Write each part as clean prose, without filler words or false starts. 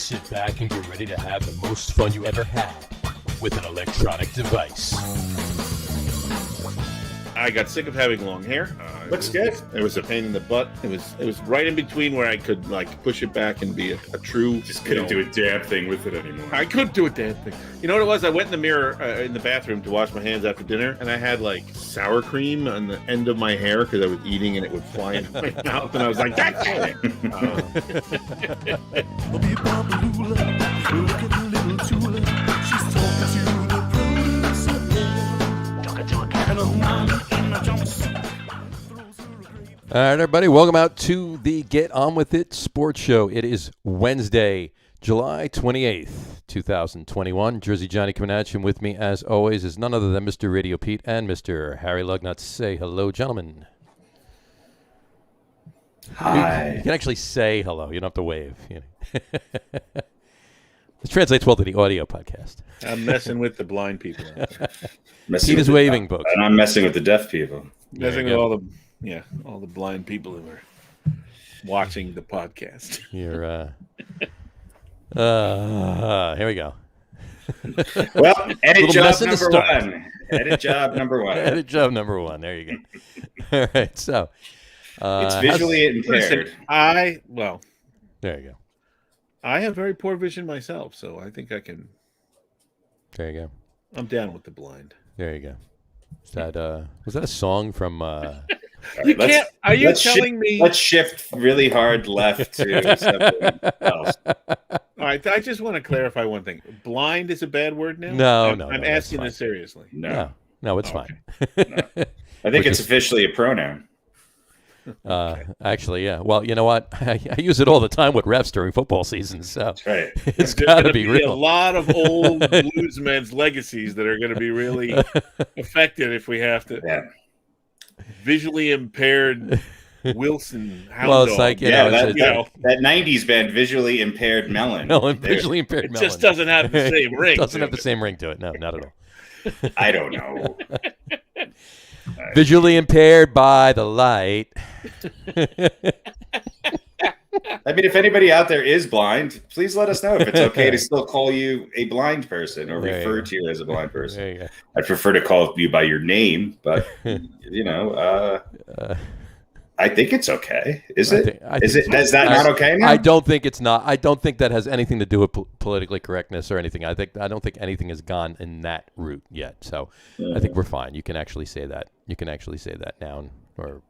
Sit back and get ready to have the most fun you ever had with an electronic device. I got sick of having long hair. Looks good. It was a pain in the butt. It was right in between where I could push it back and be a true. Just couldn't do a damn thing with it anymore. I couldn't do a damn thing. You know what it was? I went in the mirror in the bathroom to wash my hands after dinner, and I had sour cream on the end of my hair because I was eating and it would fly into my mouth, and I was like, "God damn All right, everybody, welcome out to the Get On With It Sports Show. It is Wednesday, July 28th, 2021. Jersey Johnny coming at you, and with me, as always, is none other than Mr. RadioPete and Mr. Harry Lug Nutz. Say hello, gentlemen. Hi. You can actually say hello. You don't have to wave. You know. This translates well to the audio podcast. I'm messing with the blind people. Pete is waving, folks. And I'm messing with the deaf people. Messing with all the blind people who are watching the podcast. You're here we go. Well, edit job number start. one. Edit job number one. Edit job number one. There you go. All right, so it's visually impaired. Listen, there you go. I have very poor vision myself, so I think I can. There you go. I'm down with the blind. There you go. Is that was that a song from? You can't. Are you telling me? Let's shift really hard left to something else. All right. I just want to clarify one thing. Blind is a bad word now. No. I'm asking this seriously. No, it's fine. No. I think it's officially a pronoun. Actually, yeah. Well, you know what? I use it all the time with refs during football season, so that's right. It's got to be real. A lot of old bluesmen's legacies that are going to be really affected if we have to. Yeah. Visually impaired Wilson. Well, it's like that 90s band, Visually Impaired Melon. Visually Impaired Melon. It just doesn't have the same ring. It doesn't have the same ring to it. No, not at all. I don't know. Visually impaired by the light. I mean, if anybody out there is blind, please let us know if it's okay to still call you a blind person or refer to you as a blind person. There you go. I'd prefer to call you by your name, but I think it's okay. Is it? Is that not okay now? I don't think it's not. I don't think that has anything to do with politically correctness or anything. I don't think anything has gone in that route yet. So I think we're fine. You can actually say that. You can actually say that noun or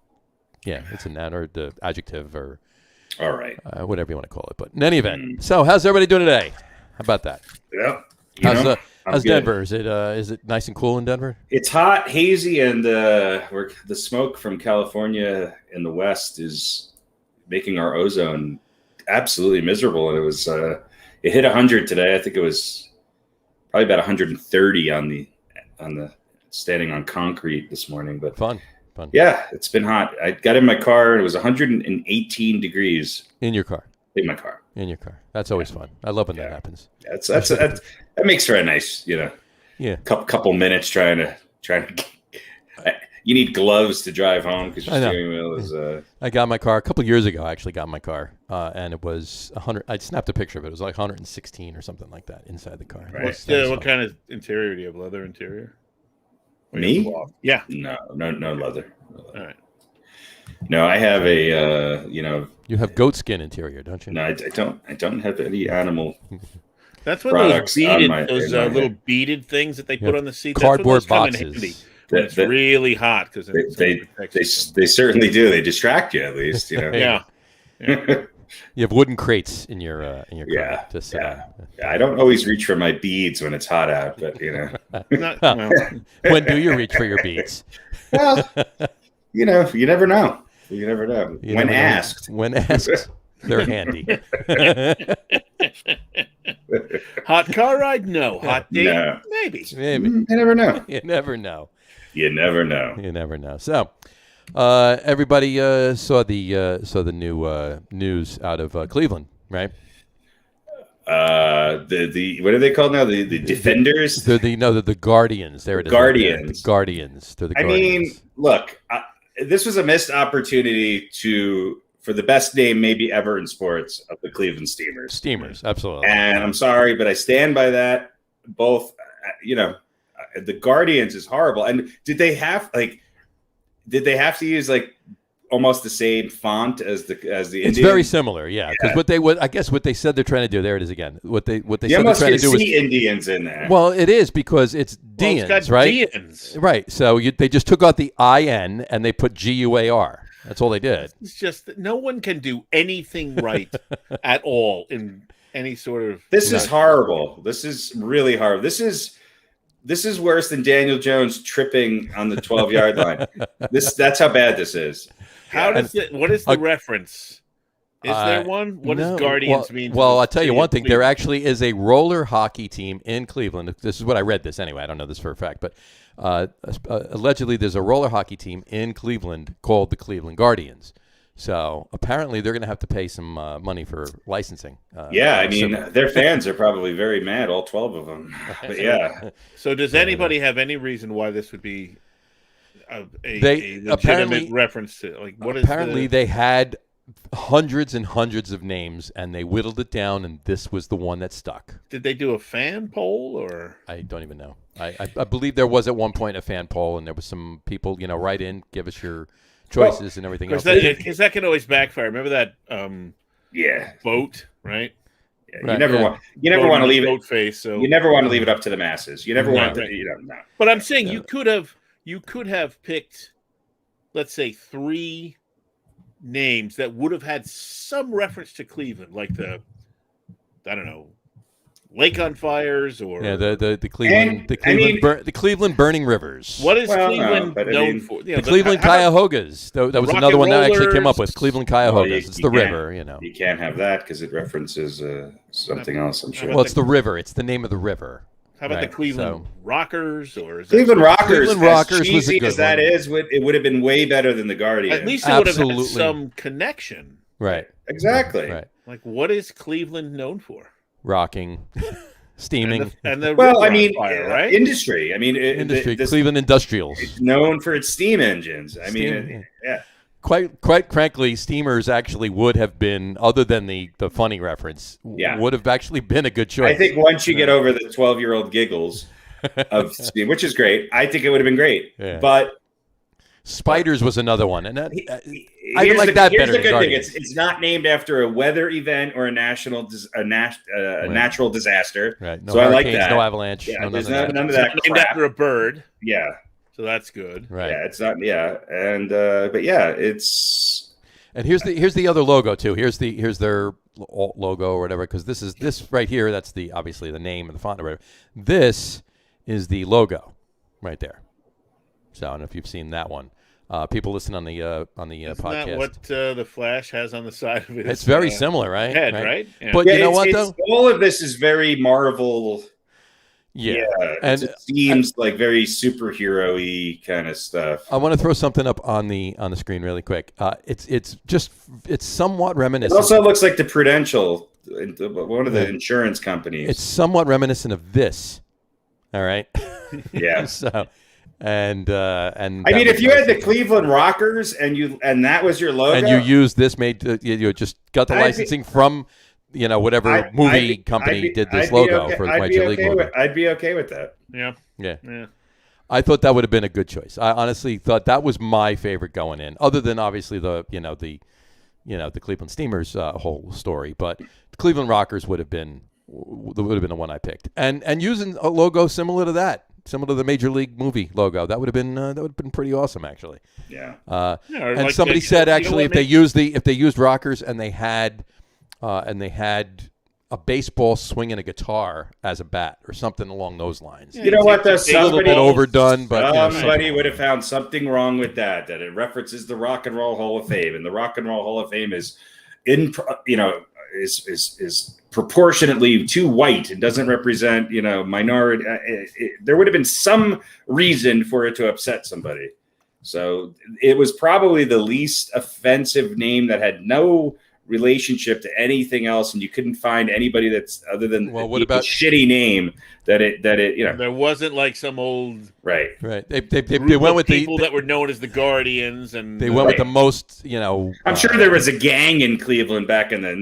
it's a noun or the adjective or all right, whatever you want to call it. But in any event, so how's everybody doing today? How about that? Yeah. How's Denver? Is it nice and cool in Denver? It's hot, hazy, and the smoke from California in the west is making our ozone absolutely miserable. And it was it hit 100 today. I think it was probably about 130 on the standing on concrete this morning. But fun. Yeah, it's been hot. I got in my car and it was 118 degrees in your car. In my car. In your car. That's always fun. I love when that happens. That makes for a nice, couple minutes trying to. You need gloves to drive home because your steering wheel is. I got my car a couple years ago. I actually got my car, and it was 100. I snapped a picture of it. It was like 116 or something like that inside the car. Right. What kind of interior do you have? Leather interior? Me? Yeah. No leather. All right. No, I have a You have goat skin interior, don't you? No, I don't have any animal. That's what those little beaded things that they put on the seat. Cardboard boxes. It's really hot because they certainly do. They distract you at least. Yeah. You have wooden crates in your car. Yeah. I don't always reach for my beads when it's hot out, but when do you reach for your beads? Well, you never know. You never know. When asked, they're handy. Hot car ride? No. Hot date? No. Maybe. You never know. You never know. You never know. You never know. So, everybody saw the new news out of Cleveland, right? The what are they called now? The Defenders? They're the Guardians. There it is. Guardians. The Guardians. They're the Guardians. I mean, look, this was a missed opportunity for the best name maybe ever in sports of the Cleveland Steamers. Steamers, absolutely. And I'm sorry, but I stand by that. Both, the Guardians is horrible. And did they have to use like almost the same font as the Indians? It's very similar, yeah. Because what they said they're trying to do. There it is again. What they said they're trying to do is Indians in there. Well, it is because it's Dians, right? Dians. Right. So they just took out the IN and they put GUAR. That's all they did. It's just that no one can do anything right at all in any sort of. This is horrible. This is really horrible. This is worse than Daniel Jones tripping on the 12-yard line. That's how bad this is. What is the reference? Is there one? What does Guardians mean? Well, I'll tell you one thing. There actually is a roller hockey team in Cleveland. This is what I read this anyway. I don't know this for a fact, but allegedly there's a roller hockey team in Cleveland called the Cleveland Guardians. So apparently they're going to have to pay some money for licensing. Their fans are probably very mad, all 12 of them. But yeah. So does anybody have any reason why this would be a legitimate reference to? Like, what apparently they had hundreds and hundreds of names, and they whittled it down, and this was the one that stuck. Did they do a fan poll, or I don't even know. I believe there was at one point a fan poll, and there was some people, write in, give us your choices and everything else. Because that can always backfire. Remember that boat, right? Yeah, you never want to leave it face. So you never want to leave it up to the masses. You never want to, no. But I'm saying you could have picked, let's say, 3 names that would have had some reference to Cleveland, like the Lake on Fires, or the Cleveland Burning Rivers. What is Cleveland known for? The Cleveland Cuyahogas. That was another one that I actually came up with. Cleveland Cuyahogas. It's the river, You can't have that because it references something else, I'm sure. Well, it's the river. It's the name of the river. How about the Cleveland Rockers? Or is Cleveland Rockers? Cleveland Rockers as cheesy as that is, it would have been way better than the Guardian. At least it would have had some connection. Right. Exactly. Right. Like, what is Cleveland known for? Rocking, steaming, and the fire, right? Industry. Cleveland Industrials. It's known for its steam engines. Yeah. Quite frankly, steamers actually would have been, other than the funny reference, would have actually been a good choice. I think once you get over the 12-year-old giggles of steam, which is great, I think it would have been great. Yeah. But Spiders was another one, and I would like that better. Here's the good thing: it's not named after a weather event or a natural disaster. Right. No so I like that. No avalanche. Yeah, none of that. None of that. It's named after a bird. Yeah. So that's good. Right. Yeah, it's not. Yeah, and but yeah, it's. And here's the other logo too. Here's their logo or whatever, because this right here. That's obviously the name and the font or whatever. This is the logo right there. So I don't know if you've seen that one. People listen on the podcast. That what the Flash has on the side of it? It's very similar, right? Head, right? Yeah. But you know what though? All of this is very Marvel. Yeah. And it seems like very superhero-y kind of stuff. I want to throw something up on the screen really quick. It's somewhat reminiscent. It also looks like the Prudential, one of the insurance companies. It's somewhat reminiscent of this. All right. Yeah. So. And if you had the Cleveland Rockers and that was your logo, and you used this, you just got the licensing from whatever movie company did this logo for the Major League logo. I'd be okay with that. Yeah. I thought that would have been a good choice. I honestly thought that was my favorite going in, other than obviously the Cleveland Steamers whole story. But the Cleveland Rockers would have been the one I picked, and using a logo similar to that. Similar to the Major League movie logo, that would have been pretty awesome, actually. Yeah. And like somebody said actually, if they used rockers and they had a baseball swinging a guitar as a bat or something along those lines. You know what? That's a little bit overdone, but somebody would have found something wrong with that. That it references the Rock and Roll Hall of Fame, and the Rock and Roll Hall of Fame is is proportionately too white and doesn't represent, minority. There would have been some reason for it to upset somebody. So it was probably the least offensive name that had no relationship to anything else, and you couldn't find anybody that's other than what about shitty name that it There wasn't like some old right. They went with people that were known as the Guardians, and they went with the most, I'm sure there was a gang in Cleveland back in the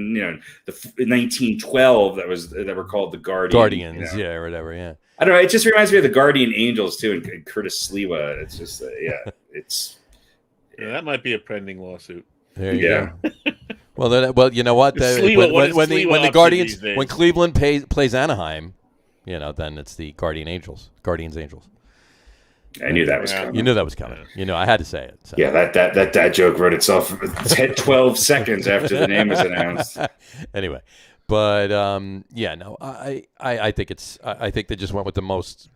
the 1912 that were called the Guardians, yeah, or whatever, yeah. I don't know. It just reminds me of the Guardian Angels too, and Curtis Sliwa. It's just that might be a pending lawsuit. There you go. Well, you know what? When the Guardians, when Cleveland plays Anaheim, then it's the Guardians Angels. I knew that was coming. You knew that was coming. I had to say it. So. Yeah, that joke wrote itself 12 seconds after the name was announced. Anyway, but I think they just went with the most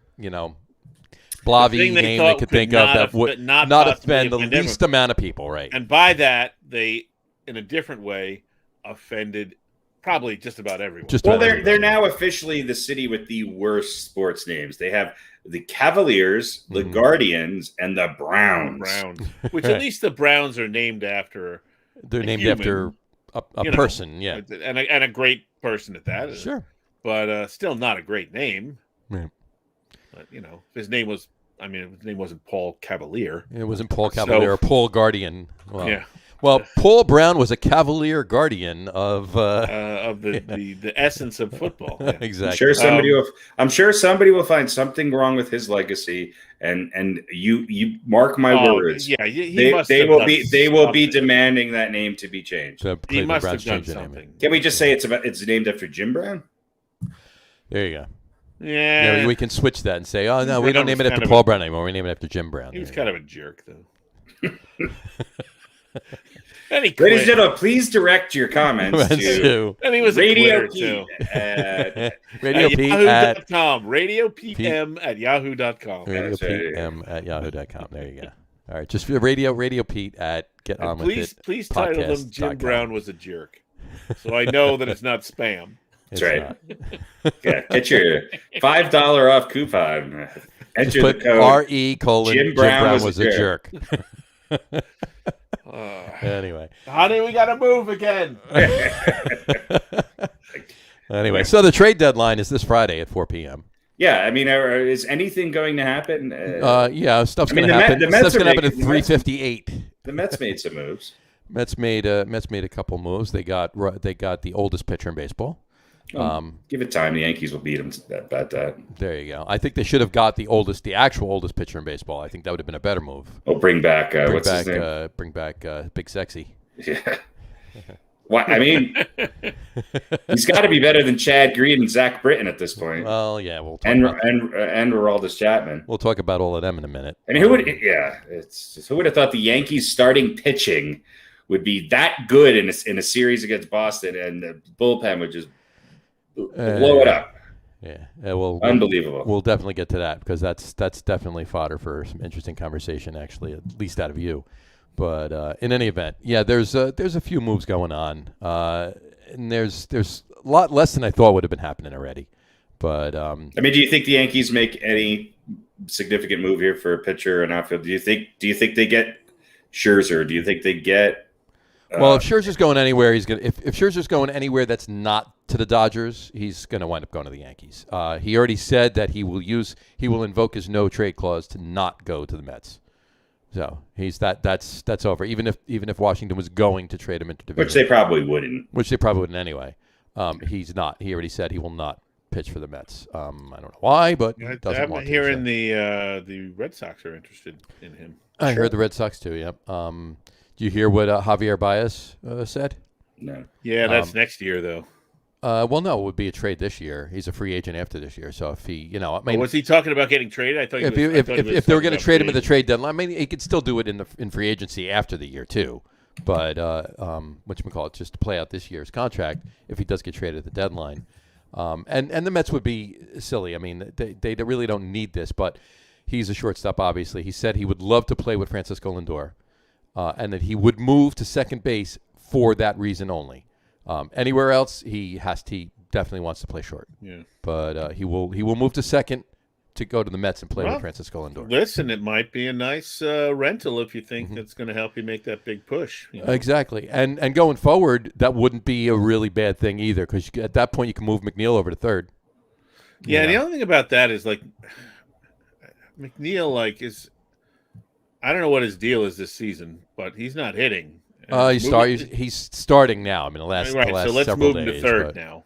Blavy name they could think of that would not offend the least amount of people, right? And by that, they, in a different way, offended probably just about everyone. They're now officially the city with the worst sports names. They have the Cavaliers, the Guardians, and the Browns. Which at least the Browns are named after. They're named after a person, yeah, and a great person at that. Sure, but still not a great name. Right. But his name wasn't Paul Cavalier. It wasn't Paul Cavalier or Paul Guardian. Well, yeah. Well, Paul Brown was a Cavalier Guardian of the essence of football. Yeah. Exactly. I'm sure somebody will find something wrong with his legacy, and you mark my words. Yeah, they will be demanding that name to be changed. So he must have done something. Can we just say it's named after Jim Brown? There you go. Yeah, we can switch that and say, oh no, we don't name it after Paul Brown anymore. We name it after Jim Brown. He was kind of a jerk, though. Ladies and gentlemen, please direct your comments to and he was RadioPete at Yahoo.com. RadioPetM at Yahoo.com. RadioPetM at Yahoo.com. There you go. All right, just RadioPete at Get On With It. Please title them Jim Brown was a jerk, so I know that it's not spam. That's right. Yeah, get your $5 off coupon. Enter the code RE: Jim Brown was a jerk. Anyway, honey, we gotta move again. Anyway, so the trade deadline is this Friday at 4 p.m. Yeah, I mean, is anything going to happen? Stuff's going to happen. Stuff's going to happen at 3:58. The Mets made some moves. Mets made a couple moves. They got the oldest pitcher in baseball. Give it time. The Yankees will beat them about that. There you go. I think they should have got the actual oldest pitcher in baseball. I think that would have been a better move. Oh, bring back his name? Bring back Big Sexy. Yeah. What I mean, he's got to be better than Chad Green and Zach Britton at this point. Well, yeah, we'll talk and Aroldis Chapman. We'll talk about all of them in a minute. I mean, who would have thought the Yankees starting pitching would be that good in a series against Boston, and the bullpen would just blow it up. Yeah, unbelievable. We'll definitely get to that because that's definitely fodder for some interesting conversation, actually, at least out of you. But in any event, yeah, there's a few moves going on, and there's a lot less than I thought would have been happening already. But I mean, do you think the Yankees make any significant move here for a pitcher or an outfield? Do you think they get Scherzer? Do you think they get? Well, if Scherzer's going anywhere, he's gonna. If Scherzer's going anywhere that's not to the Dodgers, he's going to wind up going to the Yankees. He already said that he will invoke his no trade clause to not go to the Mets. So that's over. Even if Washington was going to trade him into division, which they probably wouldn't. Anyway. He's not. He already said he will not pitch for the Mets. I don't know why, but doesn't want to. I'm hearing the Red Sox are interested in him. I heard the Red Sox too. Yep. Do you hear what Javier Baez said? No. Yeah, that's next year though. Well, no, it would be a trade this year. He's a free agent after this year. So if he, was he talking about getting traded? I thought if they were going to trade him at the trade deadline, I mean, he could still do it in free agency after the year too. But whatchamacallit, just to play out this year's contract if he does get traded at the deadline. And the Mets would be silly. I mean, they really don't need this, but he's a shortstop. Obviously, he said he would love to play with Francisco Lindor, and that he would move to second base for that reason only. Anywhere else, he definitely wants to play short. Yeah. But he will move to second to go to the Mets and play Well, with Francisco Lindor. Listen, it might be a nice rental if you think Mm-hmm. that's going to help you make that big push. You know? Exactly, and going forward, that wouldn't be a really bad thing either, because at that point you can move McNeil over to third. Yeah, You the know? only thing about that is like McNeil, I don't know what his deal is this season, but he's not hitting. He's starting now. I mean, the last right. So let's several move him days, to third but- now.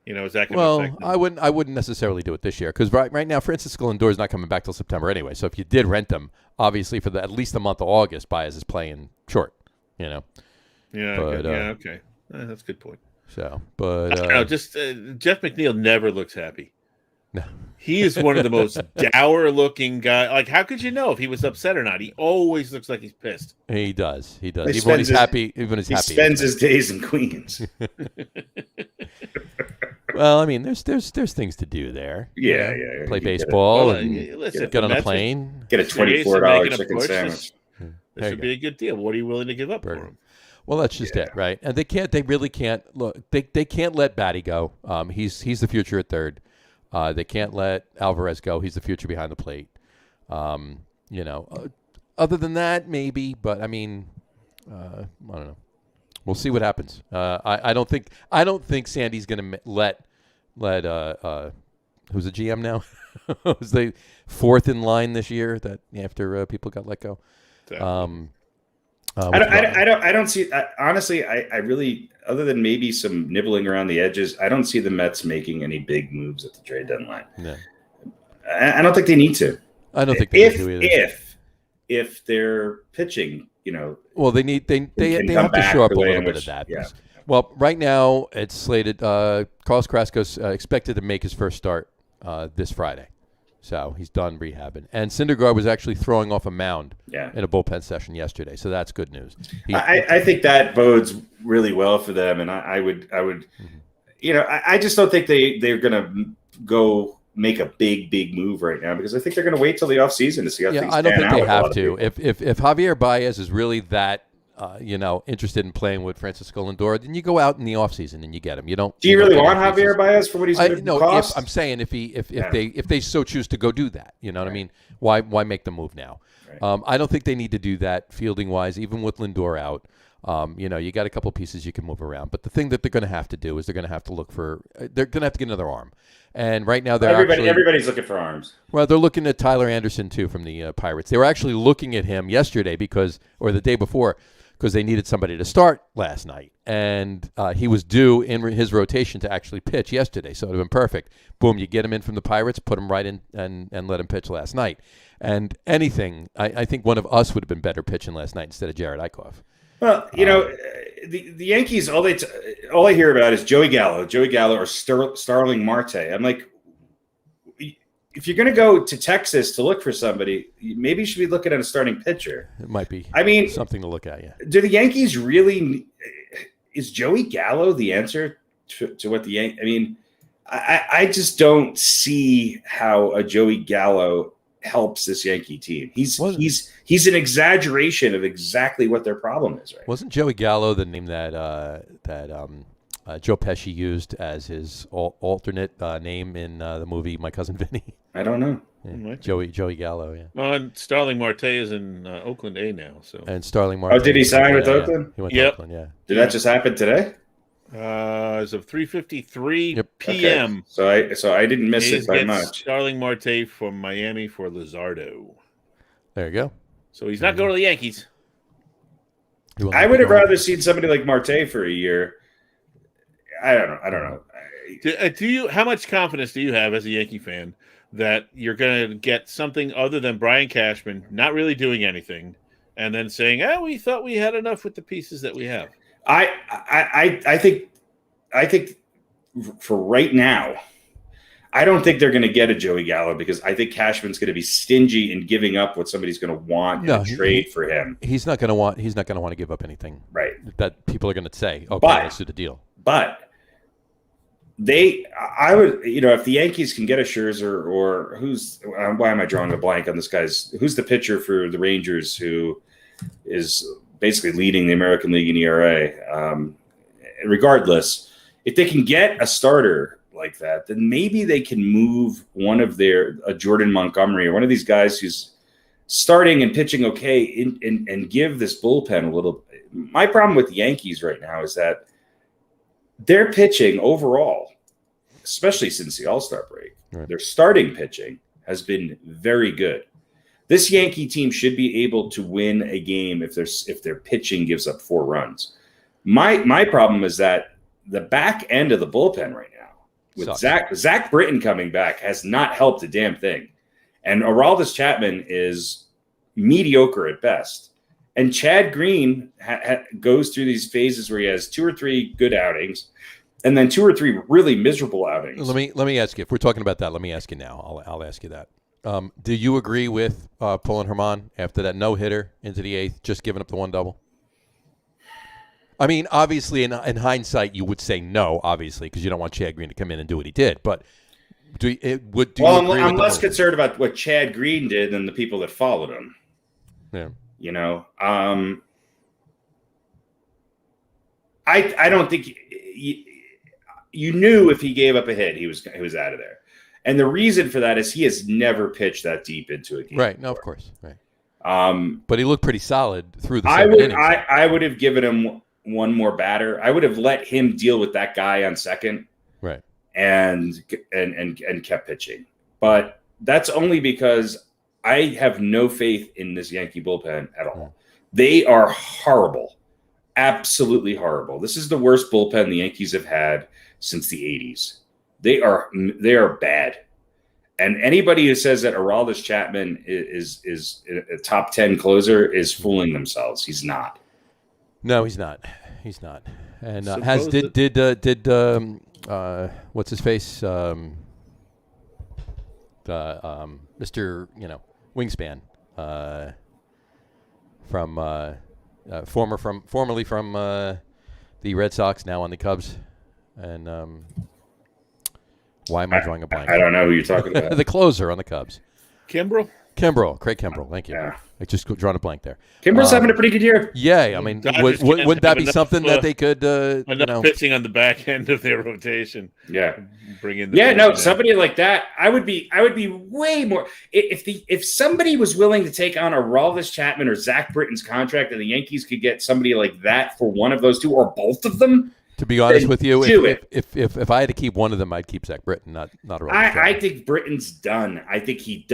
You know, is that going to Well, affect him? I wouldn't necessarily do it this year, because right now Francisco Lindor is not coming back till September anyway. So if you did rent him, obviously for at least the month of August, Baez is playing short. You know. Yeah. but, okay. That's a good point. So, but I don't know. Just Jeff McNeil never looks happy. no. He is one of the most dour-looking guys. Like, how could you know if he was upset or not? He always looks like he's pissed. He does. He Even when he's spends his- happy. Even when he's He happy. spends his days in Queens. Well, I mean, there's things to do there. Yeah, You know, yeah. Play You get it. baseball Well, and listen, get on a Mets are plane. Get a serious $24 and making a chicken push, sandwich. There This you would go. be a good deal. What are you willing to give up Burger. for him? Well, that's just it, right? And they really can't look. They can't let Batty go. He's the future at third. They can't let Alvarez go. He's the future behind the plate. You know, other than that, maybe. But I mean, I don't know. We'll see what happens. I don't think Sandy's going to let who's the GM now? Who's the fourth in line this year? That after people got let go. I don't see. Honestly, I really, other than maybe some nibbling around the edges, I don't see the Mets making any big moves at the trade deadline. No. I don't think they need to. I don't think they do either. If they're pitching, you know, Well, they can come have to back show up a the way little in bit which- of that. yeah. Well, right now it's slated. Carlos Carrasco's expected to make his first start this Friday, so he's done rehabbing. And Syndergaard was actually throwing off a mound in a bullpen session yesterday, so that's good news. I think that bodes really well for them, and I would, you know, I just don't think they're going to go make a big move right now, because I think they're going to wait till the offseason to see how things I don't pan think out they with a lot have of to. people. If Javier Baez is really that interested in playing with Francisco Lindor, then you go out in the offseason and you get him. You don't. Do you don't really get want any pieces. Javier Baez for what he's going to cost? I'm saying if they so choose to go do that, you know what I mean? Why make the move now? Right. I don't think they need to do that fielding wise, even with Lindor out. You know, you got a couple pieces you can move around, but the thing that they're going to have to do is they're going to have to look for. They're going to have to get another arm, and right now everybody's looking for arms. Well, they're looking at Tyler Anderson too from the Pirates. They were actually looking at him yesterday or the day before, because they needed somebody to start last night, and he was due in his rotation to actually pitch yesterday, so it would have been perfect. Boom, you get him in from the Pirates, put him right in, and let him pitch last night. And anything, I think one of us would have been better pitching last night instead of Jared Eichhoff. Well, you know, the Yankees, all I hear about is Joey Gallo or Starling Marte. I'm like, if you're going to go to Texas to look for somebody, maybe you should be looking at a starting pitcher. It might be. Something to look at. Yeah. Do the Yankees really? Is Joey Gallo the answer to what the Yankees? I mean, I just don't see how a Joey Gallo helps this Yankee team. He's an exaggeration of exactly what their problem is. Right? Wasn't Joey Gallo the name that Joe Pesci used as his alternate name in the movie My Cousin Vinny? I don't know. Yeah. Joey Gallo. Yeah. Well, and Starling Marte is in Oakland A now. So And Starling Marte. Oh, did he sign with Oakland? He went to Oakland. Yeah. Did that just happen today? as of 3:53 p.m. Okay. So I didn't miss A's it by gets much. Starling Marte from Miami for Luzardo. There you go. So he's not going to the Yankees. I would have rather seen somebody like Marte for a year. I don't know. Do you? How much confidence do you have as a Yankee fan that you're going to get something other than Brian Cashman not really doing anything, and then saying, we thought we had enough with the pieces that we have"? I think for right now, I don't think they're going to get a Joey Gallo, because I think Cashman's going to be stingy in giving up what somebody's going to want in a trade for him. He's not going to want to give up anything. Right. That people are going to say, okay, let's do the deal. But I would, if the Yankees can get a Scherzer, or why am I drawing a blank on this who's the pitcher for the Rangers who is basically leading the American League in ERA. Regardless, if they can get a starter like that, then maybe they can move one of a Jordan Montgomery or one of these guys who's starting and pitching okay and give this bullpen a little. My problem with the Yankees right now is that their pitching overall, especially since the All-Star break, their starting pitching has been very good. This Yankee team should be able to win a game if their pitching gives up 4 runs. My problem is that the back end of the bullpen right now, with Zach Britton coming back, has not helped a damn thing. And Aroldis Chapman is mediocre at best. And Chad Green goes through these phases where he has 2 or 3 good outings and then 2 or 3 really miserable outings. Let me ask you, if we're talking about that, let me ask you now. I'll ask you that. Do you agree with pulling Herman after that no-hitter into the 8th, just giving up the 1 double? I mean, obviously, in hindsight, you would say no, obviously, because you don't want Chad Green to come in and do what he did. But do you agree I'm less concerned about what Chad Green did than the people that followed him. Yeah. You know, I don't think you knew if he gave up a hit, he was out of there. And the reason for that is he has never pitched that deep into a game. Right. No, of course. Right. But he looked pretty solid through the 7 innings. I would have given him one more batter. I would have let him deal with that guy on second. Right. And kept pitching. But that's only because I have no faith in this Yankee bullpen at all. They are horrible. Absolutely horrible. This is the worst bullpen the Yankees have had since the 80s. They are bad. And anybody who says that Aroldis Chapman is a top 10 closer is fooling themselves. He's not. No, he's not. He's not. And what's his face? Mr. Wingspan, formerly from the Red Sox, now on the Cubs, and why am I drawing a blank? I don't know who you're talking about. The closer on the Cubs, Kimbrel, Craig Kimbrel. Thank you. Yeah. I just drawn a blank there. Kimbrel's having a pretty good year. Yeah, I mean, wouldn't that be something that they could pitching on the back end of their rotation? Yeah, bring in. Somebody like that. I would be way more if somebody was willing to take on Aroldis Chapman or Zach Britton's contract, and the Yankees could get somebody like that for one of those two or both of them. To be honest with you, if I had to keep one of them, I'd keep Zach Britton, not Aroldis Chapman. I think Britton's done. I think he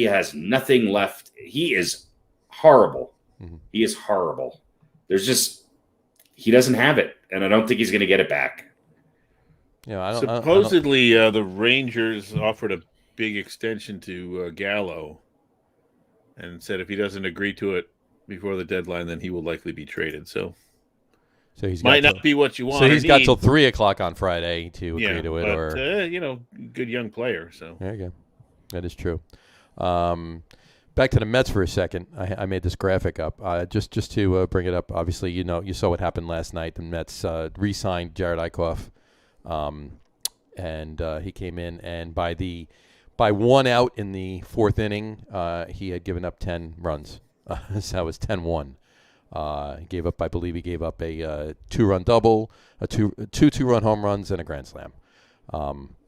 has nothing left. He is horrible. Mm-hmm. He is horrible. He doesn't have it, and I don't think he's going to get it back. Yeah, supposedly the Rangers offered a big extension to Gallo, and said if he doesn't agree to it before the deadline, then he will likely be traded. So he's might not be what you want. So he's got till 3:00 on Friday to agree to it, or good young player. So there you go. That is true. Back to the Mets for a second. I made this graphic up just to bring it up. Obviously, you saw what happened last night. The Mets re-signed Jared Eichhoff, and he came in, and by 1 out in the 4th inning, he had given up 10 runs. So that was 10-1. He gave up a 2-run double, two 2-run home runs, and a grand slam.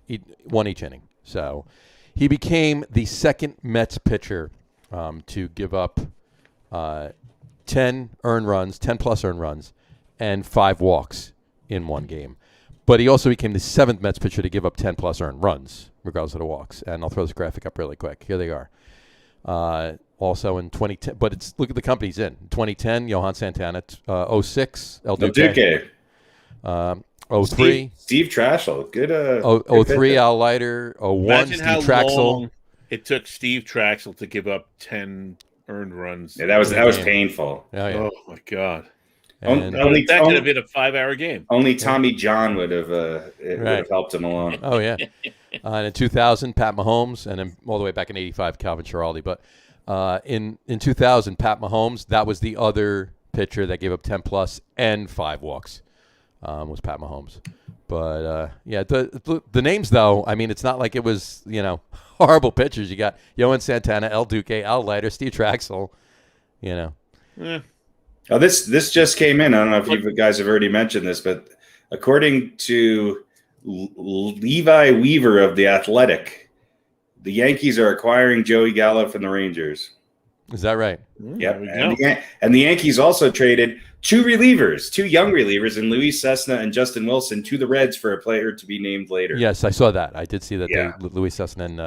He won each inning. So he became the second Mets pitcher to give up 10 plus earned runs, and 5 walks in one game. But he also became the 7th Mets pitcher to give up 10 plus earned runs, regardless of the walks. And I'll throw this graphic up really quick. Here they are. Also in 2010, but look at the companies in 2010. Johan Santana, 06 El Duque, 03 Steve Trachsel, good. 03 Al Leiter, 01 Steve Trachsel. It took Steve Trachsel to give up 10 earned runs. Yeah, that was painful. Yeah. Oh my God. And that could have been a 5-hour game. Only Tommy John would have helped him along. Oh yeah. And in 2000, Pat Mahomes, and then all the way back in '85, Calvin Schiraldi. But in 2000, Pat Mahomes, that was the other pitcher that gave up 10 plus and 5 walks. Was Pat Mahomes. But the names though, I mean, it's not like it was horrible pitchers. You got Johan Santana, El Duque, Al Leiter, Steve Trachsel. Yeah. Oh, this just came in. I don't know if you guys have already mentioned this, but according to Levi Weaver of The Athletic. The Yankees are acquiring Joey Gallo from the Rangers. Is that right? Yep. And the Yankees also traded two young relievers, in Luis Cessna and Justin Wilson, to the Reds for a player to be named later. Yes, I saw that. I did see that. Yeah. Luis Cessna and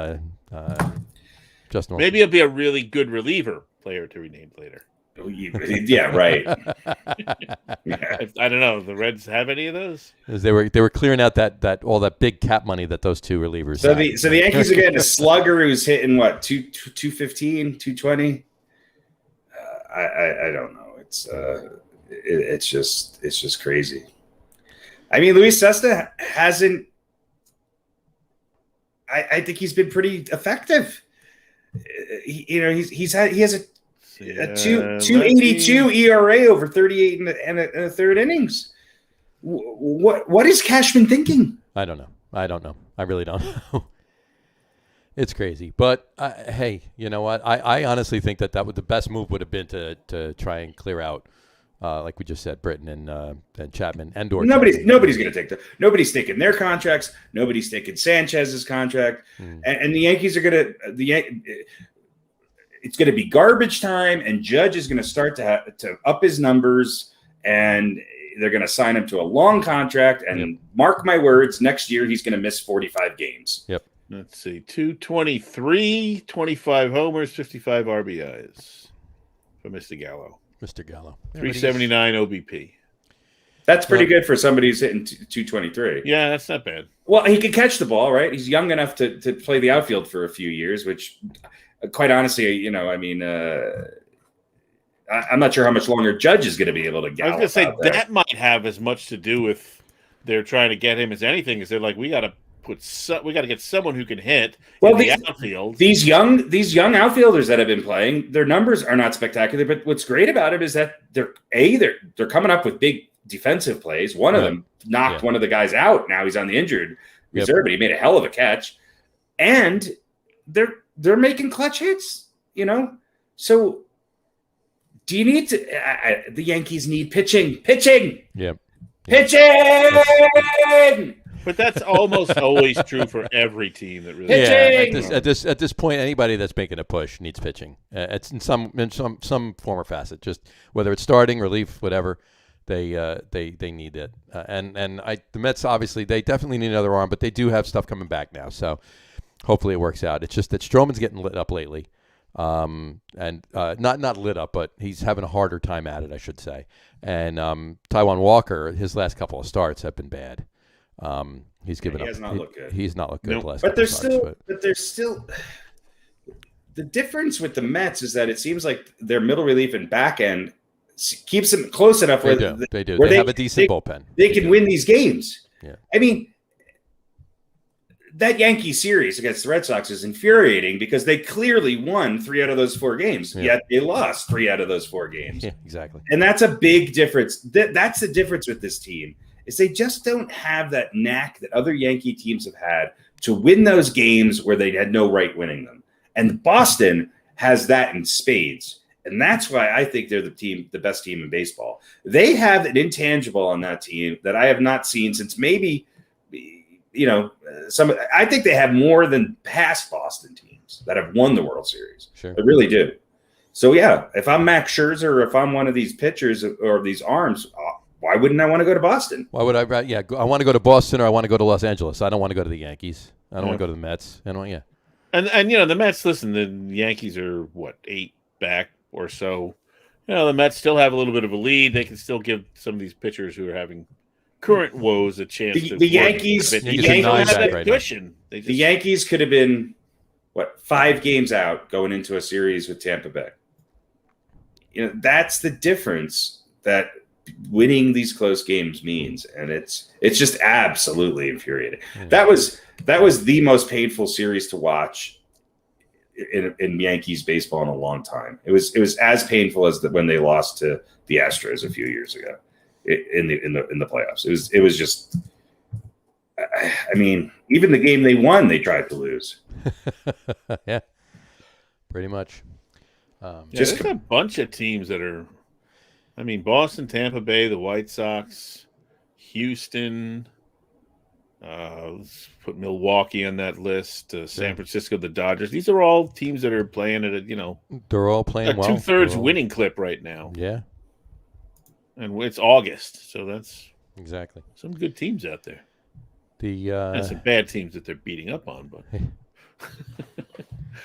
Justin Wilson. Maybe it'll be a really good reliever player to be named later. Yeah, right. Yeah. I don't know. The Reds have any of those? They were clearing out that all that big cap money that those two relievers. So the Yankees are getting a slugger who's hitting what 215, 220. I don't know. It's just crazy. I mean, Luis Cessna hasn't. I think he's been pretty effective. He has a 2.82 ERA over 38 and a third innings. What is Cashman thinking? I don't know. I really don't know. It's crazy, but hey, you know what? I honestly think that the best move would have been to try and clear out, like we just said, Britton and Chapman and Dortch. Nobody's going to take nobody's taking their contracts. Nobody's taking Sanchez's contract, and the Yankees are going to it's going to be garbage time, and Judge is going to start to up his numbers, and they're going to sign him to a long contract. And mark my words, next year he's going to miss 45 games. Yep. Let's see, 223, 25 homers, 55 RBIs for Mr. Gallo. 379 OBP. That's pretty good for somebody who's hitting 223. Yeah, that's not bad. Well, he can catch the ball, right? He's young enough to play the outfield for a few years, which, quite honestly, I'm not sure how much longer Judge is going to be able to get. I was going to say that might have as much to do with they're trying to get him as anything. Is they're like, we got to get someone who can hit in the outfield. These young outfielders that have been playing, their numbers are not spectacular. But what's great about it is that they're coming up with big defensive plays. One of them knocked one of the guys out. Now he's on the injured reserve, but he made a hell of a catch. And they're making clutch hits. So do you need to? The Yankees need pitching. Yep. Pitching. But that's almost always true for every team that really. Pitching! At this point, anybody that's making a push needs pitching. It's in some form or facet. Just whether it's starting, relief, whatever, they need it. The Mets obviously they definitely need another arm, but they do have stuff coming back now. So hopefully it works out. It's just that Stroman's getting lit up lately, and not lit up, but he's having a harder time at it, I should say. And Taijuan Walker, his last couple of starts have been bad. He's given up. He has not looked good. He's not looked good. No, but there's still the difference with the Mets is that it seems like their middle relief and back end keeps them close enough. They do. They have a decent bullpen. They can win these games. Yeah. I mean, that Yankee series against the Red Sox is infuriating because they clearly won 3 out of those 4 games, yet they lost 3 out of those 4 games. Yeah, exactly. And that's a big difference. That's the difference with this team. Is they just don't have that knack that other Yankee teams have had to win those games where they had no right winning them. And Boston has that in spades. And that's why I think they're the best team in baseball. They have an intangible on that team that I have not seen since maybe, I think they have more than past Boston teams that have won the World Series. Sure. They really do. So, yeah, if I'm Max Scherzer or if I'm one of these pitchers or these arms, why wouldn't I want to go to Boston? Why would I? Yeah, I want to go to Boston or I want to go to Los Angeles. I don't want to go to the Yankees. I don't want to go to the Mets. And the Mets. Listen, the Yankees are 8 back or so. The Mets still have a little bit of a lead. They can still give some of these pitchers who are having current woes a chance. The Yankees don't have that cushion. The Yankees could have been 5 games out going into a series with Tampa Bay. That's the difference that winning these close games means, and it's just absolutely infuriating. That was the most painful series to watch in Yankees baseball in a long time. It was as painful as when they lost to the Astros a few years ago in the playoffs. It was just. I mean, even the game they won, they tried to lose. Yeah, pretty much. There's a bunch of teams that are. I mean, Boston, Tampa Bay, the White Sox, Houston. Let's put Milwaukee on that list. San Francisco, the Dodgers. These are all teams that are playing at they're all playing well. 2/3 winning clip right now. Yeah, and it's August, so that's exactly some good teams out there. And some bad teams that they're beating up on,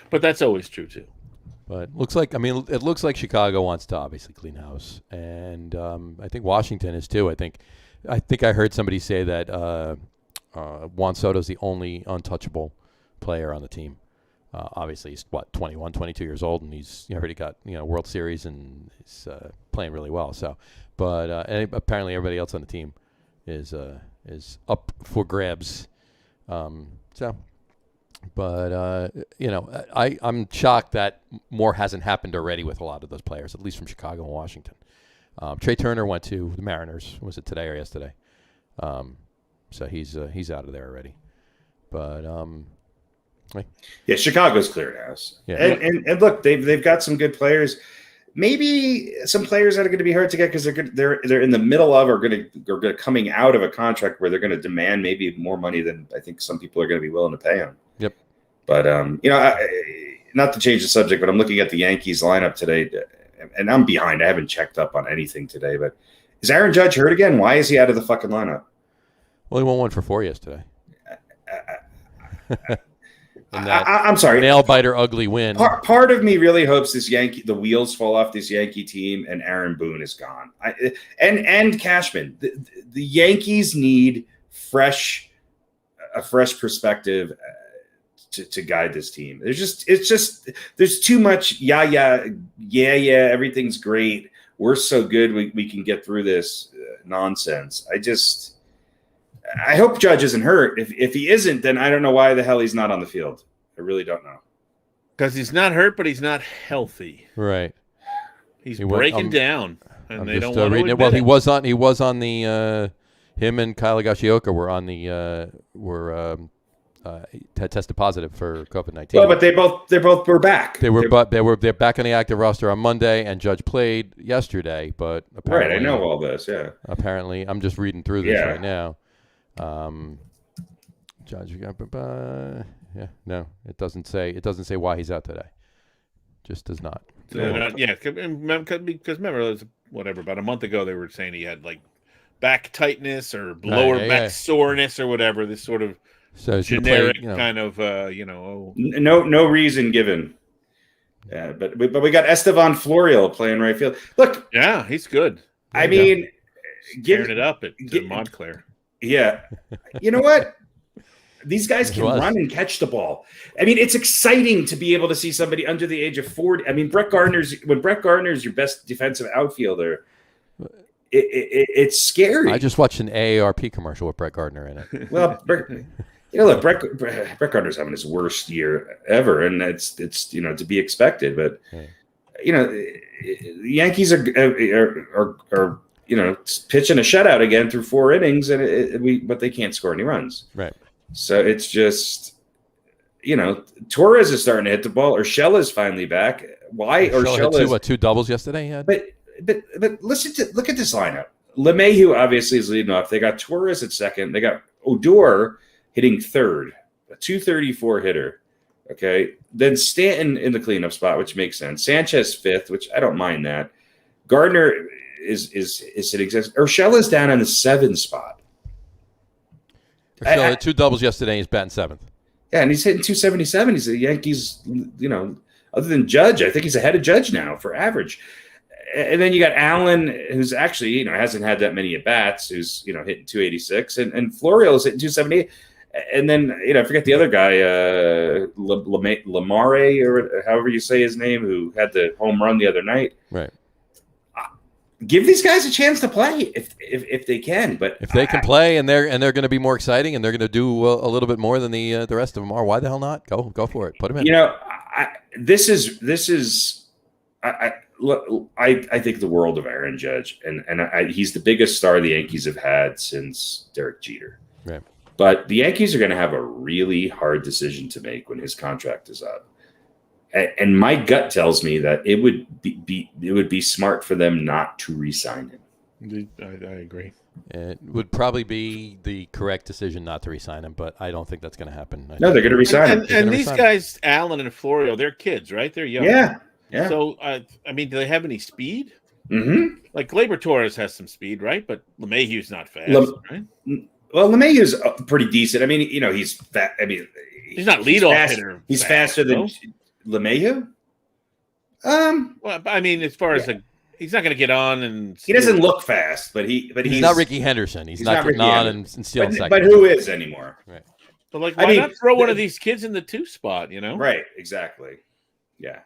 but that's always true too. But it looks like Chicago wants to obviously clean house, and I think Washington is too. I think I heard somebody say that Juan Soto's the only untouchable player on the team. Obviously, he's 21, 22 years old, and he's already got World Series and he's playing really well. So, but apparently everybody else on the team is up for grabs. I'm shocked that more hasn't happened already with a lot of those players, at least from Chicago and Washington. Trey Turner went to the Mariners. Was it today or yesterday? So he's out of there already. But yeah, Chicago's cleared house. Yeah. And look, they've got some good players. Maybe some players that are going to be hard to get because they're in the middle of or going to coming out of a contract where they're going to demand maybe more money than I think some people are going to be willing to pay them. Yep. But not to change the subject, but I'm looking at the Yankees lineup today, and I'm behind. I haven't checked up on anything today. But is Aaron Judge hurt again? Why is he out of the fucking lineup? Well, he won 1-for-4 yesterday. I'm sorry. Nail biter, ugly win. Part of me really hopes the wheels fall off this Yankee team and Aaron Boone is gone. And Cashman. The Yankees need a fresh perspective to guide this team. There's too much. Yeah. Everything's great. We're so good. We can get through this nonsense. I hope Judge isn't hurt. If he isn't, then I don't know why the hell he's not on the field. I really don't know. Because he's not hurt, but he's not healthy. Right. He's breaking down, and they don't want to admit it. Well, he was on the. Him and Kyle Higashioka were on the. Had tested positive for COVID-19. Well, but they both were back. They're back on the active roster on Monday, and Judge played yesterday. But apparently, right, I know all this. Yeah. Apparently, I'm just reading through this right now. Judge, no, it doesn't say why he's out today. Just does not. Because remember, about a month ago they were saying he had like back tightness or lower back soreness or whatever. This sort of generic kind of no reason given. Yeah, but we got Estevan Florial playing right field. Look, yeah, he's good. I mean, tearing it up at Montclair. Yeah. You know what? These guys can run and catch the ball. I mean, it's exciting to be able to see somebody under the age of 40. I mean, Brett Gardner's your best defensive outfielder, it's scary. I just watched an AARP commercial with Brett Gardner in it. Well, look, Brett Gardner's having his worst year ever, and it's to be expected. But the Yankees are pitching a shutout again through 4 innings, but they can't score any runs. Right. So it's just, Torres is starting to hit the ball. Urshela is finally back. Why? Urshela had 2 doubles yesterday. Yeah. But look at this lineup. LeMahieu obviously is leading off. They got Torres at second. They got Odor hitting third, a 234 hitter. Okay. Then Stanton in the cleanup spot, which makes sense. Sanchez fifth, which I don't mind that. Gardner is hitting sixth. Urshela's down in the 7 spot. Urshela had 2 doubles yesterday. He's batting 7th. Yeah, and he's hitting 277. He's the Yankees, other than Judge, I think he's ahead of Judge now for average. And then you got Allen, who's actually, hasn't had that many at-bats, who's, hitting 286. And Florial is hitting 278. And then, I forget the other guy, Lamare, or however you say his name, who had the home run the other night. Right. Give these guys a chance to play if they can. But if they can play and they're going to be more exciting and they're going to do a little bit more than the rest of them are, why the hell not? Go for it. Put them in. I think the world of Aaron Judge, and he's the biggest star the Yankees have had since Derek Jeter. Right. But the Yankees are going to have a really hard decision to make when his contract is up. And my gut tells me that it would be smart for them not to re-sign him. I agree. It would probably be the correct decision not to re-sign him, but I don't think that's going to happen. No, they're going to resign him. And these guys, Allen and Florio, they're kids, right? They're young. Yeah. So, I mean, do they have any speed? Mm-hmm. Like Gleyber Torres has some speed, right? But LeMahieu's not fast, right? Well, LeMahieu's pretty decent. I mean, he's fat. I mean, he's not leadoff hitter. He's faster than LeMahieu. Well, I mean, as far as he's not going to get on and he doesn't look fast, but he's not Ricky Henderson. He's not getting on and stealing seconds. But who is anymore? Right. But why not throw one of these kids in the 2 spot? Right. Exactly. Yeah.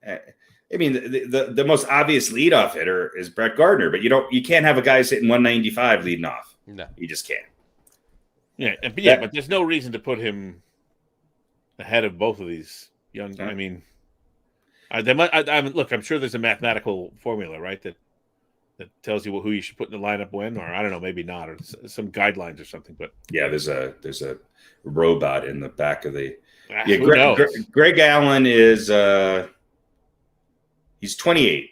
I mean, the most obvious leadoff hitter is Brett Gardner, but you can't have a guy sitting 195 leading off. No, you just can't. Yeah, but there's no reason to put him ahead of both of these young. I mean, look, I'm sure there's a mathematical formula, right? That tells you who you should put in the lineup when, or I don't know, maybe not, or some guidelines or something. But yeah, there's a robot in the back of the. Greg Allen is he's 28,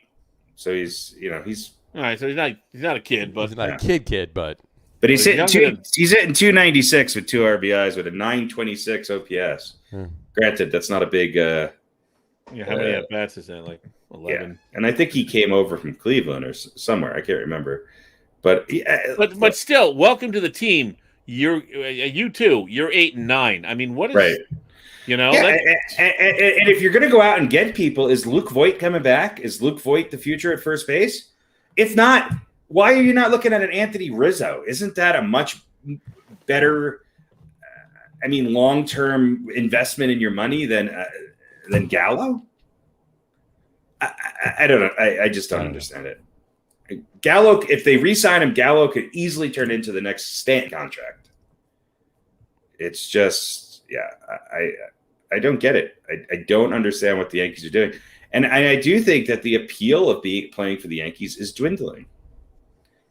so he's all right. So he's not a kid, but he's not a kid, but he's hitting 296 with 2 RBIs with a 926 OPS. Granted, that's not a big. How many at bats is that? Like 11. Yeah. And I think he came over from Cleveland or somewhere. I can't remember, but still, welcome to the team. You too. You're 8 and 9. I mean, what is right? And if you're going to go out and get people, is Luke Voit coming back? Is Luke Voit the future at first base? If not, why are you not looking at an Anthony Rizzo? Isn't that a much better, long-term investment in your money than Gallo? I don't know. I just don't understand it. Gallo, if they re-sign him, Gallo could easily turn into the next Stanton contract. It's just, I don't get it. I don't understand what the Yankees are doing. And I do think that the appeal of playing for the Yankees is dwindling.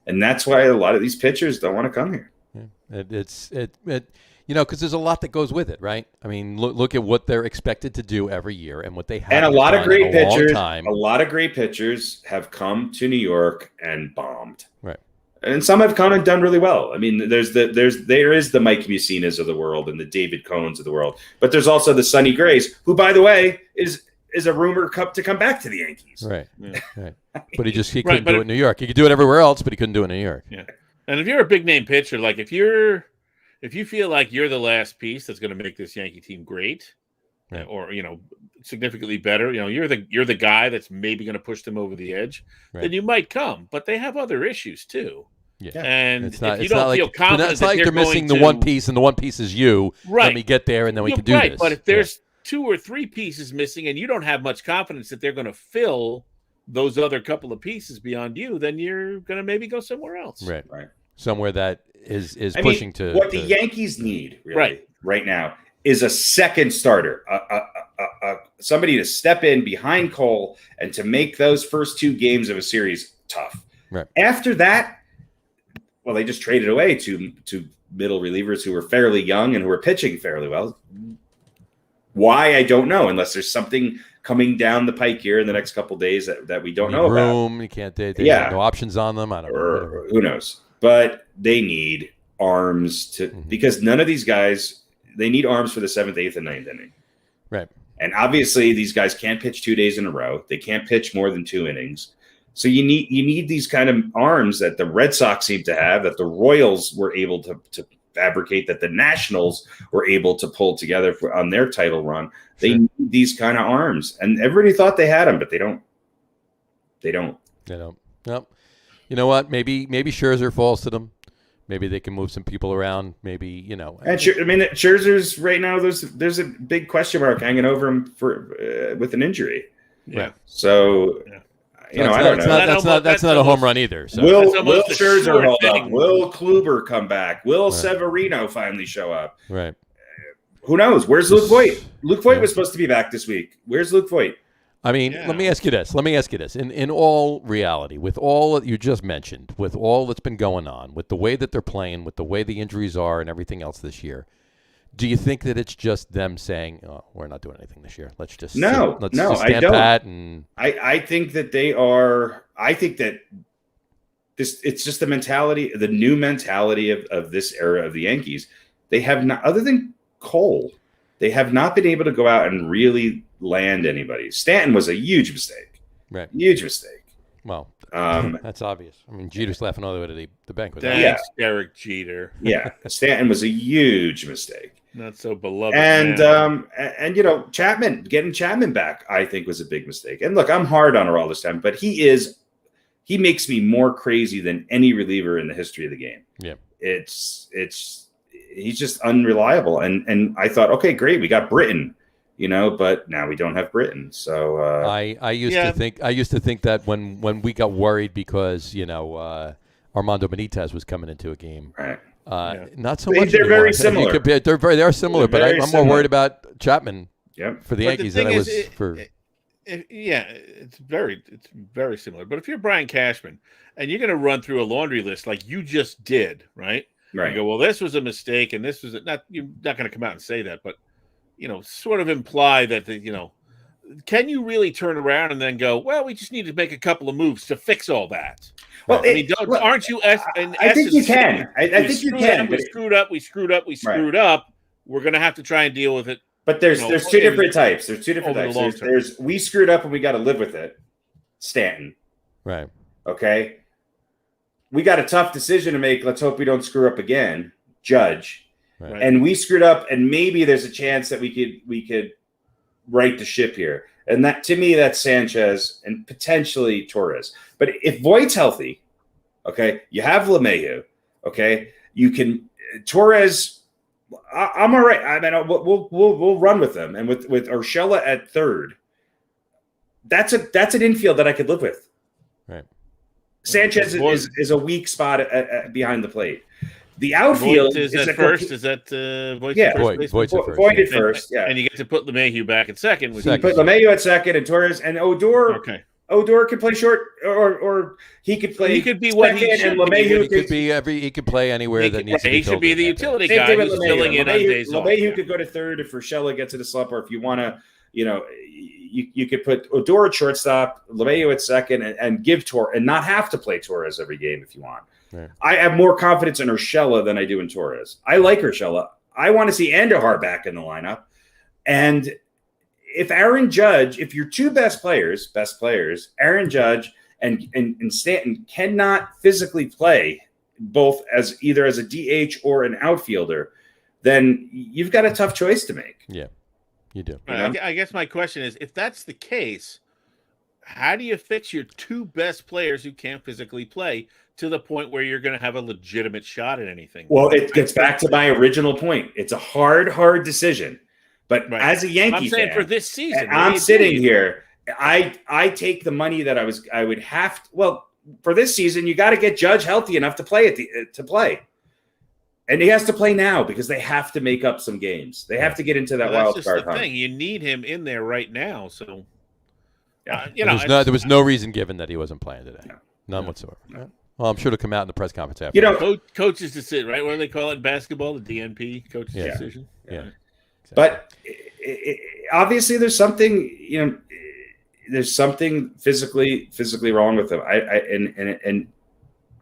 And that's why a lot of these pitchers don't want to come here. It's because there's a lot that goes with it, right? I mean, look at what they're expected to do every year and what they have. And a lot of great pitchers have come to New York and bombed. Right. And some have come and done really well. I mean, there is the Mike Mussinas of the world and the David Cohns of the world, but there's also the Sonny Grays, who, by the way, is a rumor to come back to the Yankees. Right. Right. But he couldn't do it in New York. He could do it everywhere else, but he couldn't do it in New York. Yeah. And if you're a big name pitcher, like if you feel like you're the last piece that's going to make this Yankee team great, right, or significantly better, you're the guy that's maybe going to push them over the edge, right, then you might come. But they have other issues too. Yeah. And if you don't feel confident, it's not like they're missing the one piece, and the one piece is you. Right. Let me get there, and then we can do this. But if there's 2 or 3 pieces missing, and you don't have much confidence that they're going to fill those other couple of pieces beyond you, then you're going to maybe go somewhere else. Right. Somewhere that is pushing to what the Yankees need right now is a second starter, somebody to step in behind Cole and to make those first 2 games of a series tough. Right. After that, well, they just traded away to middle relievers who were fairly young and who were pitching fairly well. Why, I don't know, unless there's something coming down the pike here in the next couple of days that we don't know about. You can't. They have no options on them. I don't know. Who knows? But they need arms because none of these guys, they need arms for the 7th, 8th, and 9th inning. Right. And obviously these guys can't pitch 2 days in a row. They can't pitch more than 2 innings. So you need these kind of arms that the Red Sox seem to have, that the Royals were able to fabricate, that the Nationals were able to pull together on their title run. Sure. They need these kind of arms. And everybody thought they had them, but they don't. They don't. Nope. You know what? Maybe Scherzer falls to them. Maybe they can move some people around. Maybe, And Scherzer's right now, there's a big question mark hanging over him with an injury. Yeah. So, I don't know. That's not a home run either. So. Will Scherzer hold up? Will Kluber come back? Will Severino finally show up? Right. Who knows? Where's Luke Voit? Luke Voit was supposed to be back this week. Where's Luke Voit? I mean, let me ask you this. In all reality, with all that you just mentioned, with all that's been going on, with the way that they're playing, with the way the injuries are and everything else this year, do you think that it's just them saying, "Oh, we're not doing anything this year. Let's just stand pat"? I don't. I think that I think that it's just the new mentality of this era of the Yankees. They have not, other than Cole, they have not been able to go out and really land anybody. Stanton was a huge mistake. Right. Huge mistake. Well, that's obvious. I mean, Jeter's laughing all the way to the bank with that. Thanks, Derek Jeter. Yeah. Stanton was a huge mistake. Not so beloved. And man. getting Chapman back, I think, was a big mistake. And look, I'm hard on her all this time, but he makes me more crazy than any reliever in the history of the game. Yeah. He's just unreliable. And I thought, okay, great, we got Britton, but now we don't have Britton. So I used to think that when we got worried because Armando Benitez was coming into a game. Right. Not so much. They're very similar. They are similar, but I'm more worried about Chapman for the Yankees than I was for. It's very similar. But if you're Brian Cashman and you're going to run through a laundry list like you just did, right? Right. You go, well, this was a mistake, and this was not. You're not going to come out and say that, but sort of imply that can you really turn around and then go, well, we just need to make a couple of moves to fix all that? Well, aren't you? I think you can. I think you can. We screwed up. We're going to have to try and deal with it. But there's two different types. There's two different types. There's we screwed up and we got to live with it. Stanton. Right. Okay. We got a tough decision to make. Let's hope we don't screw up again. Judge. Right. And we screwed up, and maybe there's a chance that we could right the ship here. And that, to me, that's Sanchez and potentially Torres. But if Voigt's healthy, okay, you have LeMahieu, okay, you can Torres. I'm all right. I mean, we'll run with them, and with Urshela at third. That's an infield that I could live with. Right. Sanchez is a weak spot behind the plate. The outfield is at first. Is that Voigt's Voigt's at first. Voigt at first, yeah. And you get to put LeMahieu back at second. You put LeMahieu at second and Torres and Odor. Okay. Odor could play short, or he could play. He could be what he should and LeMahieu be. He could play anywhere that needs to be. He should be the utility Same guy thing with who's filling in on days off. LeMahieu could go to third if Urshela gets in a slump, or if you want to, you could put Odor at shortstop, LeMahieu at second, and give Torres and not have to play Torres every game if you want. Right. I have more confidence in Urshela than I do in Torres. I like Urshela. I want to see Andahar back in the lineup. And if Aaron Judge, if your two best players, Aaron Judge and Stanton cannot physically play both as either as a DH or an outfielder, then you've got a tough choice to make. Yeah, you do. I guess my question is, if that's the case, how do you fix your two best players who can't physically play to the point where you're going to have a legitimate shot at anything? Well, it gets back to my original point. It's a hard decision. But as a Yankee fan, for this season, I'm sitting here. I take the money that I would have to. Well, for this season, you got to get Judge healthy enough to play to play, and he has to play now because they have to make up some games. They have to get into that wild card hunt. You need him in there right now. So, there was no reason given that he wasn't playing today. None whatsoever. No. Well, I'm sure it'll come out in the press conference after. Coach's decision, right? What do they call it in basketball? The DNP, coach's decision. Yeah. Exactly. But obviously, there's something. There's something physically wrong with him. And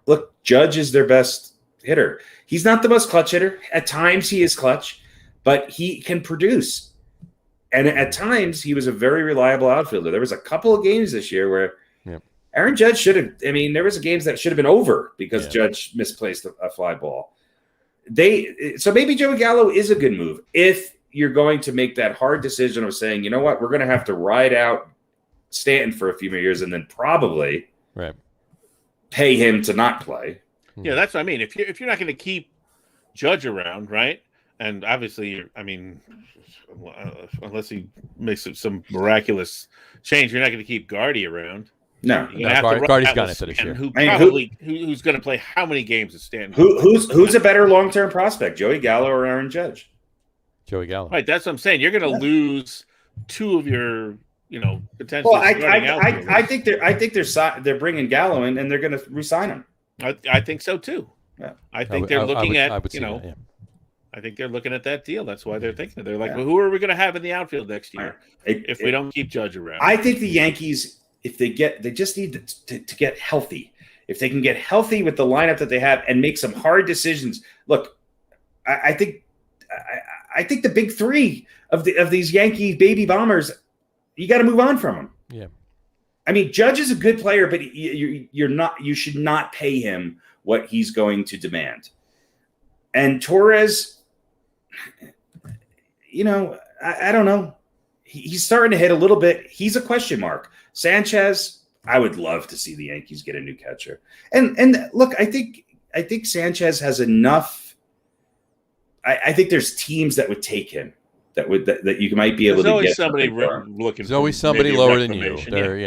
look, Judge is their best hitter. He's not the most clutch hitter. At times, he is clutch, but he can produce. And at times, he was a very reliable outfielder. There was a couple of games this year where Aaron Judge should have. I mean, there was games that should have been over because Judge misplaced a fly ball. So maybe Joey Gallo is a good move if you're going to make that hard decision of saying, you know what, we're going to have to ride out Stanton for a few more years and then probably pay him to not play. Yeah, that's what I mean. If you're not going to keep Judge around, right? And obviously, unless he makes some miraculous change, you're not going to keep Gardy around. No, Gardy's gone into this year. Who's going to play how many games at Stanton? Who's a better long-term prospect, Joey Gallo or Aaron Judge? Joey Gallo. Right, that's what I'm saying. You're going to lose two of your, potential. Well, I think they're bringing Gallo in and they're going to re-sign him. I think so too. Yeah. I think they're looking at that. I think they're looking at that deal. That's why they're thinking. They're like, well, who are we going to have in the outfield next year if we don't keep Judge around? I think the Yankees, they just need to get healthy. if they can get healthy with the lineup that they have and make some hard decisions. Look, I think the big three of these Yankee baby bombers, you got to move on from them. Yeah. I mean, Judge is a good player, but you should not pay him what he's going to demand. And Torres, I don't know. He's starting to hit a little bit. He's a question mark. Sanchez, I would love to see the Yankees get a new catcher. And look, I think Sanchez has enough. I think there's teams that would take him. That you might be able to get. There's always somebody looking. There's always somebody lower than you. They're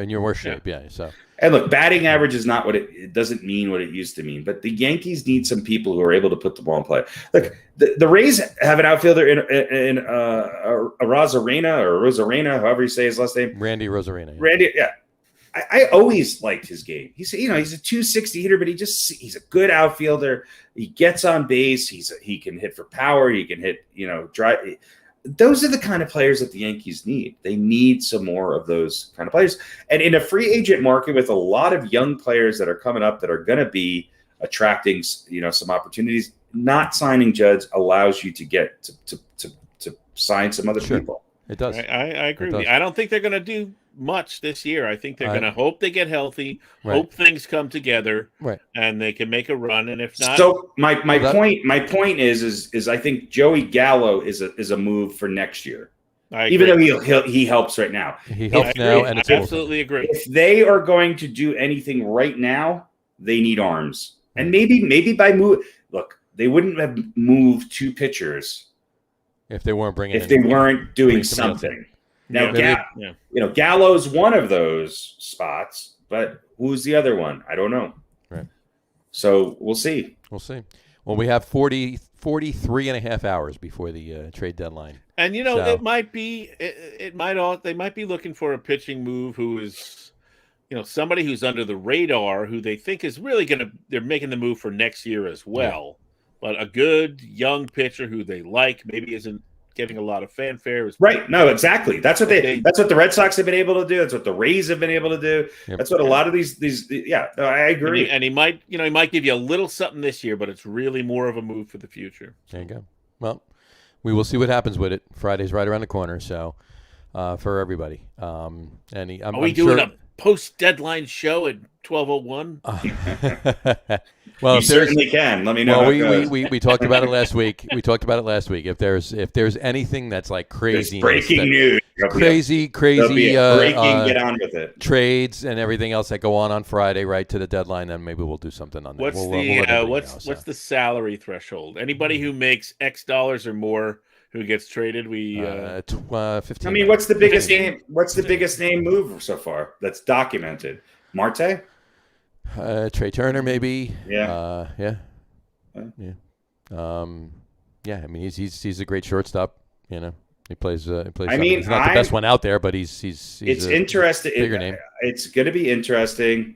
in your worst shape. Yeah. So. And look, batting average is not what it doesn't mean what it used to mean. But the Yankees need some people who are able to put the ball in play. Look, the Rays have an outfielder in Rosarena, however you say his last name. Randy Rosarena. Yeah. Randy, yeah. I always liked his game. He's a 260 hitter, but he's a good outfielder. He gets on base. He can hit for power. He can hit, drive. Those are the kind of players that the Yankees need. They need some more of those kind of players. And in a free agent market with a lot of young players that are coming up that are going to be attracting, some opportunities, not signing Judge allows you to get to sign some other people. It does. I agree with you. I don't think they're going to do much this year. I think they're going to hope they get healthy, hope things come together, and they can make a run. And if not, so my point is I think Joey Gallo is a move for next year. Even though he helps right now. He helps now, and it's absolutely agree. If they are going to do anything right now, they need arms, and maybe by move. Look, they wouldn't have moved two pitchers if they weren't doing something. Now, Gallo's one of those spots, but who's the other one? I don't know. Right. So we'll see. Well, we have 43 and a half hours before the trade deadline. And, it might be they might be looking for a pitching move who is, somebody who's under the radar who they think is really they're making the move for next year as well. Yeah. But a good young pitcher who they like maybe isn't getting a lot of fanfare. Right. No, exactly. That's what that's what the Red Sox have been able to do. That's what the Rays have been able to do. Yep. That's what a lot of these. No, I agree. And he might give you a little something this year, but it's really more of a move for the future. There you go. Well, we will see what happens with it. Friday's right around the corner. So for everybody. Are we doing a post-deadline show at 12:01? Well, you certainly can. Let me know. Well, we talked about it last week. If there's anything that's like crazy, breaking news, crazy, breaking, get on with it. Trades and everything else that go on Friday, right to the deadline, then maybe we'll do something on that. What's the salary threshold? Anybody who makes X dollars or more who gets traded, 15. I mean, what's the biggest name? What's the biggest name move so far that's documented? Marte. Trey Turner, maybe. Yeah. Yeah. I mean, he's a great shortstop. He plays. He's not the best one out there, but he's it's interesting. Bigger name. It's going to be interesting.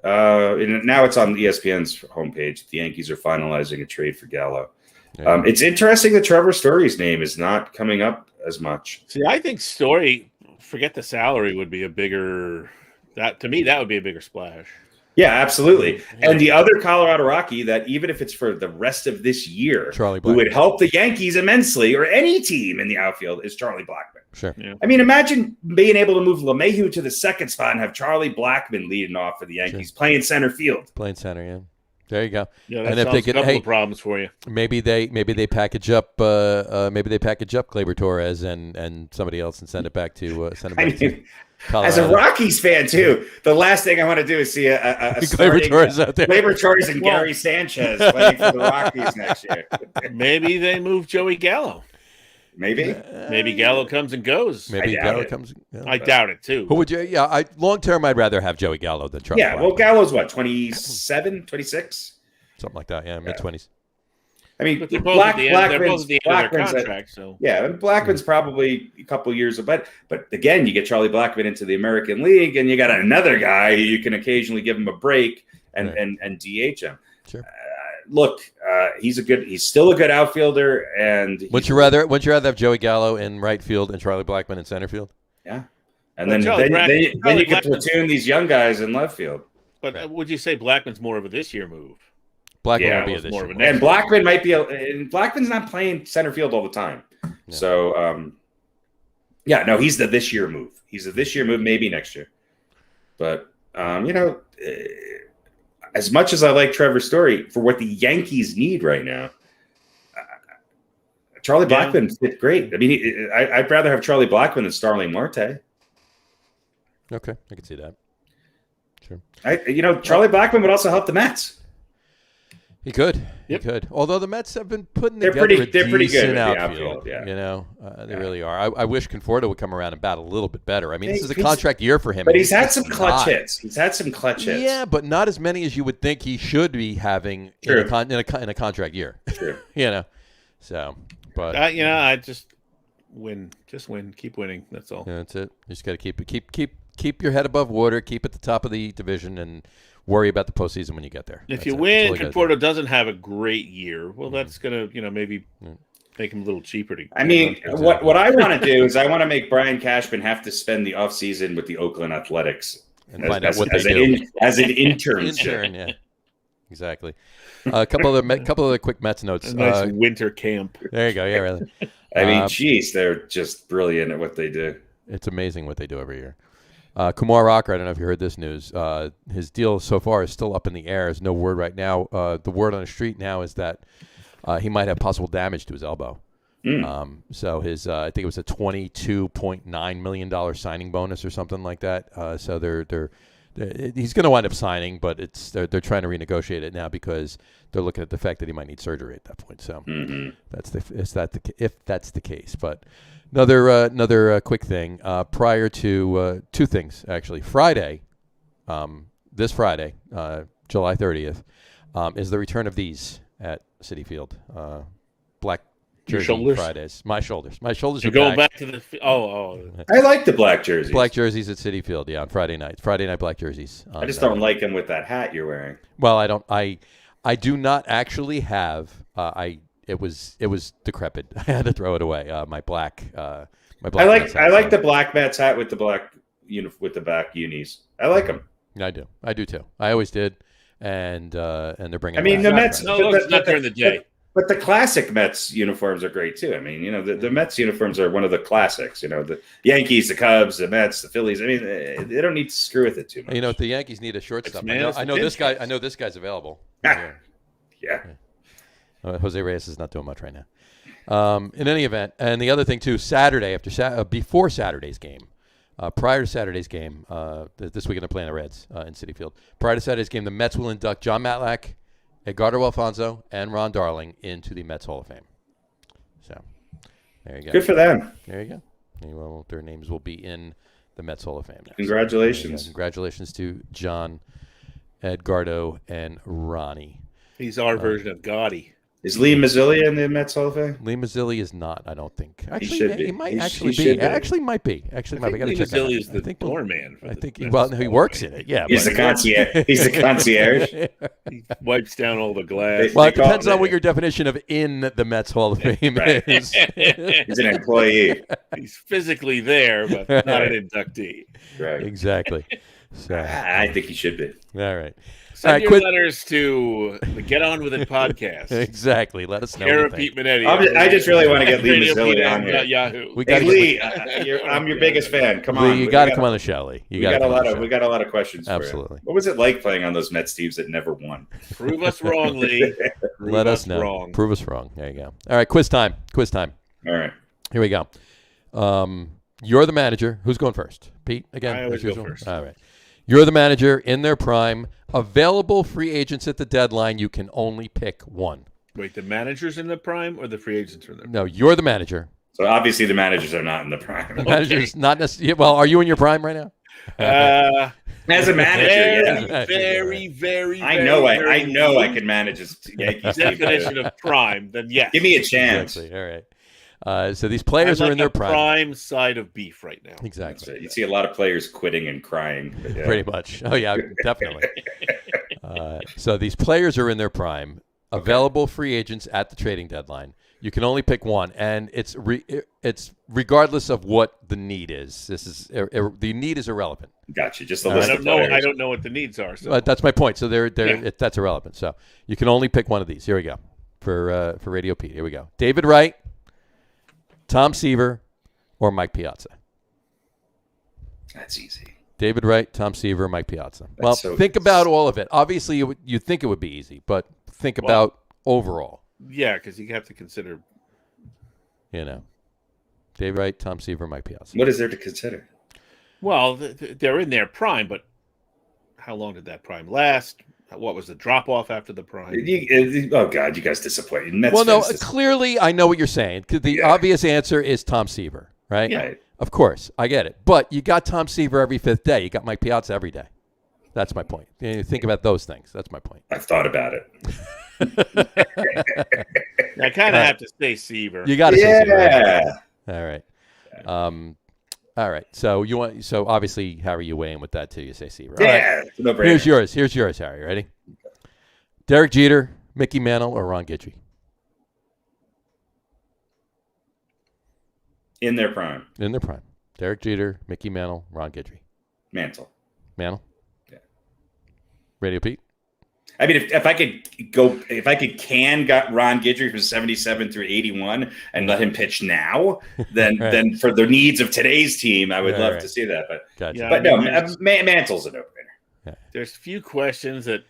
Now it's on ESPN's homepage. The Yankees are finalizing a trade for Gallo. Yeah. It's interesting that Trevor Story's name is not coming up as much. See, I think Story, forget the salary, would be a bigger. That would be a bigger splash. Yeah, absolutely. Yeah. And the other Colorado Rocky that even if it's for the rest of this year, who would help the Yankees immensely or any team in the outfield is Charlie Blackmon. Sure. Yeah. I mean, imagine being able to move LeMahieu to the second spot and have Charlie Blackmon leading off for the Yankees, playing center field. Playing center, yeah. There you go. Yeah, that solves a couple of problems for you. Maybe they package up Gleyber Torres and somebody else and send it back to Colorado. As a Rockies fan too, the last thing I want to do is see a Gleyber Torres out there. Gleyber Torres and Gary Sanchez playing for the Rockies next year. Maybe they move Joey Gallo. Maybe Gallo comes and goes. Maybe Gallo comes. Yeah. I doubt it too. Who would you? Yeah, long term, I'd rather have Joey Gallo than Charlie. Yeah, well, Gallo's what, 27, 26? Something like that. Yeah, mid-20s. I mean, they're both at the end of their contract. Blackman's probably a couple of years, but again, you get Charlie Blackmon into the American League, and you got another guy who you can occasionally give him a break and DH him. Sure. Look, he's still a good outfielder, and would you rather have Joey Gallo in right field and Charlie Blackmon in center field? Yeah, and then you can platoon these young guys in left field. But would you say Blackman's more of a this year move? Blackman Yeah, will be it a was this more year. of a next And Blackman might be, and Blackman's not playing center field all the time. Yeah. So, he's the this year move. He's a this year move, maybe next year. But, as much as I like Trevor Story, for what the Yankees need right now, Charlie Blackman fit great. I mean, I'd rather have Charlie Blackman than Starling Marte. Okay, I can see that. Sure. Charlie Blackman would also help the Mets. He could. Yep. He could. Although the Mets have been putting They're together pretty good with the outfield. outfield, yeah. They really are. I wish Conforto would come around and bat a little bit better. I mean, this is a He's- contract year for him. But and he's had just some clutch not. hits. He's had some clutch hits. Yeah, but not as many as you would think he should be having in a contract year. True. So, but I just win, keep winning. That's all. yeah, that's it. You just got to keep your head above water, keep at the top of the division, and worry about the postseason when you get there. If That's you it. win, That's all you gotta Conforto doesn't have a great year. Well, that's gonna, maybe make him a little cheaper to. I mean, what I want to do is I want to make Brian Cashman have to spend the offseason with the Oakland Athletics And find out what they do. As an internship. Intern, yeah. Exactly. A couple other quick Mets notes. A nice winter camp. There you go. Yeah, really. I mean, geez, they're just brilliant at what they do. It's amazing what they do every year. Kumar Rocker, I don't know if you heard this news. His deal so far is still up in the air. There's no word right now. The word on the street now is that he might have possible damage to his elbow. So his, I think it was a $22.9 million signing bonus or something like that. So he's going to wind up signing, but they're trying to renegotiate it now because they're looking at the fact that he might need surgery at that point. So if that's the case. But another quick thing prior to two things actually. Friday, this Friday, July 30th, is the return of these at Citi Field. Black jersey shoulders? Fridays. My shoulders. My shoulders You're are going back. back to the. Oh. I like the black jerseys. Black jerseys at Citi Field, yeah, on Friday night. Friday night black jerseys. I just don't like them with that hat you're wearing. Well, I don't. I do not actually have. It was decrepit. I had to throw it away. My black. I like the black Mets hat with the black with the back unis. I like them. I do. I do too. I always did. And they're bringing. I mean, the Mets. No, it's not during the day. But the classic Mets uniforms are great too. I mean, the Mets uniforms are one of the classics. The Yankees, the Cubs, the Mets, the Phillies. I mean, they don't need to screw with it too much. If the Yankees need a shortstop, It's I know this guy. I know this guy's available. Yeah. Jose Reyes is not doing much right now. In any event, and the other thing too, Saturday before Saturday's game, prior to Saturday's game, this weekend they're playing the Reds in Citi Field. Prior to Saturday's game, the Mets will induct John Matlack, Edgardo Alfonso, and Ron Darling into the Mets Hall of Fame. So there you go. Good for them. There you go. Their names will be in the Mets Hall of Fame now. Congratulations. So congratulations to John, Edgardo, and Ronnie. He's our version of Gotti. Is Lee Mazzilli in the Mets Hall of Fame? Lee Mazzilli is not, I don't think. Actually, should be. He might He actually should be. be. Actually, might be. Actually, might be. Lee Gotta check Mazzilli that is out. the I think doorman. I think he works in it. Yeah, He's the concierge. He's the concierge. He wipes down all the glass. Well, it They call depends him on what the- your definition of in the Mets Hall of Fame Right. is. He's an employee. He's physically there, but not an inductee. Right. Exactly. So, I think he should be. all right. Send your quit- letters to the Get On With It podcast. Exactly. Let us know. what you think. RadioPete Minetti. I just really want to get Lee RadioPete Mazzilli on here. Yahoo. We Hey gotta Lee, I'm your biggest fan. Come on, Lee, you got to come on the show, Lee. You We got to a come on lot the of show. we got a lot of questions. Absolutely. For you. What was it like playing on those Mets teams that never won? Prove us wrong, Lee. Prove Let us know. Wrong. Prove us wrong. There you go. All right, quiz time. Quiz time. All right. Here we go. You're the manager. Who's going first? Pete, again? I always as go usual? first. All right. You're the manager in their prime. Available free agents at the deadline. You can only pick one. Wait, the managers in the prime or the free agents are in the prime? No, you're the manager. So obviously the managers are not in the prime. The manager's not necessarily. Well, are you in your prime right now? As a manager, yeah. Very. I know I can manage this Yankees team. Definition of prime, then yes. Give me a chance. Exactly. All right. So these players I'm are like in their a prime. side of beef right now. Exactly. You see a lot of players quitting and crying. But yeah. Pretty much. Oh, yeah, definitely. So these players are in their prime. Available free agents at the trading deadline. You can only pick one, and it's regardless of what the need is. This is the need is irrelevant. Gotcha. Just the list I of players. I don't know what the needs are. So. That's my point. So that's irrelevant. So you can only pick one of these. Here we go for Radio Pete. Here we go. David Wright, Tom Seaver, or Mike Piazza. That's easy. David Wright, Tom Seaver, Mike Piazza. Think about all of it. Obviously, you'd think it would be easy, but think about overall. Yeah, because you have to consider. David Wright, Tom Seaver, Mike Piazza. What is there to consider? Well, they're in their prime, but how long did that prime last? What was the drop-off after the prime? Oh, God, you guys disappoint me. Clearly, I know what you're saying. The obvious answer is Tom Seaver, right? Yeah. Of course, I get it. But you got Tom Seaver every fifth day. You got Mike Piazza every day. That's my point. You think about those things. That's my point. I've thought about it. I kind of have to say Seaver. You got to say Seaver. Yeah. All right. All right. So obviously, Harry, you weigh in with that too. You say Seaver. Yeah. Right. No brainer. Here's yours, Harry. Ready? Derek Jeter, Mickey Mantle, or Ron Guidry? In their prime. In their prime. Derek Jeter, Mickey Mantle, Ron Guidry. Mantle. Mantle? Yeah. Radio Pete? I mean, if I got Ron Guidry from 77 through 81 and let him pitch now, then Right. then for the needs of today's team, I would love to see that. But Gotcha. Yeah. but no, Mantle's a no-brainer. There's few questions that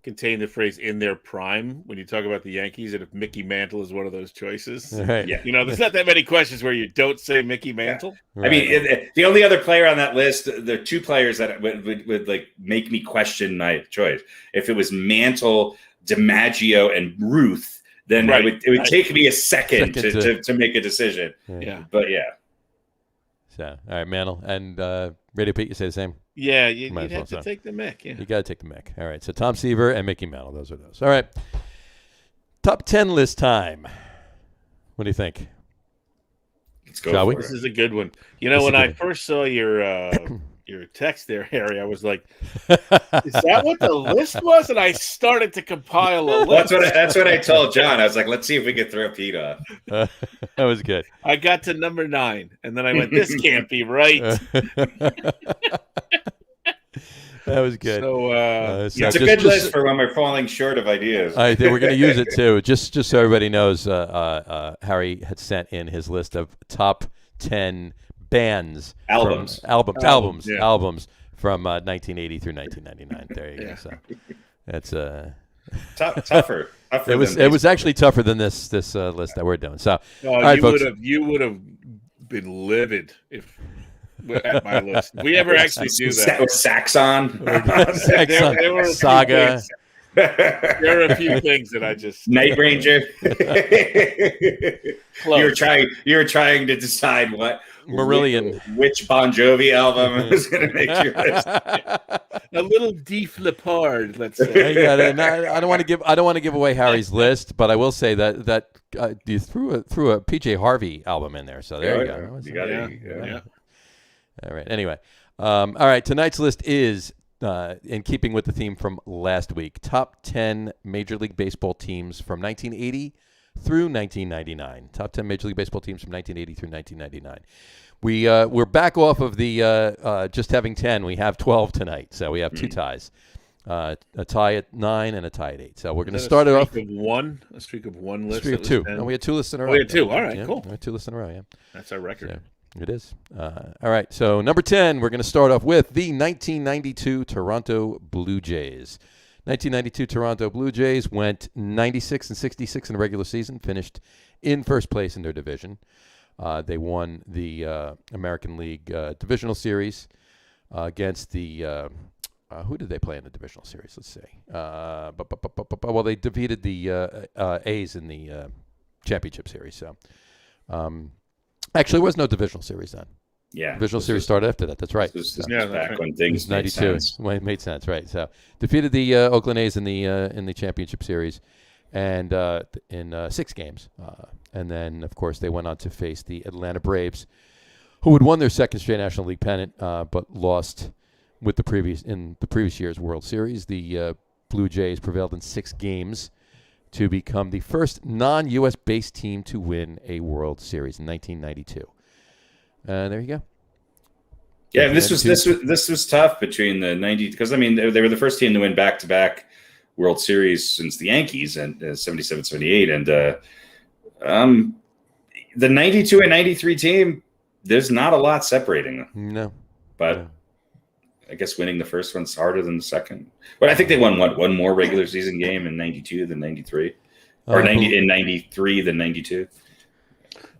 contain the phrase "in their prime" when you talk about the Yankees, and if Mickey Mantle is one of those choices. Right. Yeah. There's not that many questions where you don't say Mickey Mantle. Right. I mean, the only other player on that list, there are two players that would like make me question my choice. If it was Mantle, DiMaggio, and Ruth, then it would take me a second to make a decision. Yeah. But yeah. So, all right, Mantle. And Radio Pete, you say the same? Yeah, you'd Might as have well, to take the Mick. Yeah. You got to take the Mick. All right, so Tom Seaver and Mickey Mantle. Those are those. All right. Top 10 list time. What do you think? Let's go. Shall we? This is a good one. This is When a I good first saw your text there, Harry, I was like, "Is that what the list was?" And I started to compile a list. That's what I told John. I was like, let's see if we can throw Pete off. That was good. I got to number 9, and then I went, "This can't be right." That was good. So, It's a good list for when we're falling short of ideas. I think we're going to use it too. Just so everybody knows, Harry had sent in his list of top 10 bands, Albums. albums from 1980 through 1999. There you go. So that's tougher. It was actually tougher than this list that we're doing. So, all right, you would have been livid if at my list. If we ever actually do that. Saxon. There were Saga. There are a few things that I just Night Ranger. Close. You were trying to decide Marillion. which Bon Jovi album was going to make your list. A little Deef Lepard, let's say. I don't want to give away Harry's list, but I will say that you threw a PJ Harvey album in there. So there you go. You got it. All right. Anyway, all right. Tonight's list is in keeping with the theme from last week. Top 10 Major League Baseball teams from 1980 through 1999. Top 10 Major League Baseball teams from 1980 through 1999. We're back off of the just having 10. We have 12 tonight, so we have two ties. A tie at 9 and a tie at 8. So we're going to start it off. A streak of one list. A streak of 2. No, we had 2 lists in a row. We had 2. All right, yeah, cool. We had 2 lists in a row, yeah. That's our record. So, it is. All right, so number 10, we're going to start off with the 1992 Toronto Blue Jays. 1992 Toronto Blue Jays went 96 and 66 in the regular season, finished in first place in their division. They won the American League Divisional Series against the who did they play in the Divisional Series? Let's see. Well, they defeated the A's in the Championship Series. So, actually, there was no Divisional Series then. Yeah, Divisional Series started after that. That's right. This was Yeah, back that's when things made 92. sense. Well, it made sense, right? So defeated the Oakland A's in the Championship Series, and in 6 games, and then of course they went on to face the Atlanta Braves, who had won their second straight National League pennant, but lost with the previous year's World Series. The Blue Jays prevailed in 6 games to become the first non-U.S. based team to win a World Series in 1992. There you go. Yeah, and this was tough between the 90, because I mean they were the first team to win back-to-back World Series since the Yankees and 77, 78, and the 92 and 93 team, there's not a lot separating them. No, but no. I guess winning the first one's harder than the second. But I think they won one more regular season game in 92 than 93, or in 93 than 92.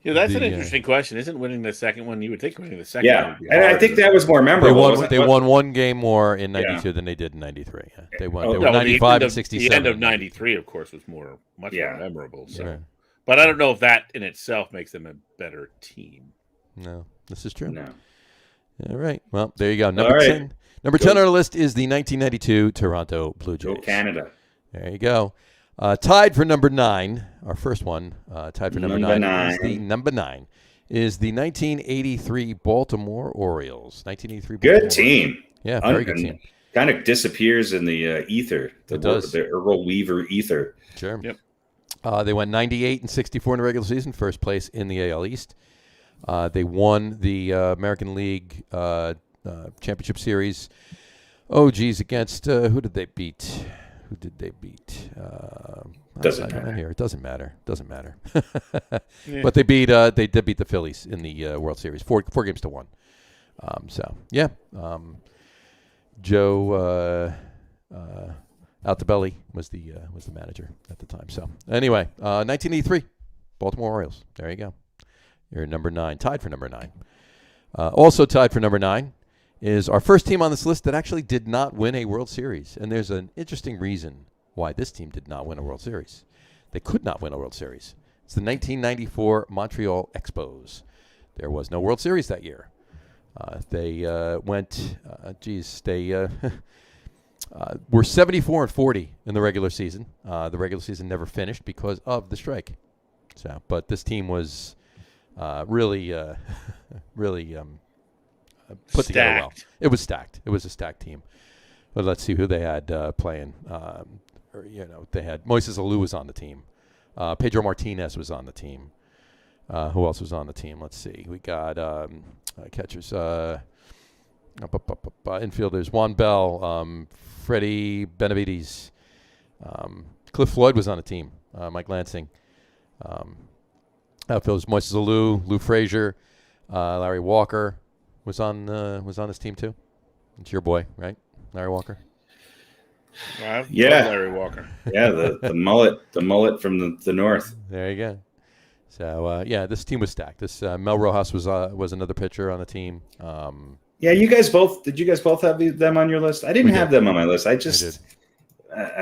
Yeah, that's an interesting question. Isn't winning the second one? You would think winning the second. Yeah, and I think that was more memorable. They won one game more in 92 than they did in 93. Yeah. They won. They were 95 and 67. The end of 93, of course, was much more memorable. So, yeah. But I don't know if that in itself makes them a better team. No, this is true. No. All right. Well, there you go. Number 10. Number 10 on our list is the 1992 Toronto Blue Jays. Go Canada. There you go. Tied for number 9, our first one. Tied for number 9 is the number 9 is the 1983 Baltimore Orioles. 1983. Good team. Yeah, very good team. Kind of disappears in the ether. It does. The Earl Weaver ether. Sure. Yep. They went 98 and 64 in the regular season, first place in the AL East. They won the American League Championship Series. Oh, geez, against who did they beat? Who did they beat? Doesn't matter. Here. It doesn't matter. Doesn't matter. Yeah. But they did beat the Phillies in the World Series, 4 games to 1. Joe Altobelli was the manager at the time. So anyway, 1983, Baltimore Orioles. There you go. You're number 9, tied for number 9. Also tied for number 9 is our first team on this list that actually did not win a World Series. And there's an interesting reason why this team did not win a World Series. They could not win a World Series. It's the 1994 Montreal Expos. There was no World Series that year. They were 74 and 40 in the regular season. The regular season never finished because of the strike. So, but this team was really put together well. It was stacked. It was a stacked team. But let's see who they had playing. They had Moises Alou was on the team. Pedro Martinez was on the team. Who else was on the team? Let's see. We got catchers, infielders, Juan Bell, Freddie Benavides. Cliff Floyd was on the team. Mike Lansing. Outfielders, Moises Alou, Lou Frazier, Larry Walker was on this team too. It's your boy, right? Larry Walker. Yeah, Larry Walker. Yeah, the mullet from the north. There you go. So this team was stacked. This Mel Rojas was another pitcher on the team. Yeah, did you guys both have them on your list? I didn't have them on my list. I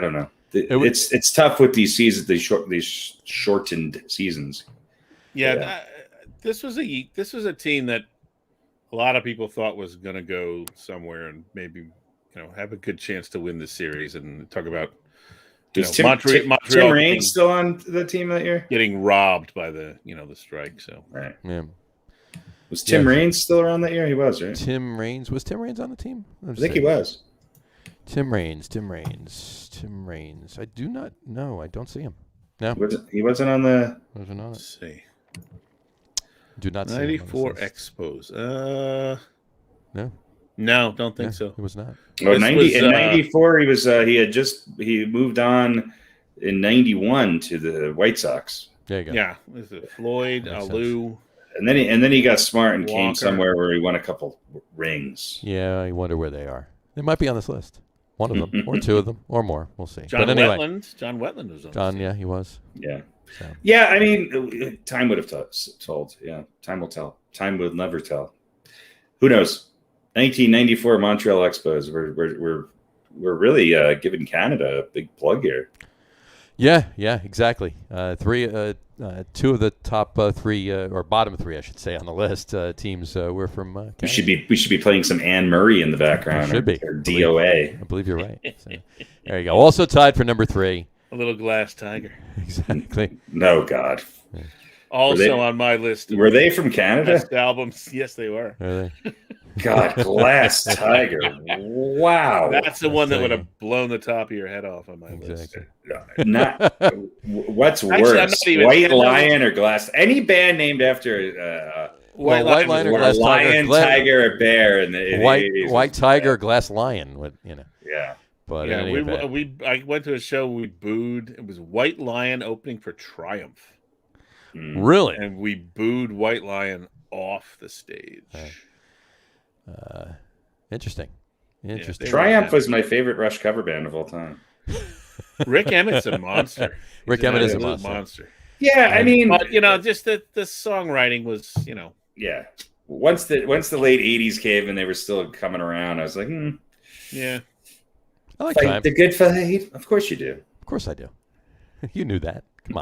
don't know. It's tough with these seasons, these shortened seasons. Yeah. This was a team that a lot of people thought was going to go somewhere and maybe have a good chance to win the series. And talk about Montreal. Tim Raines still on the team that year? Getting robbed by the the strike. So right. Yeah. Was Tim Raines still around that year? He was, right? Was Tim Raines on the team? I think he was. Tim Raines. I do not know. I don't see him. No. He wasn't on the. Wasn't on it. Let's see. Do not see 94 Expos. No, don't think so. It was not. Oh, 94, he moved on in 91 to the White Sox. There you go. Yeah, was it Floyd, Alou, and then he got smart and Walker. Came somewhere where he won a couple rings. Yeah, I wonder where they are. They might be on this list. One of them, or two of them, or more. We'll see. John Wetland was on. John, yeah, he was. Yeah. So. Yeah, I mean, time would have told. Yeah, time will tell. Time will never tell. Who knows? 1994 Montreal Expos. We're really giving Canada a big plug here. Yeah, exactly. Two of the top 3 or bottom 3, I should say, on the list teams were from Canada. We should be playing some Anne Murray in the background. Should be or DOA. I believe you're right. So, there you go. Also tied for number 3. A little glass tiger. Exactly. No, God. Also on my list. Were they from Canada? Best albums. Yes, they were. Are they? God, Glass Tiger. Wow. That's the one that would have blown the top of your head off on my list. Not what's Actually, worse, I'm not even- White I'm not Lion or Glass? Any band named after White Lion or or Glass Lion, Tiger. Tiger, or Bear in the 80s. White Tiger, Glass Lion. Yeah. But Yeah, in any event. I went to a show we booed. It was White Lion opening for Triumph. Really? And we booed White Lion off the stage. Interesting. Interesting. Triumph was my favorite Rush cover band of all time. Rick Emmett's a monster. Rick Emmett is a monster. Yeah, I mean, but just the songwriting was, yeah. Once the late '80s came and they were still coming around, I was like, yeah. I like fight Triumph. the good fight. Of course you do. Of course I do. You knew that. Come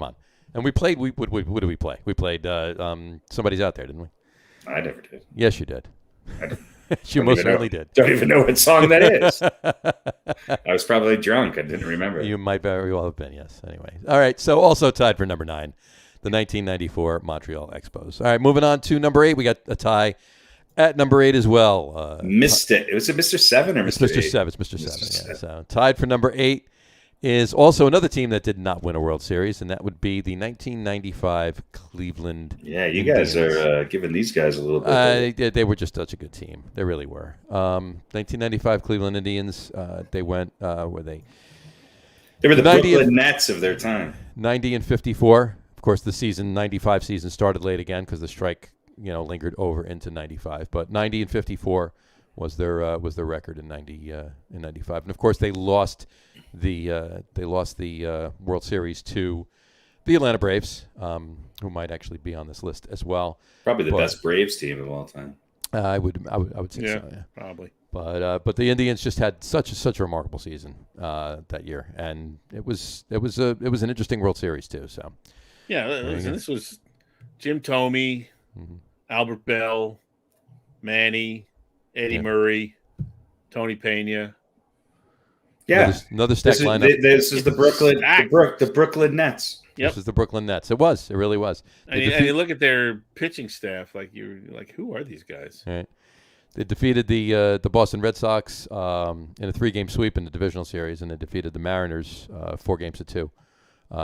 on. And we played. What did we play? We played Somebody's Out There, didn't we? I never did. Yes, you did. You Don't most even certainly know. did. Don't even know what song that is. I was probably drunk. I didn't remember. You might very well have been, yes. Anyway. All right, so also tied for number 9, the 1994 Montreal Expos. All right, moving on to number 8. We got a tie at number 8 as well. Was it Mr. 7 or Mr. 8? Mr. 7. It's Mr. 7, yeah. So tied for number 8 is also another team that did not win a World Series, and that would be the 1995 Cleveland Yeah, you Indians. guys are giving these guys a little bit. They were just such a good team. They really were. 1995 Cleveland Indians, they went, were they? They were the 90 Brooklyn Nets of their time. 90 and 54. Of course, the 95 season started late again because the strike, lingered over into 95. But 90 and 54 was their record in 95. And of course, they lost the World Series to the Atlanta Braves, who might actually be on this list as well. Probably the best Braves team of all time. I would say so. Yeah, probably. But the Indians just had such a remarkable season that year, and it was an interesting World Series too. So yeah, listen, this was Jim Thome, Albert Bell, Manny, Eddie Murray, Tony Pena. Yeah, another stacked lineup. This is the Brooklyn Nets. Yep. This is the Brooklyn Nets. It really was. And you look at their pitching staff, you're like, who are these guys? Right. They defeated the Boston Red Sox in a 3-game sweep in the divisional series, and they defeated the Mariners 4-2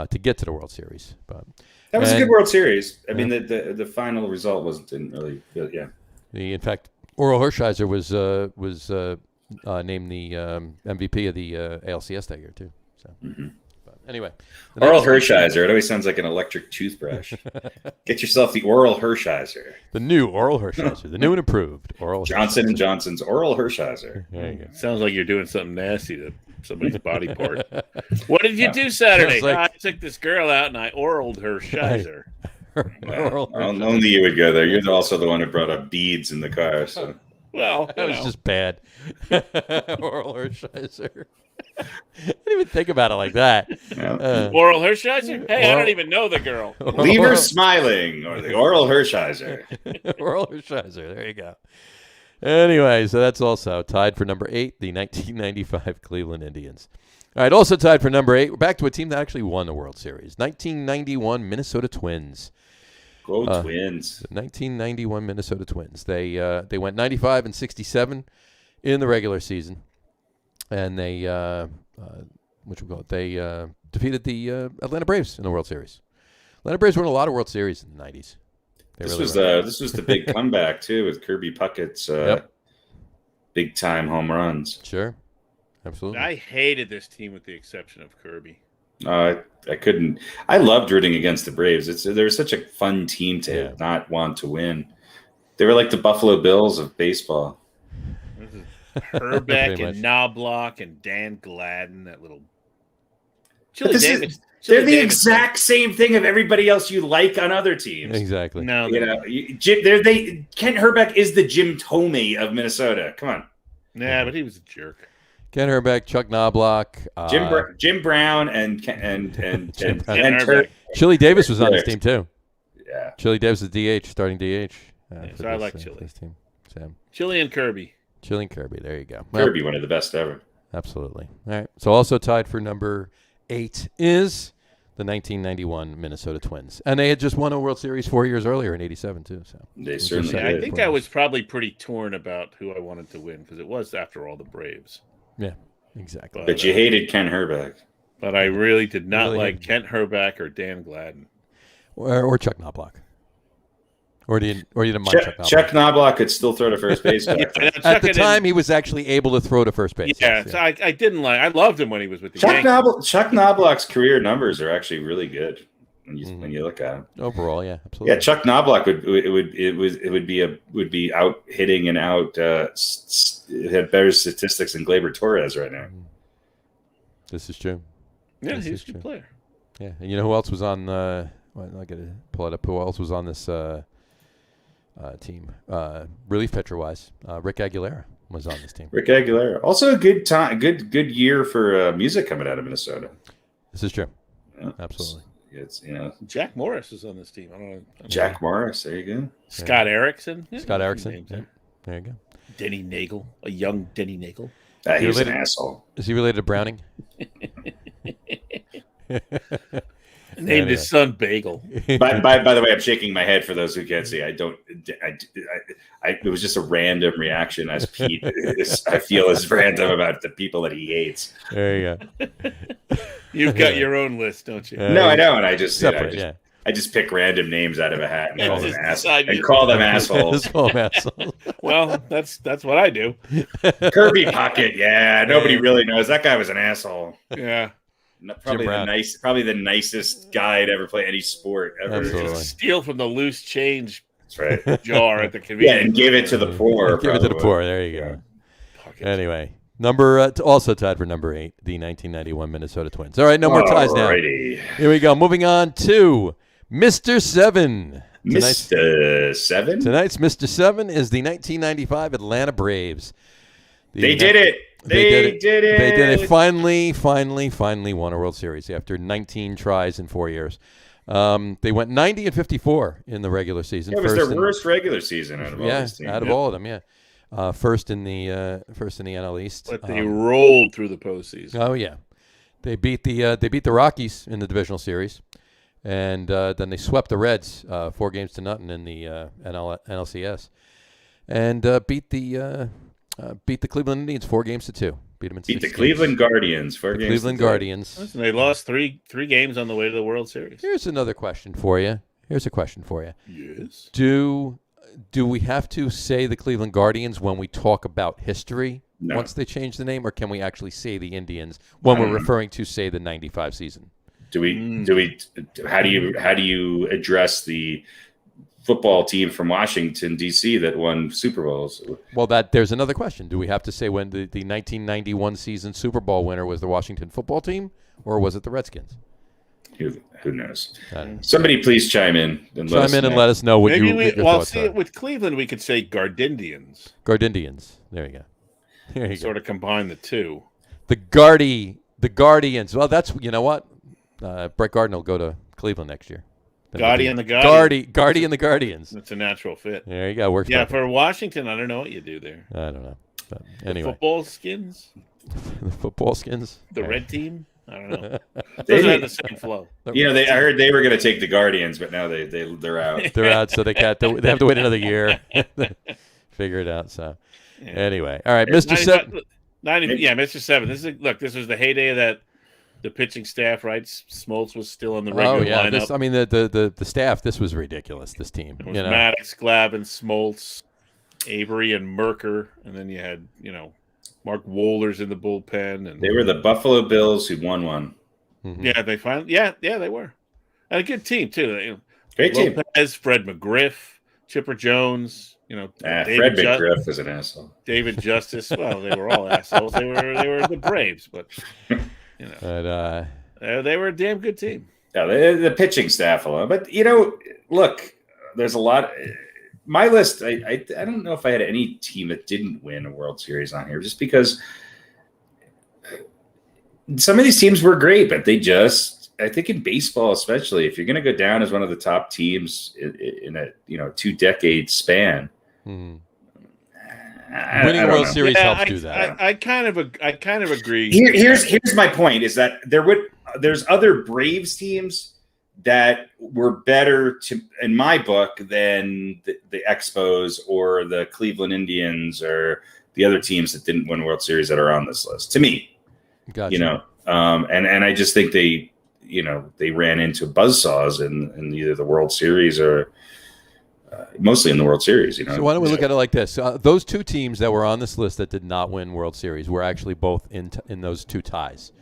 to get to the World Series. But that was a good World Series. I mean, the final result didn't really. Yeah. In fact, Oral Hershiser was named the MVP of the ALCS that year too. So, but anyway, Oral Hershiser. It always sounds like an electric toothbrush. Get yourself the Oral Hershiser. The new Oral Hershiser, the new and improved Oral Johnson & Johnson's Oral Hershiser. There you go. Sounds like you're doing something nasty to somebody's body part. What did you do Saturday? I took this girl out and I oraled her Shizer. Only you would go there. You're also the one who brought up beads in the car. So. Well, that was just bad. Oral Hershiser. I didn't even think about it like that. Oral Hershiser? Hey, I don't even know the girl. Leave her smiling, or the Oral Hershiser. Oral Hershiser. There you go. Anyway, so that's also tied for number 8, the 1995 Cleveland Indians. All right, also tied for number 8. We're back to a team that actually won the World Series. 1991 Minnesota Twins. Go Twins. 1991 Minnesota Twins. They went 95 and 67 in the regular season, and they defeated the Atlanta Braves in the World Series. Atlanta Braves won a lot of World Series in the 90s. This was the big comeback too with Kirby Puckett's big time home runs. Sure, absolutely. I hated this team with the exception of Kirby. I couldn't. I loved rooting against the Braves. They're such a fun team to not want to win. They were like the Buffalo Bills of baseball. This is Herbeck and Knobloch and Dan Gladden, that little Chili Davis. They're the exact same thing of everybody else you like on other teams. Exactly. No, Kent Herbeck is the Jim Thome of Minnesota. Come on. Nah, but he was a jerk. Ken Herbeck, Chuck Knobloch, Jim Brown, and Chili Davis was on this team too. Yeah, Chili Davis is DH, starting DH. So I like Chili. This team. Sam. Chili and Kirby. Chili and Kirby. There you go. Kirby, one of the best ever. Absolutely. All right. So also tied for number 8 is the 1991 Minnesota Twins. And they had just won a World Series 4 years earlier in '87 too. So They certainly Yeah, did. I think I was probably pretty torn about who I wanted to win because it was, after all, the Braves. Yeah, exactly. But you hated Ken Herbeck. But I really did not Really like hated- Kent Herbeck or Dan Gladden. Or Chuck Knobloch. Or you didn't mind Chuck Knobloch? Chuck Knobloch could still throw to first base. back then. At the time, he was actually able to throw to first base. Yeah, yes, so I didn't like. I loved him when he was with the Chuck Yankees. Knobloch's career numbers are actually really good when you look at him. Overall, yeah, absolutely. Yeah, Chuck Knobloch would be out hitting and out. Had better statistics than Gleyber Torres right now. This is true. Yeah, This he is was a good true. player. Yeah, and you know who else was on? I got to pull it up. Who else was on this team? Relief pitcher wise, Rick Aguilera was on this team. Rick Aguilera, also a good time, good year for music coming out of Minnesota. This is true. Yeah, Absolutely. It's Jack Morris is on this team. I don't know. Jack Morris. There you go. Scott Erickson. Yeah, Scott a few Erickson. names Yeah. there. There you go. Denny Nagel, a young Denny Nagel. He was an related- asshole. Is he related to Browning? Named his son Bagel. By the way, I'm shaking my head for those who can't see. It was just a random reaction as Pete I feel is random about the people that he hates. There you go. You've got your own list, don't you? No, I don't. I just Separate, yeah. I just pick random names out of a hat and Yeah, call them just assholes. decide And you- call them assholes. Let's call him asshole. Well, that's what I do. Kirby Puckett, yeah, nobody really knows that guy was an asshole. Yeah. Brown. Probably the nicest guy to ever play any sport ever. Absolutely. Just steal from the loose change That's right. jar at the Yeah, convenience. and give it to the poor. Give it to the probably. poor. There you go. Pocket. Anyway, also tied for number 8, the 1991 Minnesota Twins. All right, no more ties now. Alrighty. Here we go. Moving on to Mr. 7. Mr. 7? Tonight's Mr. 7 is the 1995 Atlanta Braves. They did it. They did it. They did it. Finally won a World Series after 19 tries in 4 years. They went 90-54 in the regular season. It was First their worst regular season out of all these teams. out of all of them, yeah. First in the NL East. But they rolled through the postseason. Oh yeah, they beat the Rockies in the divisional series, and then they swept the Reds 4-0 in the NLCS, and beat the Cleveland Indians 4-2. Beat them in Beat 6 the games. Cleveland Guardians. The Cleveland Guardians. Listen, they lost three games on the way to the World Series. Here's another question for you. Yes. Do we have to say the Cleveland Guardians when we talk about history No. once they change the name, or can we actually say the Indians when we're referring to, say, the 95 season? Do we? How do you address the football team from Washington D.C. that won Super Bowls? Well, there's another question. Do we have to say when the 1991 season Super Bowl winner was the Washington football team, or was it the Redskins? Who knows? I don't know. Somebody please chime in and let us know. Let us know what Maybe your thoughts are. with Cleveland, we could say Gardindians. Gardindians. There you go. There you go. Sort of combine the two. The Guardians. Well, that's, you know what? Brett Gardner will go to Cleveland next year. Guardy and the Guardians. Guardy and the Guardians. That's a natural fit. There you go. Works. Yeah, perfect. for Washington, I don't know what you do there. I don't know. But The anyway, football skins, the football skins. the Yeah. red team. I don't know. They- Doesn't have the same flow. I heard they were going to take the Guardians, but now they're out. They're out, so they have to wait another year. Figure it out. So Yeah. anyway, all right, It's Mr. 7. Yeah, Mr. 7. This was the heyday of the pitching staff, right? Smoltz was still on the regular Oh yeah, lineup. the staff. This was ridiculous. This team. It was Maddox, Glavin, Smoltz, Avery, and Merker, and then you had Mark Wohlers in the bullpen, and They were the Buffalo Bills who won one. Mhm. yeah, they finally they were, and a good team too. Great team. Lopez, Fred McGriff, Chipper Jones, Fred McGriff was an asshole. David Justice. Well, they were all assholes. They were the Braves, but But they were a damn good team. Yeah, the pitching staff alone. But look, there's a lot. My list. I don't know if I had any team that didn't win a World Series on here, just because some of these teams were great, but they just. I think in baseball, especially, if you're going to go down as one of the top teams in a 2-decade span, mhm. I Winning don't a World know. Series helps do that. I kind of agree. Here's my point: is that there's other Braves teams that were better in my book than the Expos or the Cleveland Indians or the other teams that didn't win World Series that are on this list. To me, Gotcha. And I just think they ran into buzzsaws in either the World Series or mostly in the World Series. So why don't we look at it like this? Those two teams that were on this list that did not win World Series were actually both in those two ties.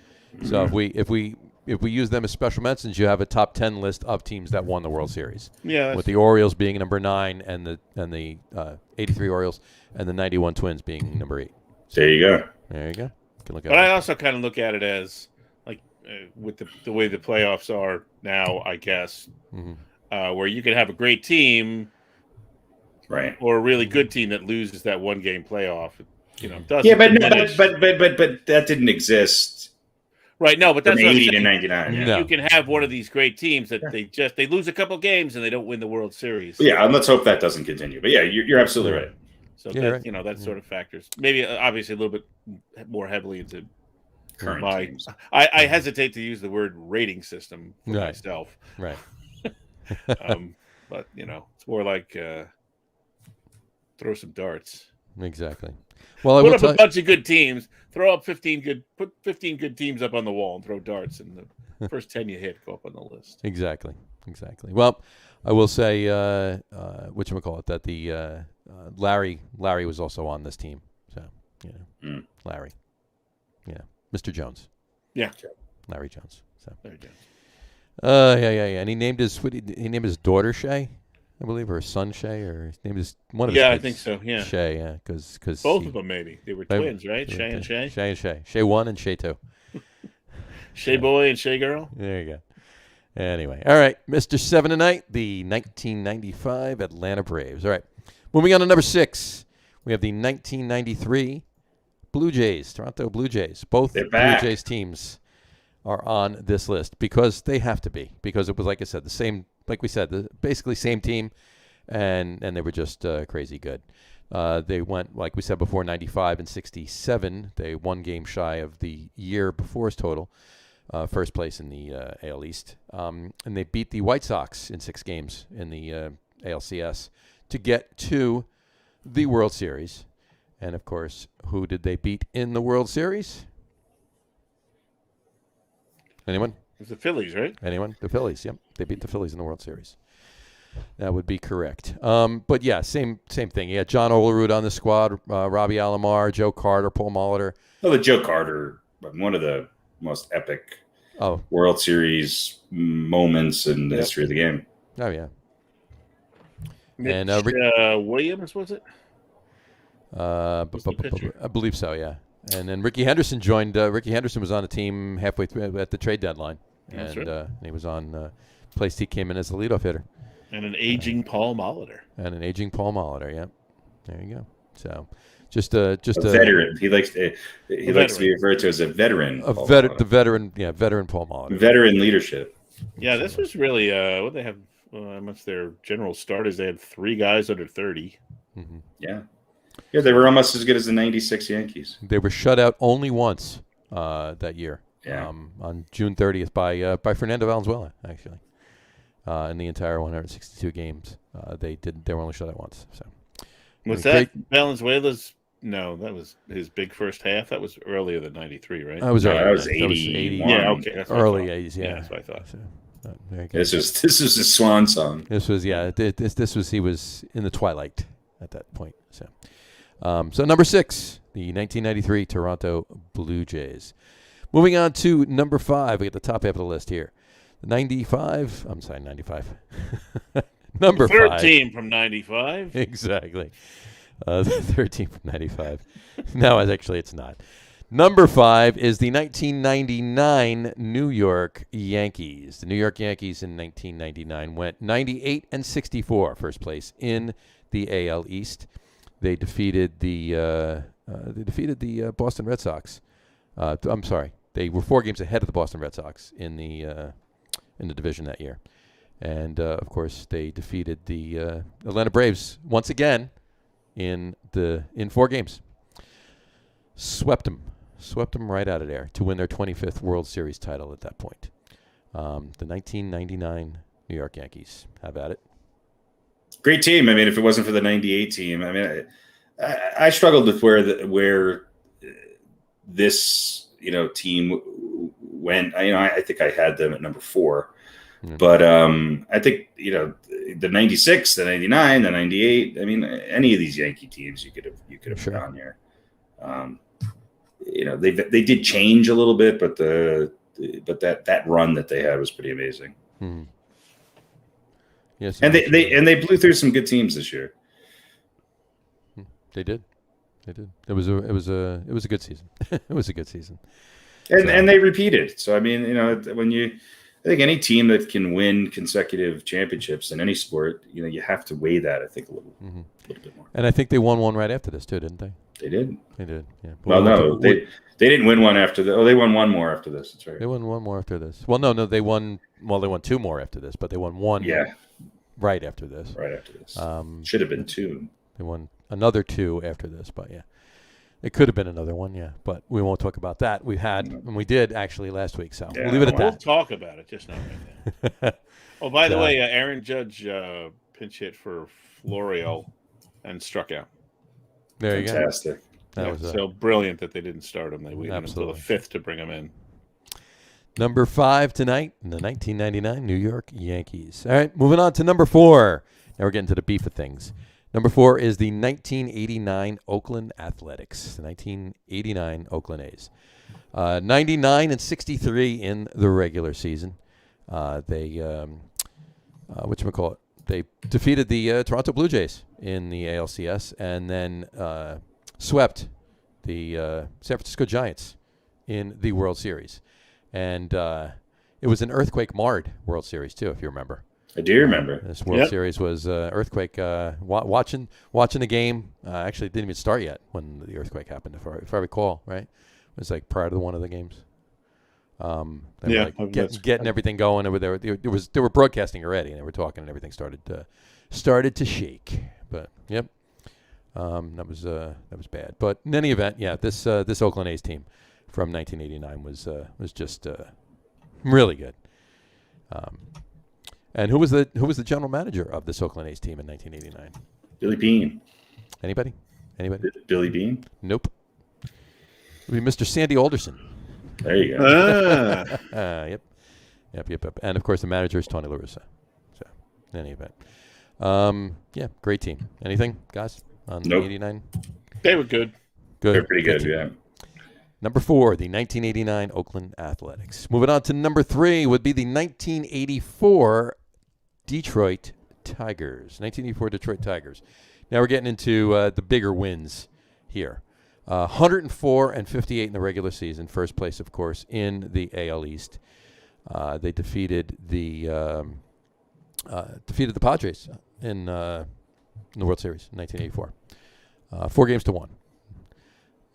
So if we use them as special mentions, you have a top 10 list of teams that won the World Series. Yeah, with the Orioles being number 9 and the 83 Orioles and the 91 Twins being number 8. There you go. There you go. You can look at but it. I also kind of look at it as like with the way the playoffs are now, I guess, where you can have a great team, right, or a really good team that loses that one game playoff. Doesn't yeah, but that didn't exist. Right, no, but that's from what I'm 80 to saying. 99. Yeah. No. You can have one of these great teams that they lose a couple games and they don't win the World Series. Yeah, and let's hope that doesn't continue. But yeah, you're absolutely right. So Yeah, that, right. That sort of factors. Maybe obviously a little bit more heavily into Current my. teams. I hesitate to use the word rating system for Right. myself. Right. But it's more like throw some darts. Exactly. Well, I Put will up tell a bunch of good teams. Throw up 15 good teams up on the wall and throw darts, and the first 10 you hit go up on the list. Exactly. Well, I will say, whatchamacallit, that the Larry was also on this team. So, Larry. Yeah. Mr. Jones. Yeah. Larry Jones. So. There you go. Yeah. And he named his daughter Shay, I believe, or his son Shay, or he named his one of his Yeah, kids I think so. Yeah. Shay, yeah, because Both of them maybe. They were twins, right? Shay and Shay? Shay and Shay. Shay 1 and Shay 2. Shay boy and Shay girl? There you go. Anyway, all right, Mr. 7 tonight, the 1995 Atlanta Braves. All right, moving on to number 6, we have the 1993 Blue Jays, Toronto Blue Jays. Both Blue Jays teams are on this list because they have to be, because it was, like I said, the same, like we said, basically same team, and they were just crazy good. They went, like we said before, 95 and 67. They one game shy of the year before's total. First place in the AL East. And they beat the White Sox in 6 games in the ALCS to get to the World Series. And, of course, who did they beat in the World Series? Anyone? It was the Phillies, right? Anyone? The Phillies, yep. They beat the Phillies in the World Series. That would be correct. But, yeah, same thing. Yeah, John Olerud on the squad, Robbie Alomar, Joe Carter, Paul Molitor. Well, the Joe Carter, one of the most epic World Series moments in the history of the game. Oh, yeah. Mitch, And Williams, was it? I believe so, yeah. And then Ricky Henderson joined. Ricky Henderson was on the team halfway through at the trade deadline. That's and right. He was on place. He came in as the leadoff hitter. And an aging Paul Molitor. Yeah. There you go. So just a veteran. He likes to be referred to as a veteran. Veteran Paul Molitor. Veteran leadership. Yeah, this was really what they have. How much their general starters? They had 3 guys under 30. Mm-hmm. Yeah, they were almost as good as the '96 Yankees. They were shut out only once that year. Yeah. On June 30th by Fernando Valenzuela, actually. In the entire 162 games, they were only shut out once. So Was that Valenzuela's? No, that was his big first half. That was earlier than '93, right? That was early. That was 80. Yeah, okay. That's Early 80s, yeah. That's what I thought. So, very good. This was his swan song. This was he was in the twilight at that point. So, so number 6, the 1993 Toronto Blue Jays. Moving on to number 5, we get the top half of the list here. 95. Number 13 from 95. Exactly. 13 from 95. No, actually, it's not. Number 5 is the 1999 New York Yankees. The New York Yankees in 1999 went 98 and 64, first place in the AL East. They defeated the Boston Red Sox. I'm sorry, they were 4 games ahead of the Boston Red Sox in the division that year, and of course they defeated the Atlanta Braves once again in 4 games. Swept them Swept them right out of there to win their 25th World Series title at that point. The 1999 New York Yankees. How about it? Great team. I mean, if it wasn't for the '98 team, I mean, I struggled with where this team went. I think I had them at number 4, but I think the '96, the '99, the '98. I mean, any of these Yankee teams you could have Sure. put on here. They did change a little bit, but that run that they had was pretty amazing. Yes, and they blew through some good teams this year. They did. It was a good season. It was a good season. And they repeated. So I mean, I think any team that can win consecutive championships in any sport, you have to weigh that, I think, a little bit more. And I think they won one right after this too, didn't they? They did. They did. Yeah. Well, no, they didn't win one after that. Oh, they won one more after this. That's right. They won one more after this. Well, no, they won. Well, they won 2 more after this, but they won one. Yeah. Right after this. Right after this. Should have been 2. They won another 2 after this, but yeah. It could have been another one, yeah, but we won't talk about that. We had, and we did actually last week, so we'll leave it at that. We'll talk about it, just not right now. Oh, by the way, Aaron Judge pinch hit for Florio and struck out. There you go. Fantastic. That was so brilliant that they didn't start him. They waited until the 5th to bring him in. Number 5 tonight in the 1999 New York Yankees. All right, moving on to number 4. Now we're getting to the beef of things. Number 4 is the 1989 Oakland Athletics, the 1989 Oakland A's. 99-63 in the regular season. They defeated the Toronto Blue Jays in the ALCS and then swept the San Francisco Giants in the World Series. And it was an earthquake-marred World Series, too, if you remember. I do remember. This World Series was earthquake. Watching the game. Actually, it didn't even start yet when the earthquake happened, if I recall. Right, it was like prior to one of the games. They were like getting everything going. They were broadcasting already, and they were talking, and everything started to shake. But that was bad. But in any event, this Oakland A's team from 1989 was just really good. And who was the general manager of this Oakland A's team in 1989? Billy Beane. Anybody? Billy Beane? Nope. It would be Mr. Sandy Alderson. There you go. Yep. And of course, the manager is Tony La Russa. So, in any event, great team. Anything, guys, on the 89? They were good. They're pretty good. Yeah. Number 4, the 1989 Oakland Athletics. Moving on to number 3 would be the 1984 Detroit Tigers. 1984 Detroit Tigers. Now we're getting into the bigger wins here. 104-58 in the regular season. First place, of course, in the AL East. They defeated the Padres in the World Series in 1984. 4-1.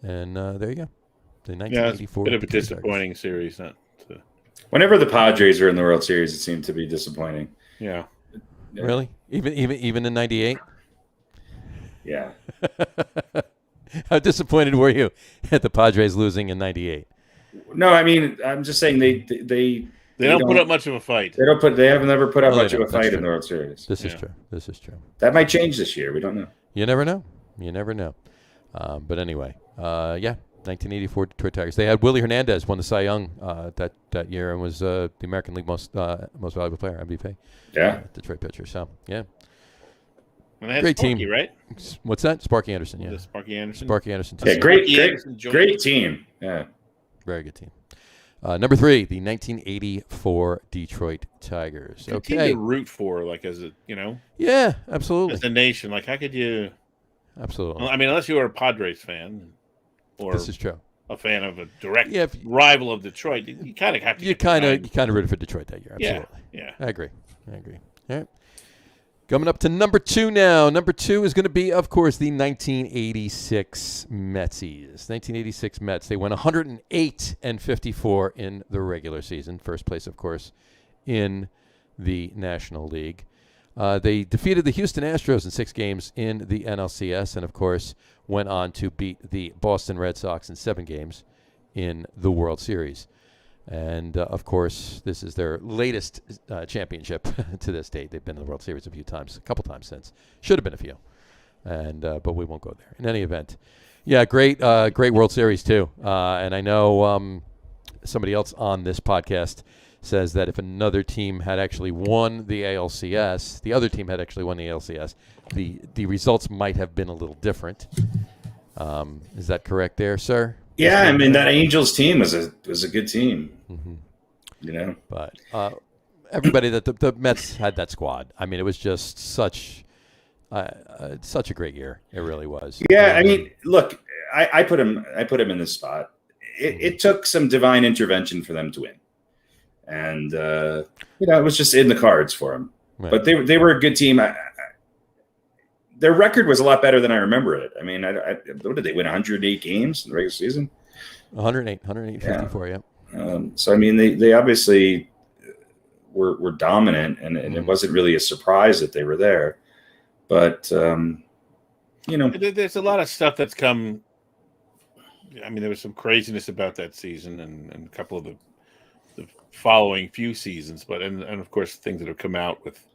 And there you go. The 1984 it's a bit of a Detroit disappointing Tigers. series. Whenever the Padres are in the World Series, it seemed to be disappointing. Yeah. Really? Even in 98? Yeah. How disappointed were you at the Padres losing in 98? No, I mean, I'm just saying they don't put up much of a fight. They have never put up much of a fight in the World Series. This is true. That might change this year. We don't know. You never know. But anyway, 1984 Detroit Tigers. They had Willie Hernandez won the Cy Young that year and was the American League most valuable player, MVP. Yeah. Detroit pitcher. So yeah. And they had Great Sparky, team, right? What's that? Sparky Anderson. Yeah. Sparky Anderson. Yeah, great team. Yeah. Very good team. Number 3, the 1984 Detroit Tigers. Good team to root for, like as a Yeah, absolutely. as a nation. Like how could you? Absolutely. I mean, unless you were a Padres fan, or this is true. a fan of a direct Yeah, rival of Detroit, you kind of have to. You kind of rooted for Detroit that year. Absolutely. Yeah. I agree. All right. Coming up to number 2 now. Number 2 is going to be, of course, the 1986 Metsies. 1986 Mets. They went 108-54 in the regular season. First place, of course, in the National League. They defeated the Houston Astros in 6 games in the NLCS and, of course, went on to beat the Boston Red Sox in 7 games in the World Series. And, of course, this is their latest championship to this date. They've been in the World Series a couple times since. Should have been a few. And but we won't go there. In any event, yeah, great World Series, too. And I know somebody else on this podcast says that if another team had actually won the ALCS, the other team had actually won the ALCS, the results might have been a little different. Is that correct there, sir? Yeah, I mean, that Angels team was a good team. Mm-hmm. You know? But everybody that the Mets had that squad. I mean, it was just such a great year. It really was. Yeah, I mean, look, I put him in this spot. It took some divine intervention for them to win. And, it was just in the cards for them. Right. But they were a good team. Their record was a lot better than I remember it. I mean, what did they win, 108 games in the regular season? 108, 54, yeah. So, I mean, they obviously were dominant, and it wasn't really a surprise that they were there. But, There's a lot of stuff that's come. I mean, there was some craziness about that season and a couple of the following few seasons, but and of course things that have come out with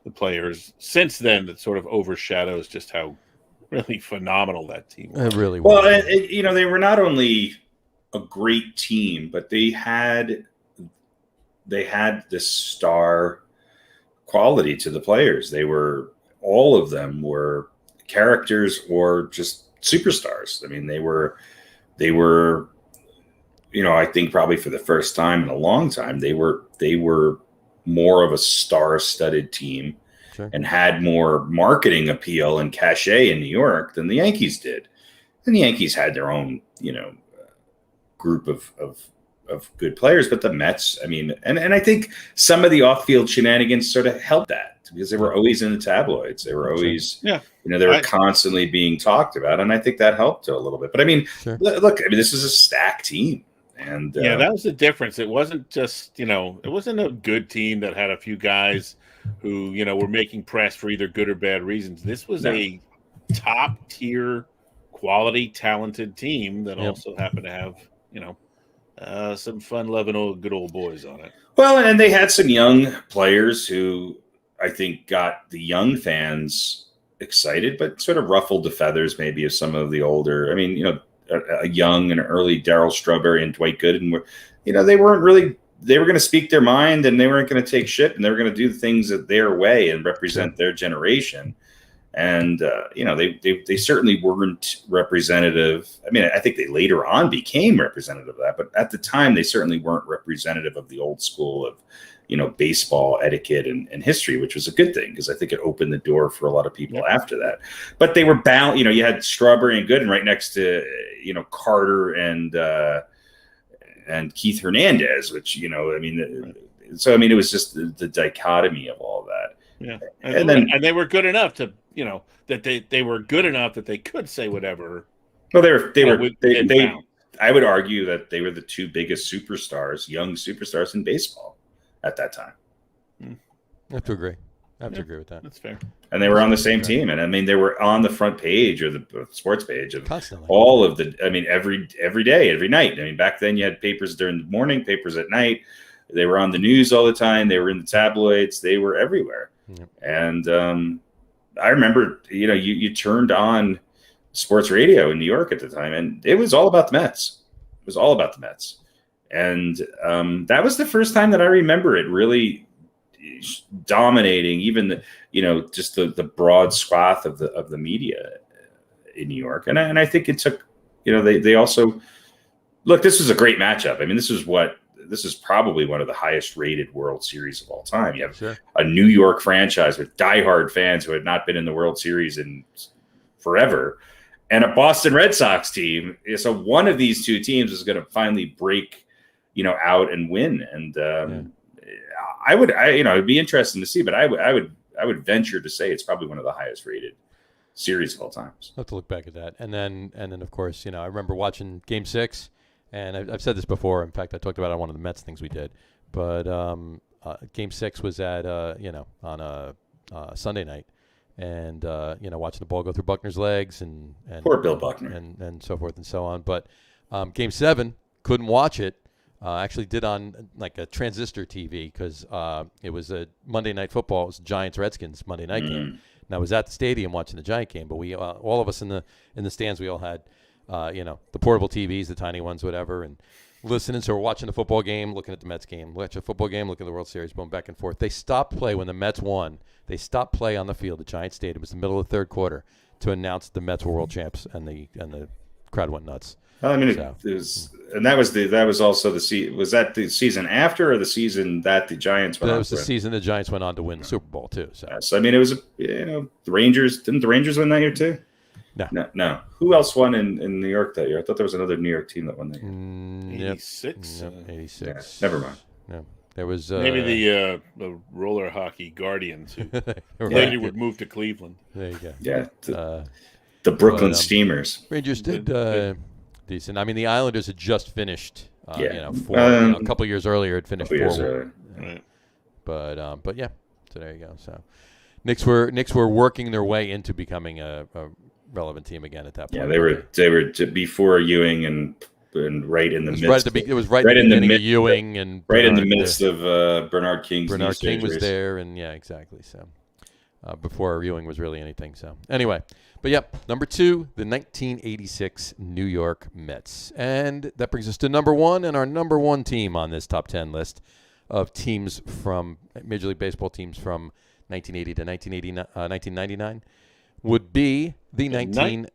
the players since then that sort of overshadows just how really phenomenal that team was. It really was. Well, they were not only a great team, but they had this star quality to the players. All of them were characters or just superstars. I mean, they were I think probably for the first time in a long time, they were more of a star-studded team. Sure. And had more marketing appeal and cachet in New York than the Yankees did. And the Yankees had their own, group of good players, but the Mets, I mean, and I think some of the off-field shenanigans sort of helped that because they were always in the tabloids. They were always, they were constantly being talked about, and I think that helped a little bit. But I mean, sure. Look, I mean, this is a stacked team. And that was the difference. It wasn't just, it wasn't a good team that had a few guys who, were making press for either good or bad reasons. This was a top tier, quality, talented team that also happened to have, some fun-loving good old boys on it. Well, and they had some young players who I think got the young fans excited, but sort of ruffled the feathers maybe of some of the older. I mean, a young and early Darryl Strawberry and Dwight Gooden were, they weren't really. They were going to speak their mind, and they weren't going to take shit, and they were going to do things their way and represent their generation. And they certainly weren't representative. I mean, I think they later on became representative of that, but at the time they certainly weren't representative of the old school of, baseball etiquette and history, which was a good thing because I think it opened the door for a lot of people after that. But they were bound. You had Strawberry and Gooden right next to Carter and Keith Hernandez, which, so, I mean, it was just the dichotomy of all that. Yeah. And they were good enough to, that they were good enough that they could say whatever. Well, I would argue that they were the two biggest superstars, young superstars in baseball at that time. I have to agree. I have to agree with that. That's fair. And they were on the same team. And I mean, they were on the front page or the sports page of constantly. All of the, I mean, every day, every night. I mean, back then you had papers during the morning, papers at night. They were on the news all the time. They were in the tabloids. They were everywhere. Yep. And I remember, you turned on sports radio in New York at the time, and it was all about the Mets. It was all about the Mets. And that was the first time that I remember it really dominating even the just the broad swath of the media in New York. And I think it took they also look, this was a great matchup. I mean, this is probably one of the highest rated World Series of all time. You have a New York franchise with diehard fans who had not been in the World Series in forever, and a Boston Red Sox team. So one of these two teams is going to finally break out and win. And it'd be interesting to see, but I would venture to say it's probably one of the highest rated series of all times. I'll have to look back at that. And then of course, I remember watching Game 6, and I've said this before. In fact, I talked about it on one of the Mets things we did. But Game 6 was at on a Sunday night, and watching the ball go through Buckner's legs and poor Bill Buckner and so forth and so on. But Game 7 couldn't watch it. Actually did on like a transistor TV because it was a Monday Night Football. It was Giants-Redskins Monday night game. And I was at the stadium watching the Giant game, but we all of us in the stands, we all had the portable TVs, the tiny ones, whatever, and listening. So we're watching the football game, looking at the Mets game, watch a football game, looking at the World Series, going back and forth. They stopped play when the Mets won. They stopped play on the field at Giant Stadium. It was the middle of the third quarter to announce the Mets were world champs, and the crowd went nuts. Well, I mean, it was, and that was also was that the season after or the season that the Giants went on? That was the season the Giants went on to win the Super Bowl too. So I mean, it was the Rangers. Didn't the Rangers win that year too? No. Who else won in New York that year? I thought there was another New York team that won that year. 86. 86. Yeah, never mind. No, there was maybe the roller hockey Guardians who later would move to Cleveland. There you go. Yeah, the Brooklyn Steamers. Rangers did decent. I mean, the Islanders had just finished. A couple years earlier, had finished 4-1. Right. But yeah. So there you go. So Knicks were working their way into becoming a relevant team again at that point. Yeah, they were before Ewing and right in the midst. It was right in the beginning of Ewing and right in the midst of Bernard King's. Bernard King was there, and yeah, exactly. So before Ewing was really anything. So anyway, but yep, number 2, the 1986 New York Mets, and that brings us to number 1, and our number 1 team on this top 10 list of teams from Major League Baseball teams from 1980 to 1999 would be the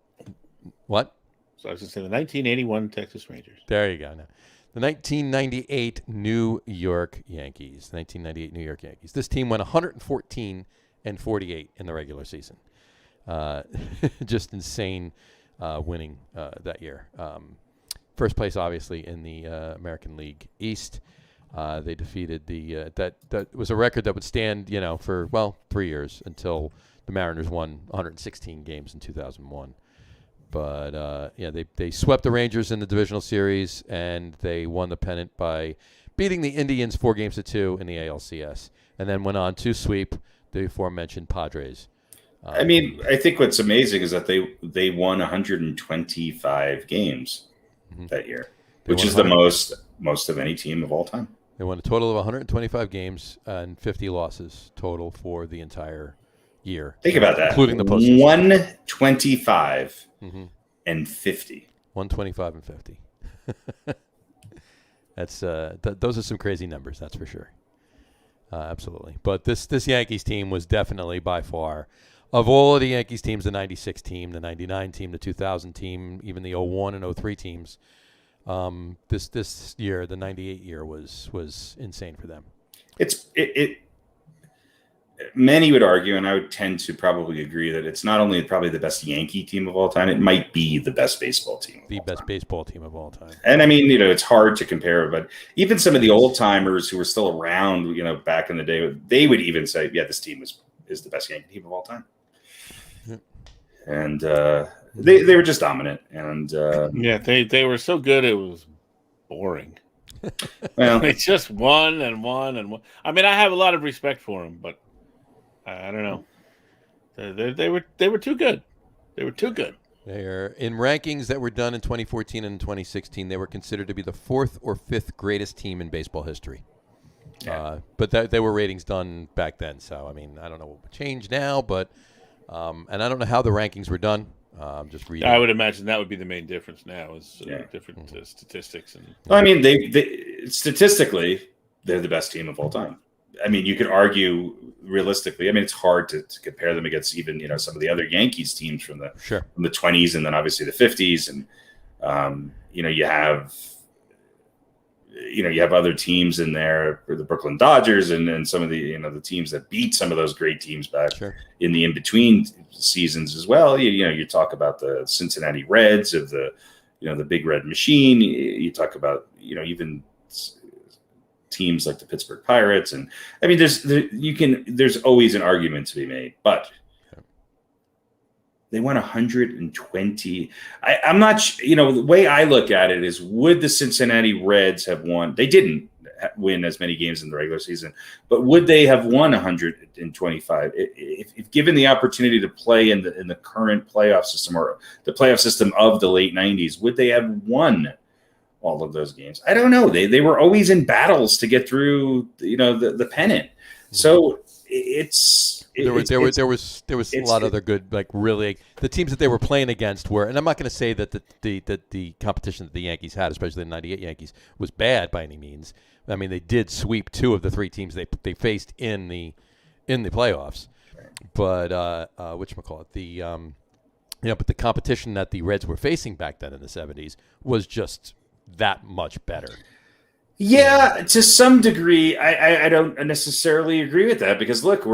what? So I was going to say the 1981 Texas Rangers. There you go. Now, the 1998 New York Yankees. 1998 New York Yankees. This team went 114 and 48 in the regular season. Just insane winning that year. First place, obviously, in the American League East. They defeated that was a record that would stand, for 3 years until the Mariners won 116 games in 2001. But they swept the Rangers in the divisional series, and they won the pennant by beating the Indians 4-2 in the ALCS, and then went on to sweep the aforementioned Padres. I mean, I think what's amazing is that they won 125 games that year, which is the most of any team of all time. They won a total of 125 games and 50 losses total for the entire year. Think about that. Including the postseason. 125 and 50. 125 and 50. That's those are some crazy numbers, that's for sure. Absolutely. But this Yankees team was definitely by far, of all of the Yankees teams, the 96 team, the 99 team, the 2000 team, even the 01 and 03 teams, this year, the 98 year was insane for them. Many would argue, and I would tend to probably agree, that it's not only probably the best Yankee team of all time, it might be the best baseball team. Baseball team of all time. And I mean, it's hard to compare, but even some of the old timers who were still around, back in the day, they would even say, yeah, this team is the best Yankee team of all time. Yeah. And they were just dominant. And they were so good it was boring. Well, they just won and won and won. I mean, I have a lot of respect for them, but I don't know. They were too good. They were too good. They are in rankings that were done in 2014 and 2016. They were considered to be the 4th or 5th greatest team in baseball history. Yeah. But they were ratings done back then. So I mean, I don't know what changed now, but and I don't know how the rankings were done. Just reading. I would imagine that would be the main difference now is different statistics. And I mean, they statistically they're the best team of all time. I mean, you could argue realistically. I mean, it's hard to compare them against even some of the other Yankees teams from the 20s and then obviously the 50s, and you have other teams in there, the Brooklyn Dodgers and some of the the teams that beat some of those great teams back in the in-between seasons as well. You talk about the Cincinnati Reds of the Big Red Machine. You talk about even teams like the Pittsburgh Pirates, and I mean there's always an argument to be made, but they won 120. I'm not, the way I look at it is, would the Cincinnati Reds have won? They didn't win as many games in the regular season, but would they have won 125 if given the opportunity to play in the current playoff system or the playoff system of the late 90s? Would they have won all of those games? I don't know. They were always in battles to get through, the pennant. So there was a lot of other good, like really the teams that they were playing against were, and I'm not going to say that the competition that the Yankees had, especially the '98 Yankees, was bad by any means. I mean, they did sweep 2 of the 3 teams they faced in the playoffs, but whatchamacallit, but the competition that the Reds were facing back then in the '70s was just that much better. Yeah, to some degree, I don't necessarily agree with that because look,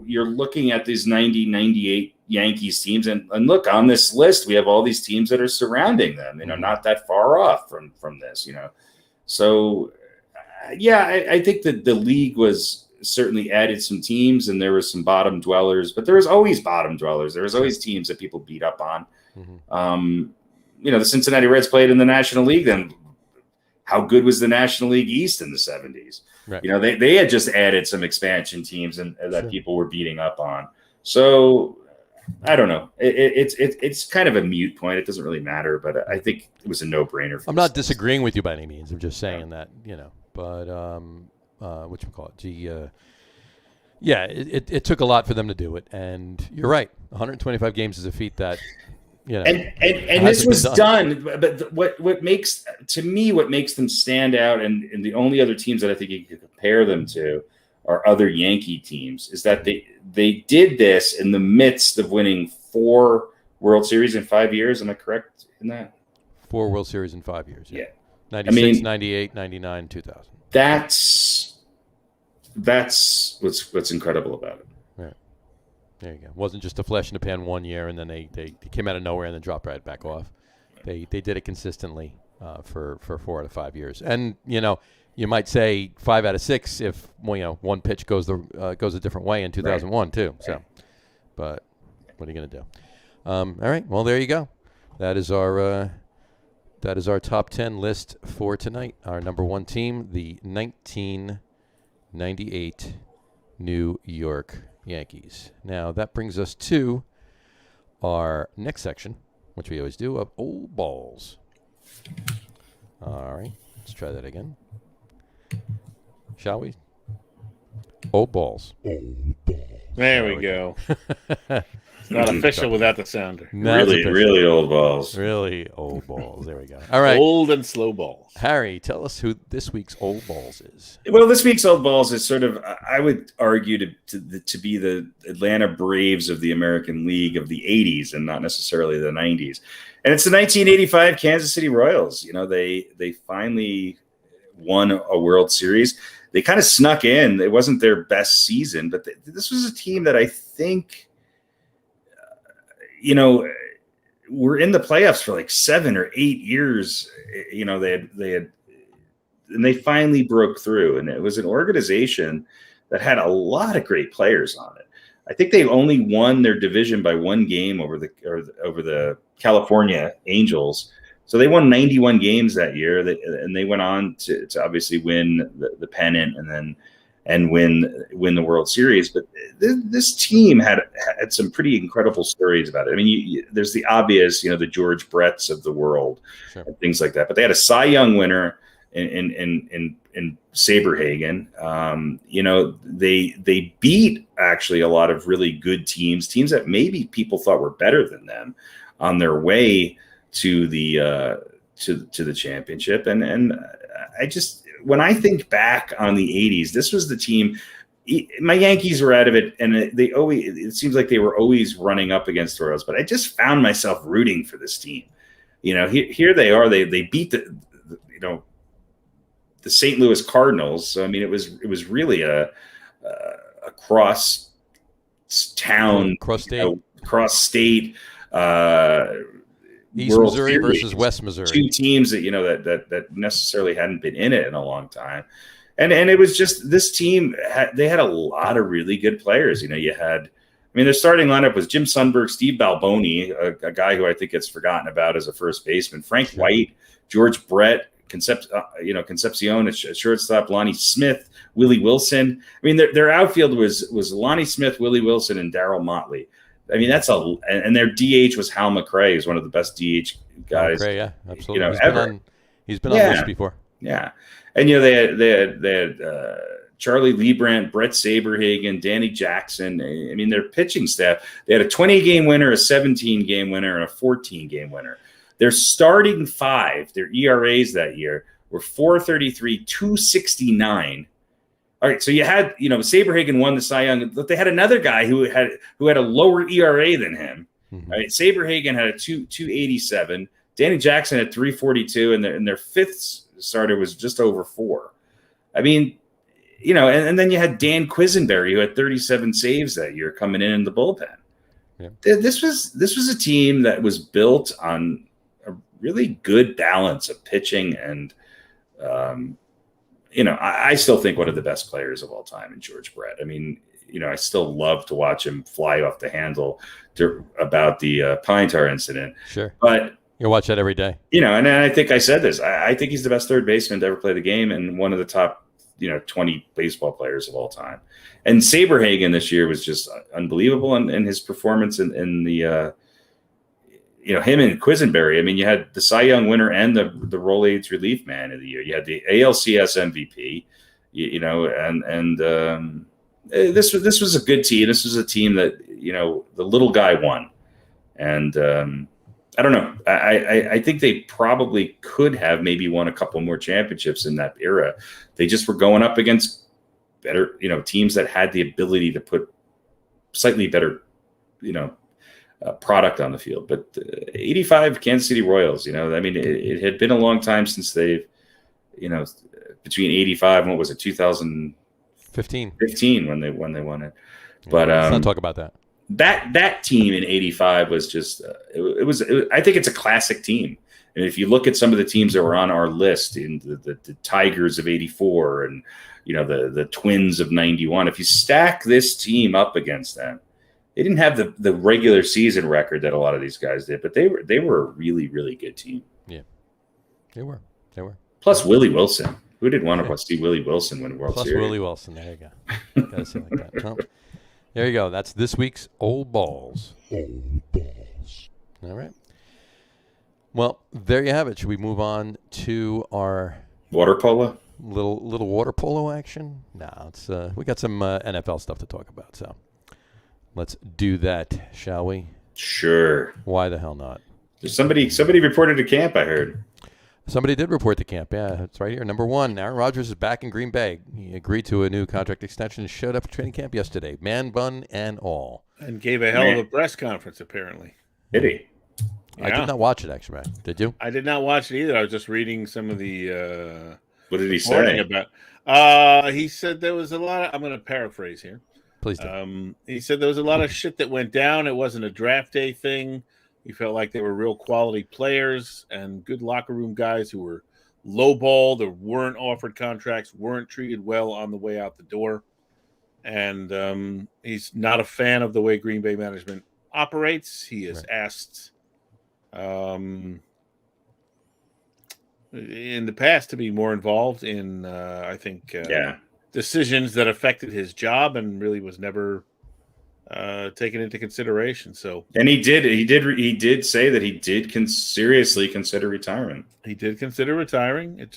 you're looking at these 90, 98 Yankees teams, and look on this list, we have all these teams that are surrounding them. Not that far off from this. So yeah, I think that the league was certainly added some teams, and there were some bottom dwellers, but there was always bottom dwellers. There was always teams that people beat up on. The Cincinnati Reds played in the National League then. How good was the National League East in the 70s? Right. They had just added some expansion teams and that people were beating up on. So I don't know. It's kind of a moot point. It doesn't really matter, but I think it was a no-brainer. I'm not disagreeing with you by any means. I'm just saying that, but whatchamacallit? It took a lot for them to do it, and you're right. 125 games is a feat that. And this was done, but what makes them stand out, and the only other teams that I think you could compare them to are other Yankee teams, is that they did this in the midst of winning 4 World Series in 5 years. Am I correct in that? 4 World Series in 5 years. Yeah. 96, 98, 99, 2000. That's what's incredible about it. There you go. It wasn't just a flash in the pan one year, and then they came out of nowhere and then dropped right back off. They did it consistently for 4 out of 5 years. And, you might say 5 out of 6 if, one pitch goes a different way in 2001 too. So, but what are you going to do? All right. Well, there you go. That is our top 10 list for tonight. Our number 1 team, the 1998 New York Yankees. Now, that brings us to our next section, which we always do, of old balls. All right, let's try that again. Shall we? Old balls. There we go. It's not official without the sounder. Really old balls. Really old balls. There we go. All right. Old and slow balls. Harry, tell us who this week's old balls is. Well, this week's old balls is sort of, I would argue, to be the Atlanta Braves of the American League of the 80s and not necessarily the 90s. And it's the 1985 Kansas City Royals. They finally won a World Series. They kind of snuck in. It wasn't their best season, but this was a team that I think we're in the playoffs for like 7 or 8 years. They had, and they finally broke through. And it was an organization that had a lot of great players on it. I think they only won their division by 1 game over the California Angels. So they won 91 games that year, and they went on to obviously win the pennant and win the World Series. But this team had some pretty incredible stories about it. I mean, there's the obvious, the George Bretts of the world, sure, and things like that. But they had a Cy Young winner in Saberhagen. They beat actually a lot of really good teams that maybe people thought were better than them on their way to the championship. And I just, when I think back on the 80s, this was the team. My Yankees were out of it, and it seems like they were always running up against the Royals, but I just found myself rooting for this team. Here they are. They beat the St. Louis Cardinals. So, I mean, it was really a cross town, cross state, East World Missouri Series versus West Missouri. 2 teams that necessarily hadn't been in it in a long time. And it was just, this team, they had a lot of really good players. Their starting lineup was Jim Sundberg, Steve Balboni, a guy who I think gets forgotten about as a first baseman, Frank White, George Brett, Concepcion at shortstop, Lonnie Smith, Willie Wilson. I mean, their outfield was Lonnie Smith, Willie Wilson, and Darryl Motley. I mean, and their DH was Hal McRae, who's one of the best DH guys. McRae, yeah, absolutely. Ever. He's been on this before. Yeah, and they had Charlie Liebrandt, Brett Saberhagen, Danny Jackson. I mean, their pitching staff. They had a 20-game winner, a 17-game winner, and a 14-game winner. Their starting five, their ERAs that year were 4.33, 2.69. All right, so you had Saberhagen won the Cy Young, but they had another guy who had a lower ERA than him. Mm-hmm. Right, Saberhagen had a 2.87. Danny Jackson had 3.42, and their fifth starter was just over 4. I mean, and then you had Dan Quisenberry, who had 37 saves that year coming in the bullpen. Yeah. This was a team that was built on a really good balance of pitching and, I still think one of the best players of all time in George Brett. I mean, I still love to watch him fly off the handle about the pine tar incident. Sure. But you watch that every day. And I think I said this. I think he's the best third baseman to ever play the game and one of the top 20 baseball players of all time. And Saberhagen this year was just unbelievable in his performance in the him and Quisenberry. I mean, you had the Cy Young winner and the Rolaids relief man of the year. You had the ALCS MVP, this was a good team. This was a team that, the little guy won. And I don't know. I think they probably could have maybe won a couple more championships in that era. They just were going up against better, teams that had the ability to put slightly better, product on the field. But 85 Kansas City Royals, I mean, it had been a long time since they've, between 85 and what was it, 2015 when they won it. But let's not talk about that. That team in 85 was just I think it's a classic team. And if you look at some of the teams that were on our list in the Tigers of 84 and the Twins of 91, if you stack this team up against them, they didn't have the regular season record that a lot of these guys did, but they were a really, really good team. Yeah, they were. Plus Willie Wilson. Who didn't want to see Willie Wilson win World Series? Plus Willie Wilson. There you go. Gotta say like that. Well, there you go. That's this week's Old Balls. Old Balls. All right. Well, there you have it. Should we move on to our water polo? Little water polo action? No, it's we got some NFL stuff to talk about. So let's do that, shall we? Sure. Why the hell not? There's somebody reported to camp, I heard. Somebody did report to camp. Yeah, it's right here. Number 1, Aaron Rodgers is back in Green Bay. He agreed to a new contract extension and showed up at training camp yesterday, man bun and all. And gave a hell of a press conference, apparently. Did he? Yeah. I did not watch it, actually, man. Did you? I did not watch it either. I was just reading some of the what did he say about? He said there was a lot of, I'm going to paraphrase here. Please do. He said there was a lot of shit that went down. It wasn't a draft day thing. He felt like they were real quality players and good locker room guys who were lowballed or weren't offered contracts, weren't treated well on the way out the door. And he's not a fan of the way Green Bay management operates. He has asked in the past to be more involved in, I think, decisions that affected his job and really was never taken into consideration. So, and he did say that he did seriously consider retirement. He did consider retiring. It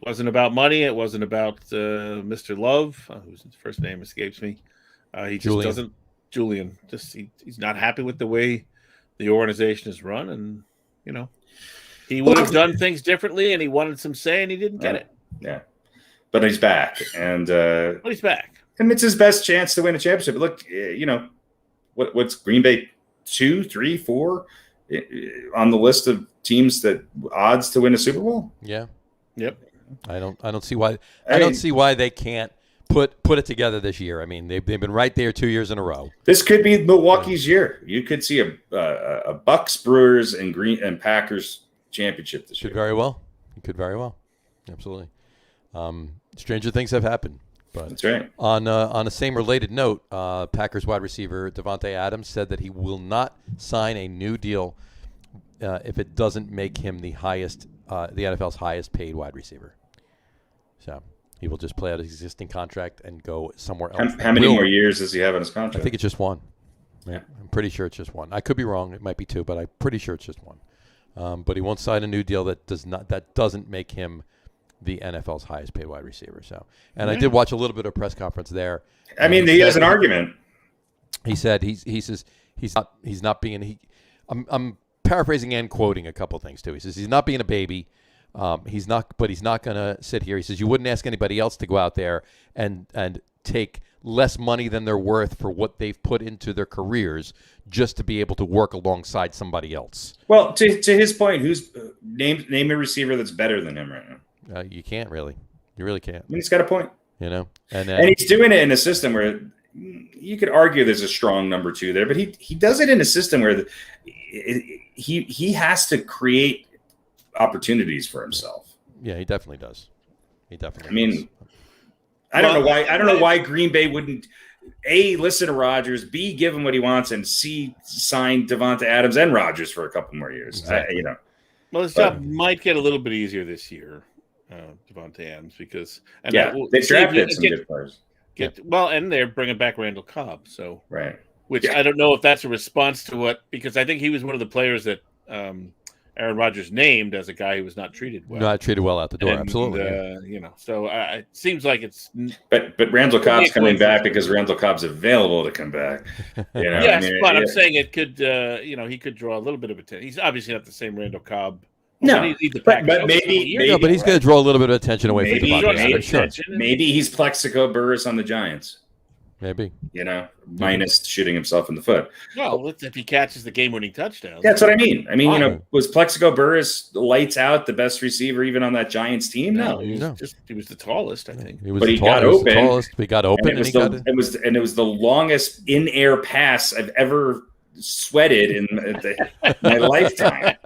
wasn't about money. It wasn't about Mr. Love, whose first name escapes me. He just doesn't. Julian. He's not happy with the way the organization is run, and he would have done things differently, and he wanted some say, and he didn't get it. Yeah, but he's back, and he's back. And it's his best chance to win a championship. Look, what's Green Bay 2, 3, 4 on the list of teams that odds to win a Super Bowl? Yeah. Yep. I don't see why. I don't see why they can't put it together this year. I mean, they've been right there 2 years in a row. This could be Milwaukee's year. You could see a Bucks, Brewers, and Packers championship this year. Could very well. Absolutely. Stranger things have happened. But that's right. On a same related note, Packers wide receiver Devontae Adams said that he will not sign a new deal if it doesn't make him the NFL's highest paid wide receiver. So he will just play out his existing contract and go somewhere else. How many more years does he have on his contract? I think it's just 1. Yeah, I'm pretty sure it's just 1. I could be wrong. It might be 2, but I'm pretty sure it's just 1. but he won't sign a new deal that doesn't make him the NFL's highest paid wide receiver. So, and I did watch a little bit of press conference there. I mean, he has an argument. He said he says he's not being I'm paraphrasing and quoting a couple things too. He says he's not being a baby. He's not going to sit here. He says you wouldn't ask anybody else to go out there and take less money than they're worth for what they've put into their careers just to be able to work alongside somebody else. Well, to his point, who's name a receiver that's better than him right now? You can't really. You really can't. I mean, he's got a point. You know, and he's doing it in a system where you could argue there's a strong number 2 there, but he does it in a system where he has to create opportunities for himself. Yeah, he definitely does. He definitely. I mean, I don't know why Green Bay wouldn't A, listen to Rodgers, B, give him what he wants, and C, sign Devonta Adams and Rodgers for a couple more years. Exactly. Well, his job might get a little bit easier this year, Devonta Adams, because they drafted some good players. Well, and they're bringing back Randall Cobb, so right. Which I don't know if that's a response to because I think he was one of the players that Aaron Rodgers named as a guy who was not treated well. Not treated well out the door, absolutely. So it seems like it's. But Randall Cobb's coming back because Randall Cobb's available to come back. Yes, but I'm saying it could. He could draw a little bit of attention. He's obviously not the same Randall Cobb. No, but maybe, but he's going to draw a little bit of attention away from Devonta. Sure. Maybe he's Plexico Burress on the Giants. Maybe. Minus shooting himself in the foot. Well, if he catches the game-winning touchdown. That's what I mean. Was Plexico Burress lights out the best receiver even on that Giants team? No. He was the tallest, I think. He got open. He got open. It was the longest in-air pass I've ever sweated in my lifetime.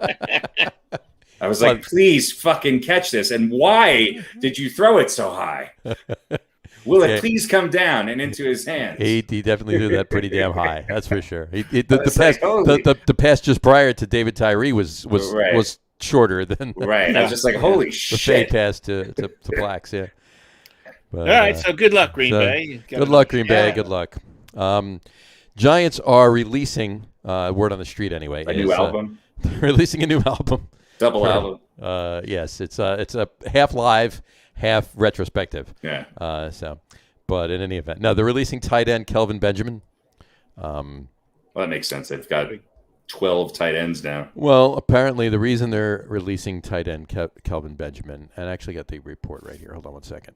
I was like, please fucking catch this. And why did you throw it so high? Will it please come down and into his hands? He definitely threw that pretty damn high. That's for sure. The pass just prior to David Tyree was shorter than right. I was just like, holy shit. The fade pass to Blacks, yeah. But, all right, so good luck, Green Bay. Good luck, Green Bay. Good luck. Giants are releasing word on the street anyway. A new album. Releasing a new album. Double album. Yes, it's a half live, half retrospective. Yeah. But in any event, no, they're releasing tight end Kelvin Benjamin. Well, that makes sense. They've got 12 tight ends now. Well, apparently the reason they're releasing tight end Kelvin Benjamin, and I actually got the report right here. Hold on one second.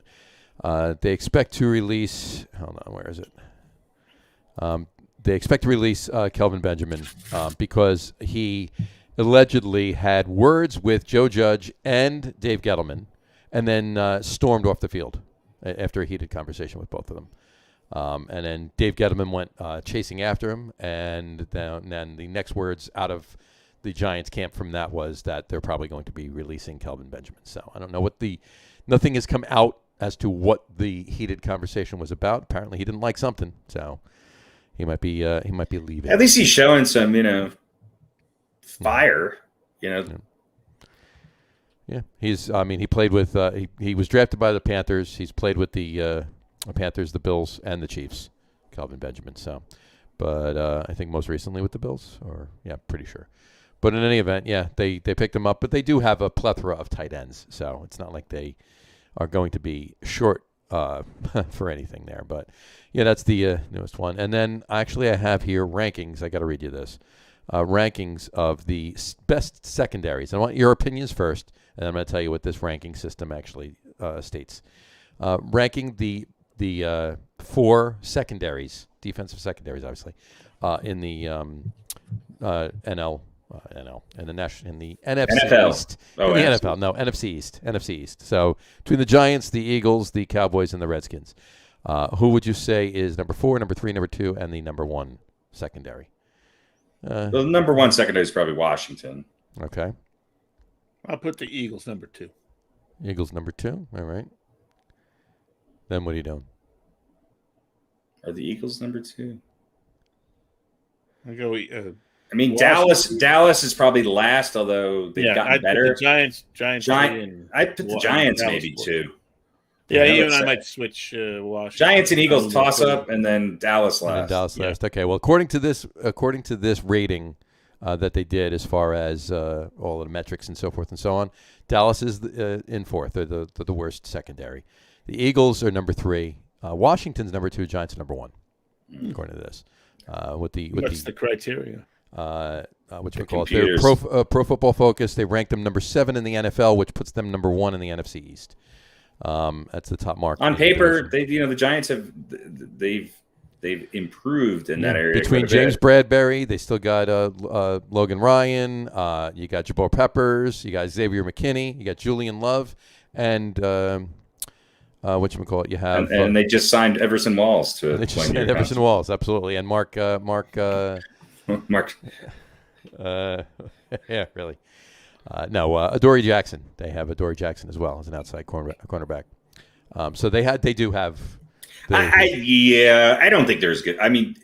They expect to release. Hold on, where is it? They expect to release Kelvin Benjamin because he allegedly had words with Joe Judge and Dave Gettleman, and then stormed off the field after a heated conversation with both of them. And then Dave Gettleman went chasing after him, and then the next words out of the Giants camp from that was that they're probably going to be releasing Kelvin Benjamin. So I don't know nothing has come out as to what the heated conversation was about. Apparently he didn't like something, so he might be leaving. At least he's showing some, fire, Yeah, he played with. He was drafted by the Panthers. He's played with the Panthers, the Bills, and the Chiefs. Kelvin Benjamin. So, but I think most recently with the Bills, pretty sure. But in any event, they picked him up. But they do have a plethora of tight ends, so it's not like they are going to be short for anything there. But that's the newest one. And then actually, I have here rankings. I got to read you this. Rankings of the best secondaries. I want your opinions first, and I'm going to tell you what this ranking system actually states. Ranking the 4 secondaries, defensive secondaries, obviously, in the NFC NFL. East. In the NFL, no, NFC East. So between the Giants, the Eagles, the Cowboys, and the Redskins, who would you say is number 4, number 3, number 2, and the number 1 secondary? The number 1 secondary is probably Washington. Okay. I'll put the Eagles number 2. Eagles number 2. All right. Then what are you doing? Are the Eagles number 2? I go. Dallas is probably last, although they've gotten better. Put the Giants. I'd put the Giants maybe 2. Yeah, I might switch Washington. Giants and Eagles toss up, and then Dallas last. Dallas last. Okay. Well, according to this rating, that they did as far as all of the metrics and so forth and so on. Dallas is in fourth. They're the worst secondary. The Eagles are number 3. Washington's number 2. Giants are number 1, according to this. What's the criteria? Which we call it. They're Pro Football Focus. They ranked them number 7 in the NFL, which puts them number 1 in the NFC East. That's the top mark. On paper, the Giants they've improved in that area. Between James Bradbury, they still got Logan Ryan. You got Jabbar Peppers. You got Xavier McKinney. You got Julian Love, and whatchamacallit, you have and they just signed Everson Walls to. They just signed Everson Walls, absolutely, and Mark. Mark. Yeah, really. No, Adoree Jackson. They have Adoree Jackson as well as an outside cornerback. So they do have. I don't think there's good. I mean,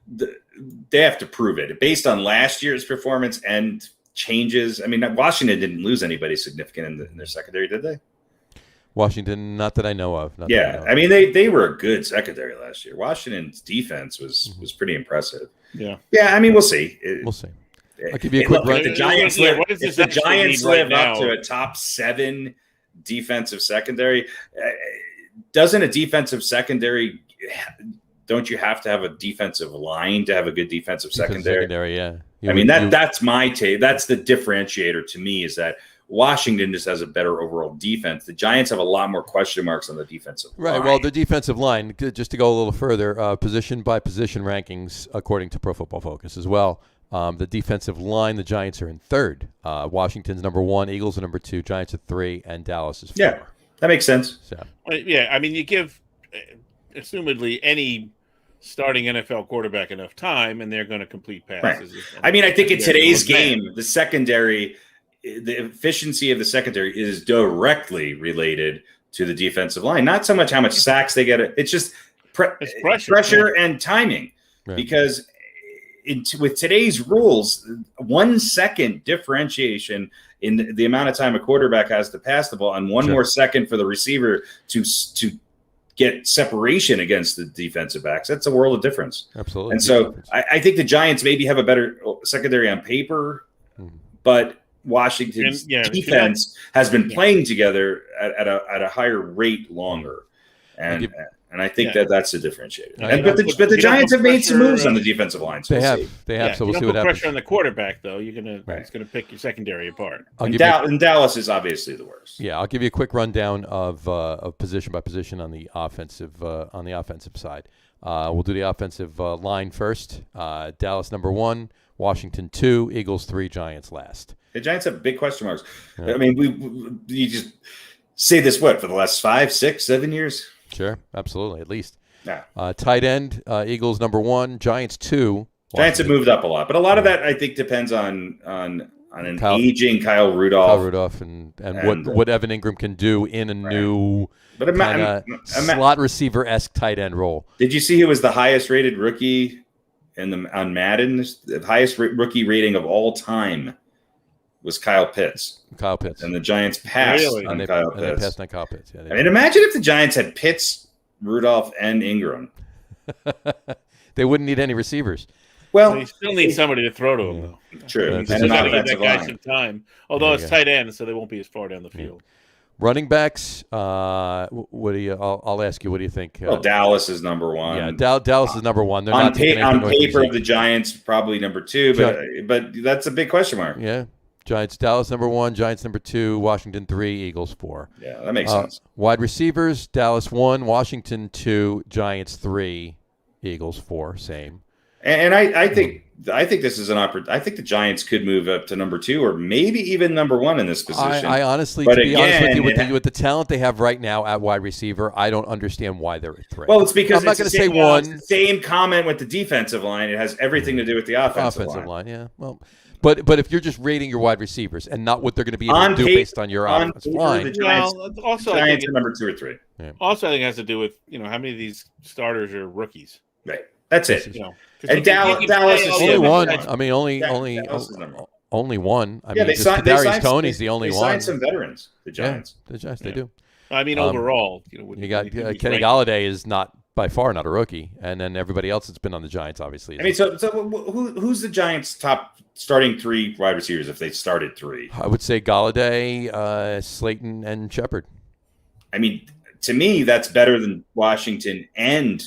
they have to prove it based on last year's performance and changes. I mean, Washington didn't lose anybody significant in their secondary, did they? Washington, not that I know of. I mean, they were a good secondary last year. Washington's defense was pretty impressive. Yeah. I mean, we'll see. We'll see. I'll give you a quick run. If the Giants live up to a top 7 defensive secondary, doesn't a defensive secondary? Don't you have to have a defensive line to have a good defensive secondary? Yeah. That's my take. That's the differentiator to me, is that Washington just has a better overall defense. The Giants have a lot more question marks on the defensive line. Right. Well, the defensive line, just to go a little further, position by position rankings according to Pro Football Focus as well. The defensive line, the Giants are in 3rd. Washington's number 1, Eagles are number 2, Giants are 3, and Dallas is 4. Yeah, that makes sense. So. Yeah, I mean, you give, assumedly, any starting NFL quarterback enough time, and they're going to complete passes. Right. I mean, I think in today's game, the secondary, the efficiency of the secondary is directly related to the defensive line. Not so much how much sacks they get. It's just pressure and timing. Right. Because with today's rules, 1 second differentiation in the amount of time a quarterback has to pass the ball, and one more second for the receiver to get separation against the defensive backs. That's a world of difference. Absolutely. And so I think the Giants maybe have a better secondary on paper, but Washington's defense has been playing together at a higher rate longer. And I think that's a differentiator. But the Giants have made some moves on the defensive line. So they have. So we'll see what happens. Pressure on the quarterback, though. It's going to pick your secondary apart. And Dallas is obviously the worst. Yeah, I'll give you a quick rundown of position by position on the offensive side. We'll do the offensive line first. Dallas number 1, Washington 2, Eagles 3, Giants last. The Giants have big question marks. Yeah. I mean, you just say this for the last 5, 6, 7 years. Sure, absolutely, at least. Yeah. Tight end, Eagles number 1, Giants 2. Giants have moved up a lot, but a lot of that I think depends on an aging Kyle Rudolph. and what Evan Ingram can do in a new slot receiver-esque tight end role. Did you see who was the highest rated rookie on Madden? The highest rookie rating of all time was Kyle Pitts. And the Giants passed on Kyle Pitts. They passed on Kyle Pitts. Yeah, I mean, imagine if the Giants had Pitts, Rudolph, and Ingram. They wouldn't need any receivers. Well, you still need somebody to throw to him, though. True. And an offensive line. Some time. Although it's tight end, so they won't be as far down the field. Running backs, what do you? I'll ask you. What do you think? Well, Dallas is number 1. Yeah, Dallas is number 1. They're on not on paper, the Giants probably number 2, but that's a big question mark. Yeah. Giants, Dallas number 1, Giants number 2, Washington 3, Eagles 4. Yeah, that makes sense. Wide receivers, Dallas 1, Washington 2, Giants 3, Eagles 4, same. And I think this is an opportunity. I think the Giants could move up to number 2 or maybe even number 1 in this position. I honestly, to be honest with you, with the talent they have right now at wide receiver, I don't understand why they're a threat. Well, it's because I'm not going to say 1. It's the same comment with the defensive line. It has everything to do with the offensive line. Yeah. Well. But if you're just rating your wide receivers and not what they're going to be able to do based on your offensive line, the Giants are number 2 or 3. Yeah. Also, I think it has to do with how many of these starters are rookies. Right, that's it. And Dallas is only one. I mean, only one. I mean, Kadarius Toney's the only one. They signed some veterans. The Giants. The Giants, they do. I mean, overall, you got Kenny Golladay is not by far not a rookie. And then everybody else that's been on the Giants, obviously. I mean, so who's the Giants' top starting 3 wide receivers if they started 3? I would say Galladay, Slayton, and Shepard. I mean, to me, that's better than Washington and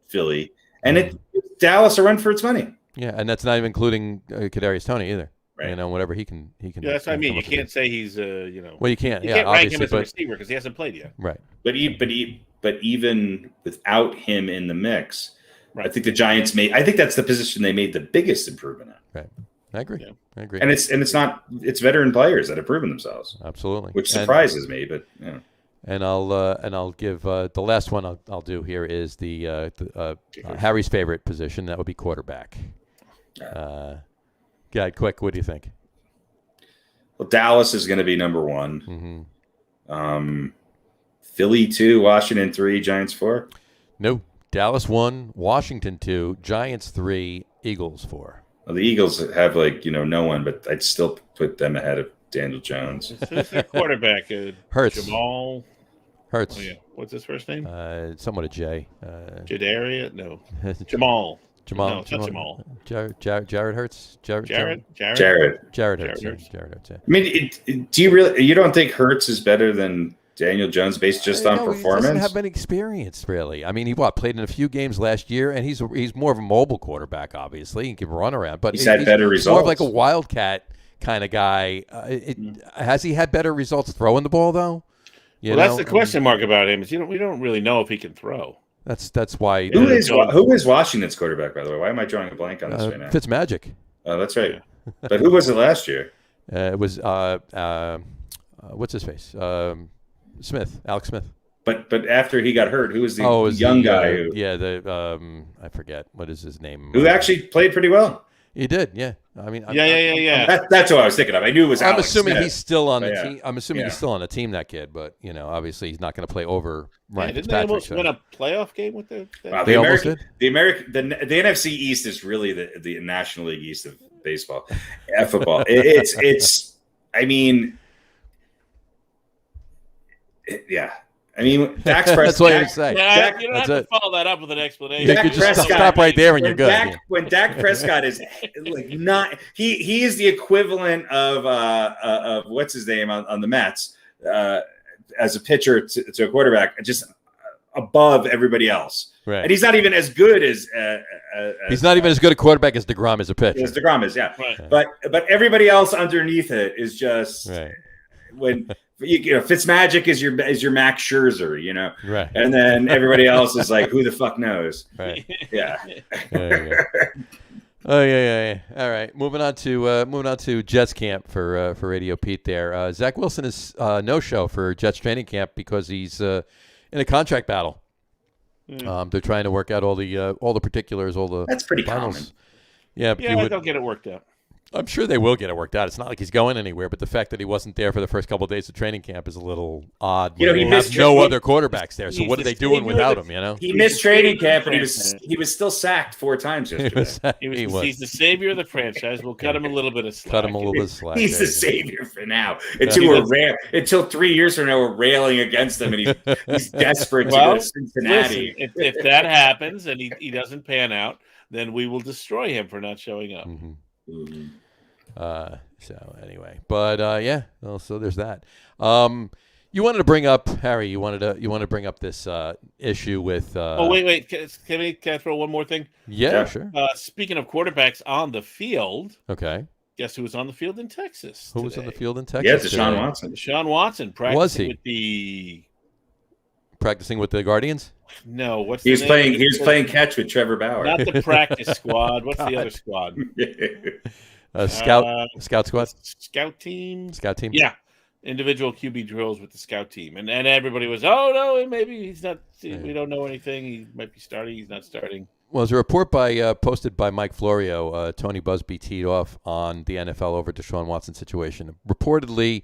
Philly. And Dallas a run for its money. Yeah, and that's not even including Kadarius Toney either. Right. You know, whatever he can. Yeah, that's what I mean. You can't say he's Well, you can't. You Yeah, can't rank him obviously, as a receiver because he hasn't played yet. Right. But even without him in the mix, right. I think the Giants I think that's the position they made the biggest improvement on. Right. I agree. Yeah. I agree. And it's veteran players that have proven themselves. Absolutely. Which surprises me, but yeah. And I'll give the last one I'll do here is the Harry's favorite position. That would be quarterback. Quick. What do you think? Well, Dallas is going to be number 1. Mm-hmm. Philly 2, Washington 3, Giants 4. No, Dallas 1, Washington 2, Giants 3, Eagles 4. Well, the Eagles have no one, but I'd still put them ahead of Daniel Jones. Who's their quarterback? Hurts. Jamal. Hurts. Oh, yeah. What's his first name? Somewhat a J. Jadaria? No. Jamal. No, it's not Jamal. Jared Hurts. Jared Hurts. Jared Hurts. Yeah. I mean, you don't think Hurts is better than Daniel Jones based just on performance? He doesn't have any experience, really. I mean, he played in a few games last year, and he's more of a mobile quarterback, obviously. He can run around. But he's had better results. More of like a wildcat kind of guy. Has he had better results throwing the ball, though? That's the question mark about him. Is we don't really know if he can throw. That's why. Who is Washington's quarterback, by the way? Why am I drawing a blank on this right now? Fitzmagic. Oh, that's right. But who was it last year? It was what's his face? Alex Smith. But after he got hurt, who was the young guy? I forget what is his name. Who actually played pretty well. He did, yeah. I mean, That's what I was thinking of. I knew it was. I'm assuming he's still on the team. I'm assuming he's still on the team, that kid. But obviously he's not going to play over Ryan Didn't Fitzpatrick. they almost win a playoff game with the? They almost did. The NFC East is really the National League East of baseball, football. It's. I mean, yeah. I mean, Dak Prescott. That's what you're saying. You don't have to follow that up with an explanation. You could just stop right there and you're good. When Dak Prescott is not, he is the equivalent of what's his name on the Mets as a pitcher to a quarterback, just above everybody else. Right. And he's not even as good as he's not even as good a quarterback as DeGrom is a pitcher. As DeGrom is, yeah. Right. But everybody else underneath it is just when. Fitzmagic is your Max Scherzer, right? And then everybody else is like, who the fuck knows, right? Yeah. Oh yeah. All right, moving on to Jets camp for RadioPete. There, Zach Wilson is no show for Jets training camp because he's in a contract battle. They're trying to work out all the particulars, That's pretty finals. common. Yeah, they'll get it worked out. I'm sure they will get it worked out. It's not like he's going anywhere, but the fact that he wasn't there for the first couple of days of training camp is a little odd. He have no other quarterbacks there, so what are they doing without him? He missed training camp, and he was still sacked 4 times yesterday. He's the savior of the franchise. We'll cut him a little bit of slack. He's the savior for now. Until 3 years from now, we're railing against him, and he's desperate to go to Cincinnati. Listen, if that happens and he doesn't pan out, then we will destroy him for not showing up. Mm-hmm. So anyway, but so there's that. You wanted to bring up, Harry. You wanted to bring up this issue with. Wait. Can I throw one more thing? Yeah, sure. Speaking of quarterbacks on the field, okay. Guess who was on the field in Texas? Who was on the field in Texas? Yeah, Deshaun Watson. Deshaun Watson practicing with the Guardians. No, he was playing catch with Trevor Bauer. Not the practice squad. What's the other squad? Scout squad. Scout team. Yeah. Individual QB drills with the scout team, and everybody was, oh no, maybe he's not. We don't know anything. He might be starting. He's not starting. Well, there's a report posted by Mike Florio. Tony Busby teed off on the NFL over Deshaun Watson situation. Reportedly,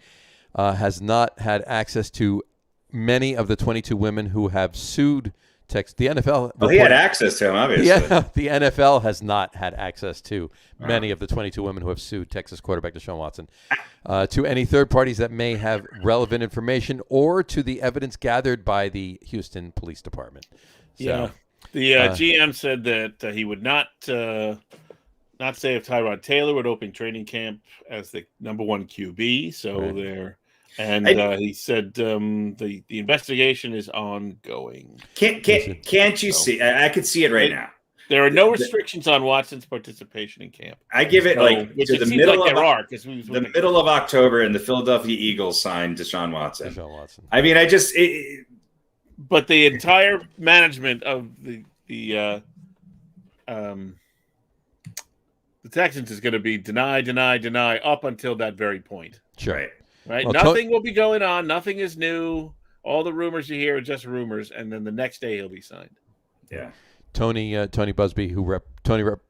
has not had access to many of the 22 women who have sued Texas. The NFL. Well, he had access to him, obviously. Yeah, the NFL has not had access to many of the 22 women who have sued Texas quarterback Deshaun Watson, to any third parties that may have relevant information, or to the evidence gathered by the Houston Police Department. So, The GM said that he would not say if Tyrod Taylor would open training camp as the number one QB. So Right. there, and he said the investigation is ongoing. Can't you see? I could see it right now. There are no restrictions on Watson's participation in camp. I give it which to it the seems middle like of there are, the middle of October, and the Philadelphia Eagles signed Deshaun Watson. I mean, but the entire management of the Texans is going to be deny up until that very point. Sure. Right. Well, Nothing will be going on. Nothing is new. All the rumors you hear are just rumors, and then the next day he'll be signed. Yeah. Tony Busby,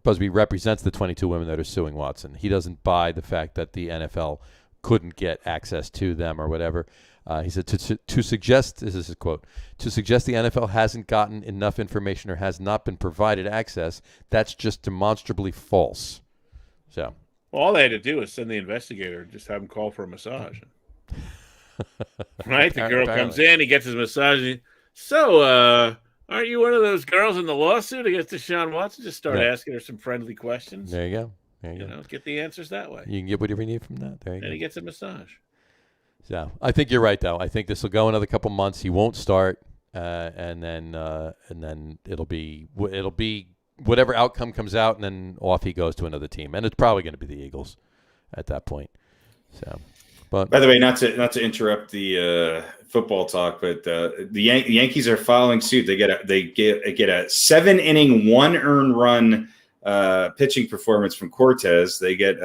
Busby represents the 22 women that are suing Watson. He doesn't buy the fact that the NFL couldn't get access to them or whatever. He said to suggest, this is his quote, to suggest the NFL hasn't gotten enough information or has not been provided access, that's just demonstrably false. So, well, all they had to do is send the investigator, just have him call for a massage. Right? The girl comes in, he gets his massage. So, aren't you one of those girls in the lawsuit against Deshaun Watson? Just start asking her some friendly questions. There you go. Get the answers that way. You can get whatever you need from that. There you go. And he gets a massage. So I think you're right, though. I think this will go another couple months. He won't start, and then it'll be whatever outcome comes out, and then off he goes to another team, and it's probably going to be the Eagles at that point. So, but by the way, not to interrupt the football talk, but the Yankees are following suit. They get a 7-inning, 1 earned run pitching performance from Cortez. They get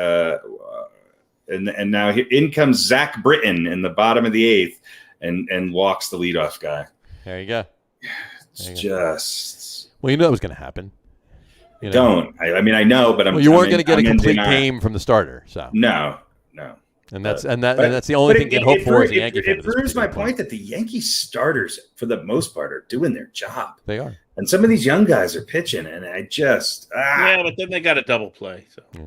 and now in comes Zach Britton in the bottom of the 8th and walks the leadoff guy. There you go. Well, you know it was going to happen. I know, but you weren't going to get a complete game from the starter. So no. And that's the only thing you can hope for as a Yankee fan. It proves my point that the Yankee starters, for the most part, are doing their job. They are. And some of these young guys are pitching, and I just yeah, but then they got a double play. So yeah.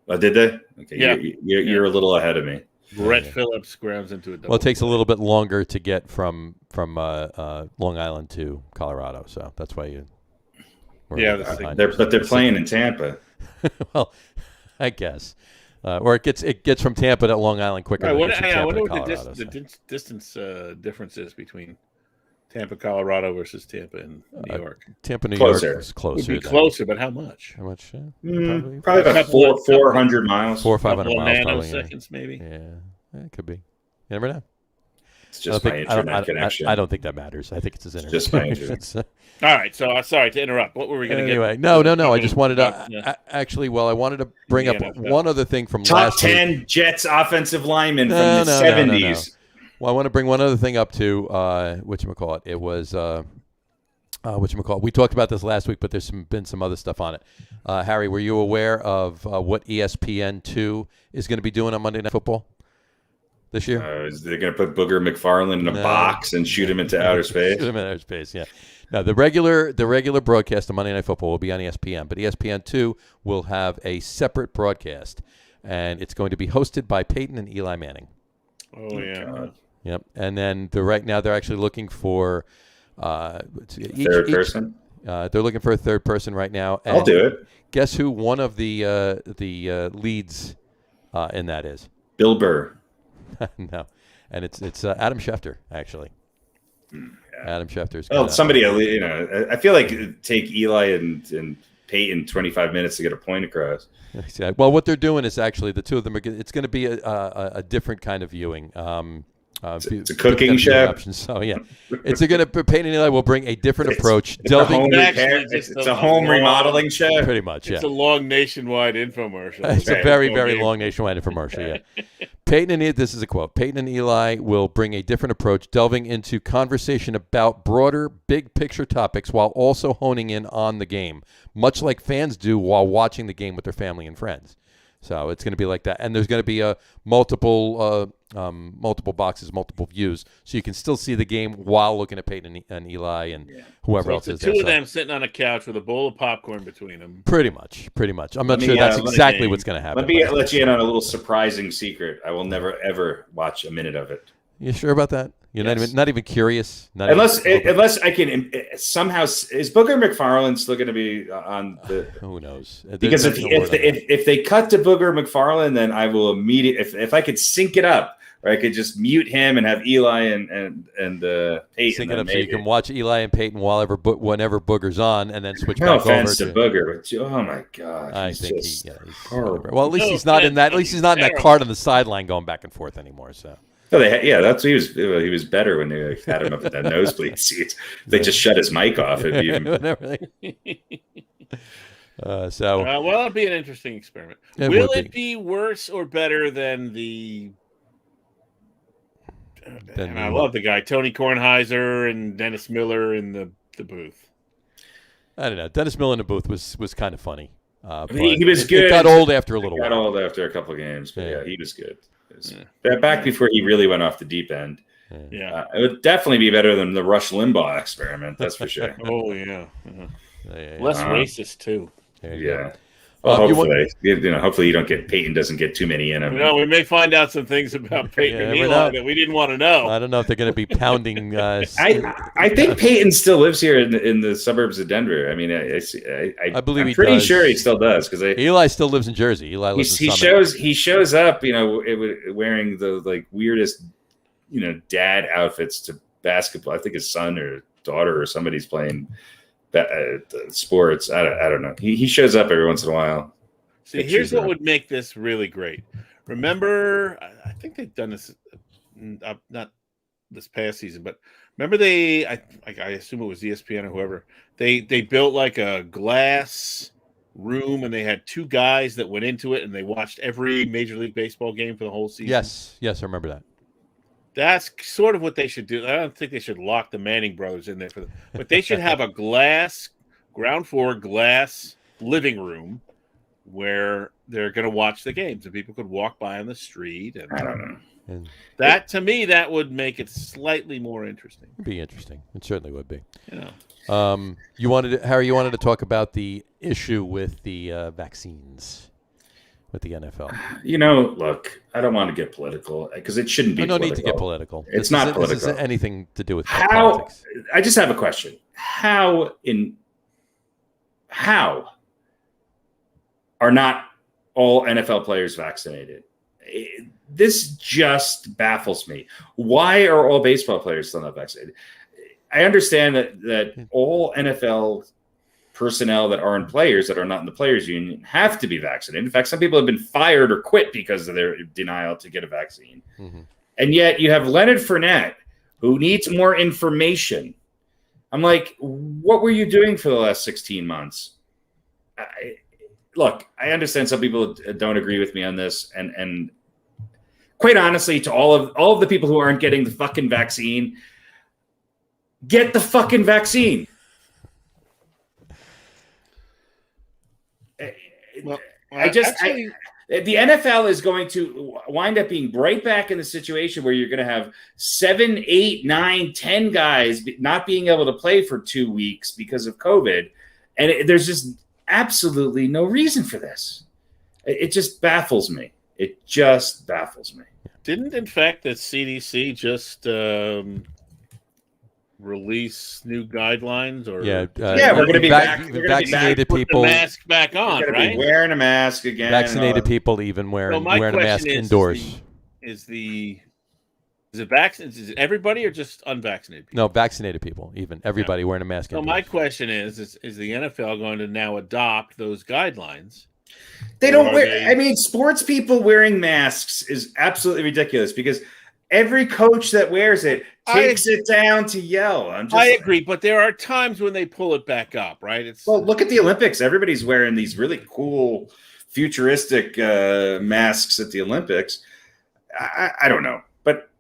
Oh, did they? Okay, yeah. You're a little ahead of me. Brett Phillips grounds into a double. Well, it takes a little bit longer to get from Long Island to Colorado, so that's why you. They're playing in Tampa. Well, I guess. Or it gets from Tampa to Long Island quicker. Right, I wonder what the distance difference is between Tampa, Colorado versus Tampa in New York. Tampa, New Closer. York is closer. Would be closer, but how much? How much? Probably about 400 miles. 400 or 500 miles. Nanoseconds, maybe. Yeah, it could be. You never know. It's just my internet connection. I don't think that matters. I think it's his internet. Just my internet. All right, so sorry to interrupt. What were we going to get? Anyway, no. I just wanted to actually. Well, I wanted to bring up one other thing from last week. Top 10 Jets offensive linemen from the 70s. No. Well, I want to bring one other thing up to whatchamacallit. It was whatchamacallit. We talked about this last week, but there's been some other stuff on it. Harry, were you aware of what ESPN2 is going to be doing on Monday Night Football this year? They're going to put Booger McFarland in a box and shoot him into outer space. Shoot him in outer space, yeah. Now, the regular broadcast of Monday Night Football will be on ESPN, but ESPN2 will have a separate broadcast, and it's going to be hosted by Peyton and Eli Manning. Oh, yeah. God. Yep. And then right now they're actually looking for third person. They're looking for a third person right now. I'll do it. Guess who one of the leads in that is? Bill Burr. No, and it's Adam Schefter actually. Yeah. Adam Schefter's. Well, somebody, I feel like it'd take Eli and Peyton 25 minutes to get a point across. Well, what they're doing is actually the two of them. It's going to be a different kind of viewing. It's a cooking show. So yeah, Peyton and Eli will bring a different approach. It's a home remodeling show. Pretty much, yeah. It's a long nationwide infomercial. It's a very, very long nationwide infomercial, yeah. This is a quote. Peyton and Eli will bring a different approach, delving into conversation about broader, big picture topics while also honing in on the game, much like fans do while watching the game with their family and friends. So it's going to be like that. And there's going to be multiple boxes, multiple views. So you can still see the game while looking at Peyton and Eli and whoever else is there. Two of them sitting on a couch with a bowl of popcorn between them. Pretty much. I'm not sure that's exactly what's going to happen. Let me let you in on a little surprising secret. I will never, ever watch a minute of it. You sure about that? You're Yes. not even curious. Unless I can somehow, is Booger McFarland still going to be on the? Who knows? Because if they cut to Booger McFarland, then I will immediately, if I could sync it up, or I could just mute him and have Eli and Peyton. Sync it up so you can watch Eli and Peyton whenever Booger's on, and then switch No back over offense to Booger, but oh my god, I he's think just he's horrible. well. At least he's not in that. At least he's not in that card on the sideline going back and forth anymore. So. Oh, that's he was better when they had him up at that nosebleed seat. They just shut his mic off. It'd be well, it'll be an interesting experiment. Will it be worse or better than the? And I love the guy Tony Kornheiser and Dennis Miller in the booth. I don't know. Dennis Miller in the booth was kind of funny. He was good. It got old after a little while. Got old after a couple of games, but yeah, he was good. Back before he really went off the deep end. Yeah, it would definitely be better than the Rush Limbaugh experiment. That's for sure. Oh yeah, less racist too. Yeah. Well, hopefully you don't get Peyton doesn't get too many in him. No, we may find out some things about Peyton and Eli that we didn't want to know. I don't know if they're going to be pounding. I think Peyton still lives here in the suburbs of Denver. I mean, I believe I'm pretty sure he still does because Eli still lives in Jersey. Eli lives in he shows up, wearing the weirdest, dad outfits to basketball. I think his son or daughter or somebody's playing sports. I don't know. He shows up every once in a while. See, here's what would make this really great. Remember, I think they've done this, not this past season, but remember I assume it was ESPN or whoever. They built like a glass room and they had two guys that went into it and they watched every Major League Baseball game for the whole season. Yes, I remember that. That's sort of what they should do. I don't think they should lock the Manning brothers in there but they should have a ground floor glass living room where they're going to watch the games and people could walk by on the street. And I don't know. That to me, that would make it slightly more interesting. It'd be interesting. It certainly would be. Harry, you wanted to talk about the issue with the vaccines. With the NFL. Look, I don't want to get political because it shouldn't be no political. Need to get political. It's not political. This isn't anything to do with politics. I just have a question. How are not all NFL players vaccinated? This just baffles me. Why are all baseball players still not vaccinated? I understand that all NFL personnel that aren't players that are not in the players union have to be vaccinated. In fact, some people have been fired or quit because of their denial to get a vaccine. Mm-hmm. And yet you have Leonard Fournette who needs more information. I'm like, what were you doing for the last 16 months? Look, I understand some people don't agree with me on this. And quite honestly, to all of the people who aren't getting the fucking vaccine, get the fucking vaccine. Well, the NFL is going to wind up being right back in the situation where you're going to have 7, 8, 9, 10 guys not being able to play for 2 weeks because of COVID. And there's just absolutely no reason for this. It just baffles me. Didn't, in fact, the CDC just release new guidelines? Or we're going to be vaccinated people. Put the mask back on, right? Be wearing a mask again. Vaccinated people even wearing a mask indoors. Is it everybody or just unvaccinated people? No, vaccinated people, even everybody wearing a mask. So my question is the NFL going to now adopt those guidelines? They don't wear. I mean, sports people wearing masks is absolutely ridiculous because every coach that wears it takes it down to yell. I agree, but there are times when they pull it back up, right? Look at the Olympics. Everybody's wearing these really cool, futuristic masks at the Olympics. I don't know, but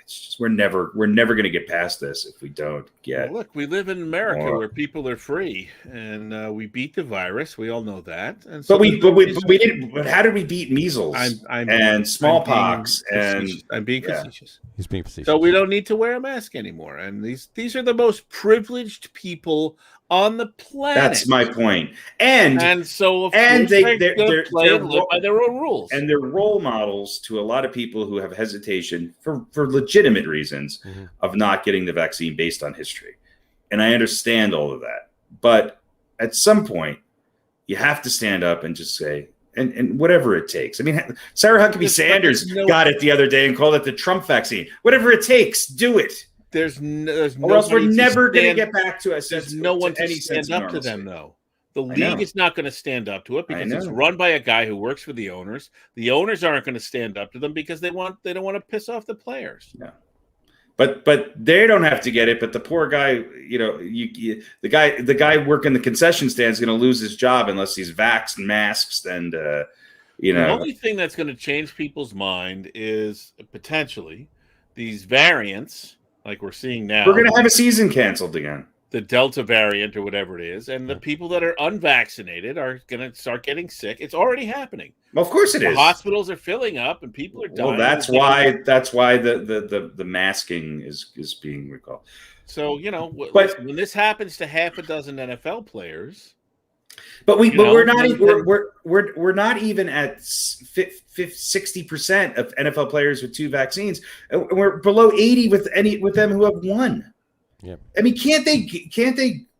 it's just we're never going to get past this if we don't get. Well, look, we live in America where people are free, and we beat the virus. We all know that. And so we didn't. But how did we beat measles and smallpox? I'm being facetious. He's being facetious. So we don't need to wear a mask anymore. And these are the most privileged people on the planet. That's my point. And so of and course they're play and live by their own rules. And they're role models to a lot of people who have hesitation for legitimate reasons of not getting the vaccine based on history. And I understand all of that. But at some point, you have to stand up and just say, and whatever it takes. I mean, Sarah Huckabee Sanders got it the other day and called it the Trump vaccine. Whatever it takes, do it. There's or else we're never going to get back to a sense. There's no one to stand up to them, though. The league is not going to stand up to it because it's run by a guy who works for the owners. The owners aren't going to stand up to them because they don't want to piss off the players. Yeah. But they don't have to get it. But the poor guy, the guy working the concession stand is going to lose his job unless he's vaxxed and masked. And The only thing that's going to change people's mind is potentially these variants, like we're seeing now. We're going to have a season canceled again. The Delta variant or whatever it is, and the people that are unvaccinated are going to start getting sick. It's already happening. Well, of course it is. Hospitals are filling up, and people are dying. Well, that's why the masking is being recalled. So when this happens to half a dozen NFL players, we're not even at 60% of NFL players with 2 vaccines. We're below 80 with them who have 1. Yeah. I mean, can't they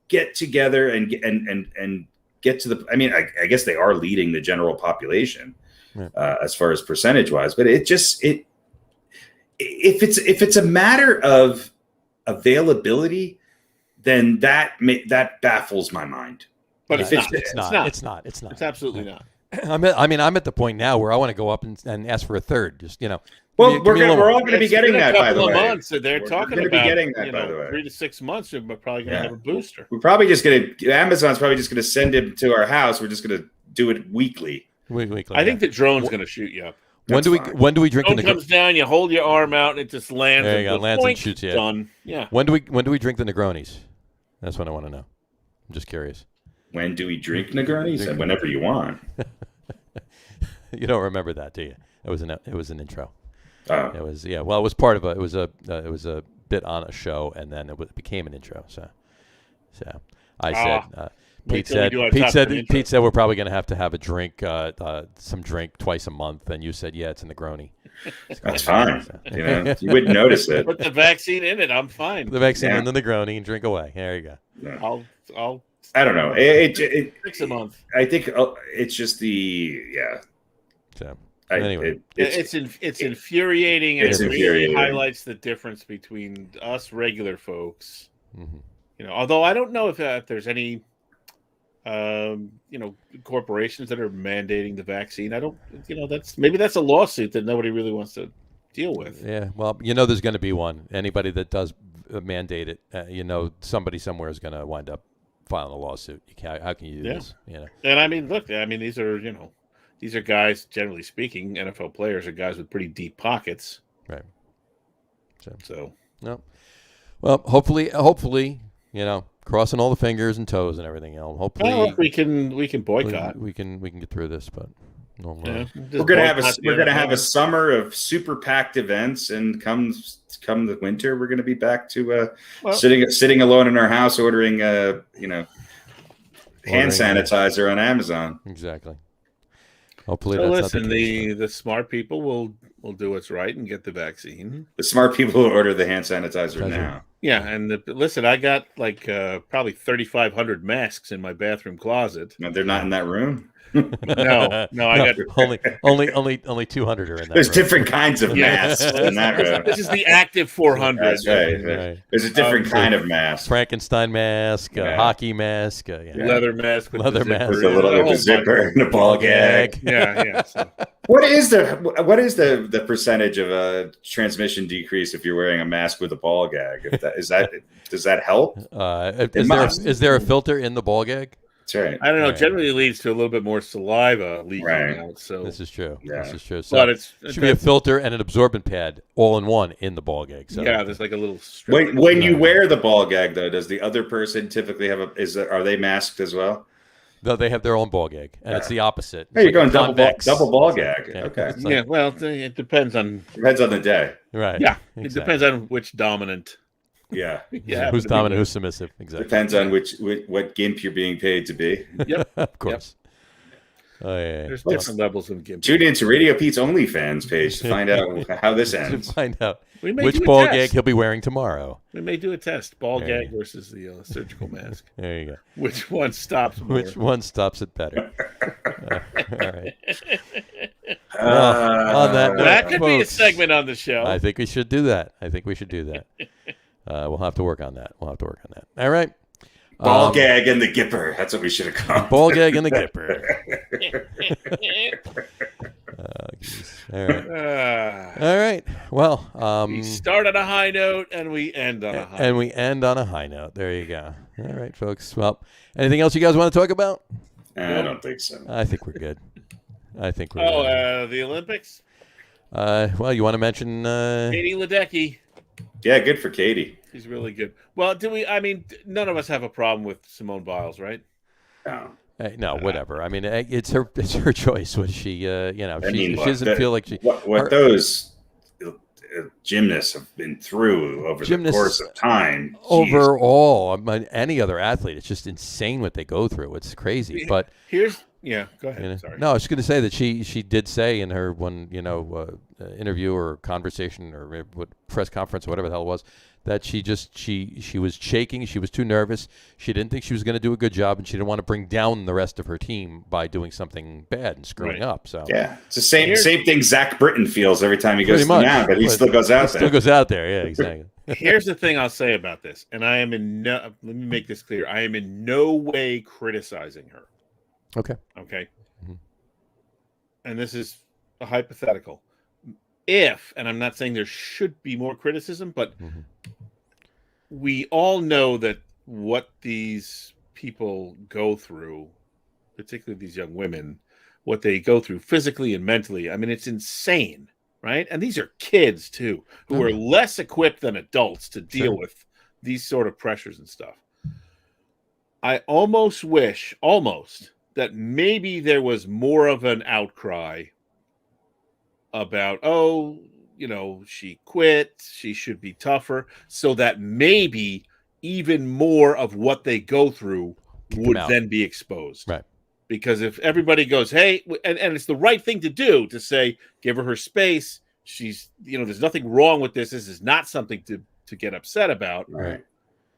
get together and get to the? I mean, I guess they are leading the general population as far as percentage wise, but if it's a matter of availability, then that baffles my mind. But it's not. It's absolutely not. I'm at the point now where I want to go up and ask for a third. Just Well, we're all going to be getting that, by the way. Months, so they're talking about getting that, by the way. 3 to 6 months. We're probably going to have a booster. We're probably just going to. Amazon's probably just going to send it to our house. We're just going to do it weekly. I think the drone's going to shoot you up. When do we drink? Drone comes down, you hold your arm out, and it just lands. There you go, lands and shoots you. Done. Yeah. When do we drink the Negronis? That's what I want to know. I'm just curious. When do we drink Negronis? Whenever you want. You don't remember that, do you? It was an intro. Oh. It was Well, it was part of it was a bit on a show, and then it became an intro. So I said. Pete said we're probably going to have a drink, some drink twice a month, and you said, yeah, it's a Negroni. That's fine. So. You wouldn't notice it. Put the vaccine in it. I'm fine. The vaccine in the Negroni and drink away. There you go. Yeah. I'll. I don't know. 6 a month. I think it's just So anyway, it's infuriating, and it really highlights the difference between us regular folks. Mm-hmm. Although I don't know if there's any, corporations that are mandating the vaccine. I don't. That's a lawsuit that nobody really wants to deal with. Yeah. Well, there's going to be one. Anybody that does mandate it, somebody somewhere is going to wind up filing a lawsuit. How can you do this? And I mean, look. These are These are guys, generally speaking, NFL players are guys with pretty deep pockets. Right. So. No. Well, hopefully, crossing all the fingers and toes and everything else. Hopefully, we can boycott. We can get through this, but we're gonna have a summer of super packed events, and come the winter, we're gonna be back to sitting alone in our house ordering hand sanitizer on Amazon. Exactly. Hopefully, that's not the smart people will do what's right and get the vaccine. The smart people will order the hand sanitizer now. Yeah, and listen, I got probably 3,500 masks in my bathroom closet. No, they're not in that room. No, I got only 200 are in that. There's room. Different kinds of masks in that room. This is the active 400. That's right. There's a different kind of mask. Frankenstein mask, hockey mask, leather mask, with the zipper and a ball gag. Yeah. So. What is the percentage of a transmission decrease if you're wearing a mask with a ball gag? Does that help? Is there a filter in the ball gag? That's right. I don't know. Right. Generally, it leads to a little bit more saliva leaking out. So this is true. Yeah. This is true. So but it should be a filter and an absorbent pad all in one in the ball gag. So there's like a little strip. When you wear the ball gag, though, does the other person typically have are they masked as well? Though they have their own ball gag, and it's the opposite. Hey, you're It's going convex. double ball gag. Yeah. Okay. It's like- Yeah, well, it depends on The day. Right. Yeah, Exactly. it depends on which dominant. Yeah. Yeah, Who's dominant, who's submissive. Exactly. Depends on what gimp you're being paid to be. Yep. Of course. Oh, yeah. There's different levels of gimp. Tune into Radio Pete's OnlyFans page to find out how this To ends. find out We may which do a ball test. gag he'll be wearing tomorrow. We may do a test: ball Yeah. gag versus the surgical mask. There you go. Which one stops more? Which one stops it better? All right. Well, on that note, That could be a folks, segment on the show. I think we should do that. We'll have to work on that. All right. Ball gag and the Gipper. That's what we should have called. Ball gag and the Gipper. All right. All right. Well, we start on a high note and we end on a high note. and we end on a high note. There you go. All right, folks. Well, anything else you guys want to talk about? I don't think so. I think we're good. The Olympics? Well, you want to mention Katie Ledecky. Yeah, good for Katie. She's really good. Well, none of us have a problem with Simone Biles, right? No. no, whatever. I mean, it's her choice. Was she, she doesn't feel like she. What those gymnasts have been through over the course of time. Overall, I mean, any other athlete, it's just insane what they go through. It's crazy. But go ahead. Sorry. No, I was just going to say that she did say in her one interview or conversation or press conference or whatever the hell it was, that she was shaking. She was too nervous. She didn't think she was going to do a good job, and she didn't want to bring down the rest of her team by doing something bad and screwing up. So yeah, it's the same thing Zach Britton feels every time he goes to the mound, but he still goes out there. Still goes out there. Yeah, exactly. Here's the thing I'll say about this, and let me make this clear. I am in no way criticizing her. Okay. Mm-hmm. And this is a hypothetical. And I'm not saying there should be more criticism, but we all know that what these people go through, particularly these young women, what they go through physically and mentally, I mean, it's insane, right? And these are kids, too, who are less equipped than adults to deal with these sort of pressures and stuff. I almost wish that maybe there was more of an outcry about, she quit, she should be tougher, so that maybe even more of what they go through would then be exposed. Right. Because if everybody goes, hey, and it's the right thing to do, to say, give her space. She's, there's nothing wrong with this. This is not something to get upset about. Right.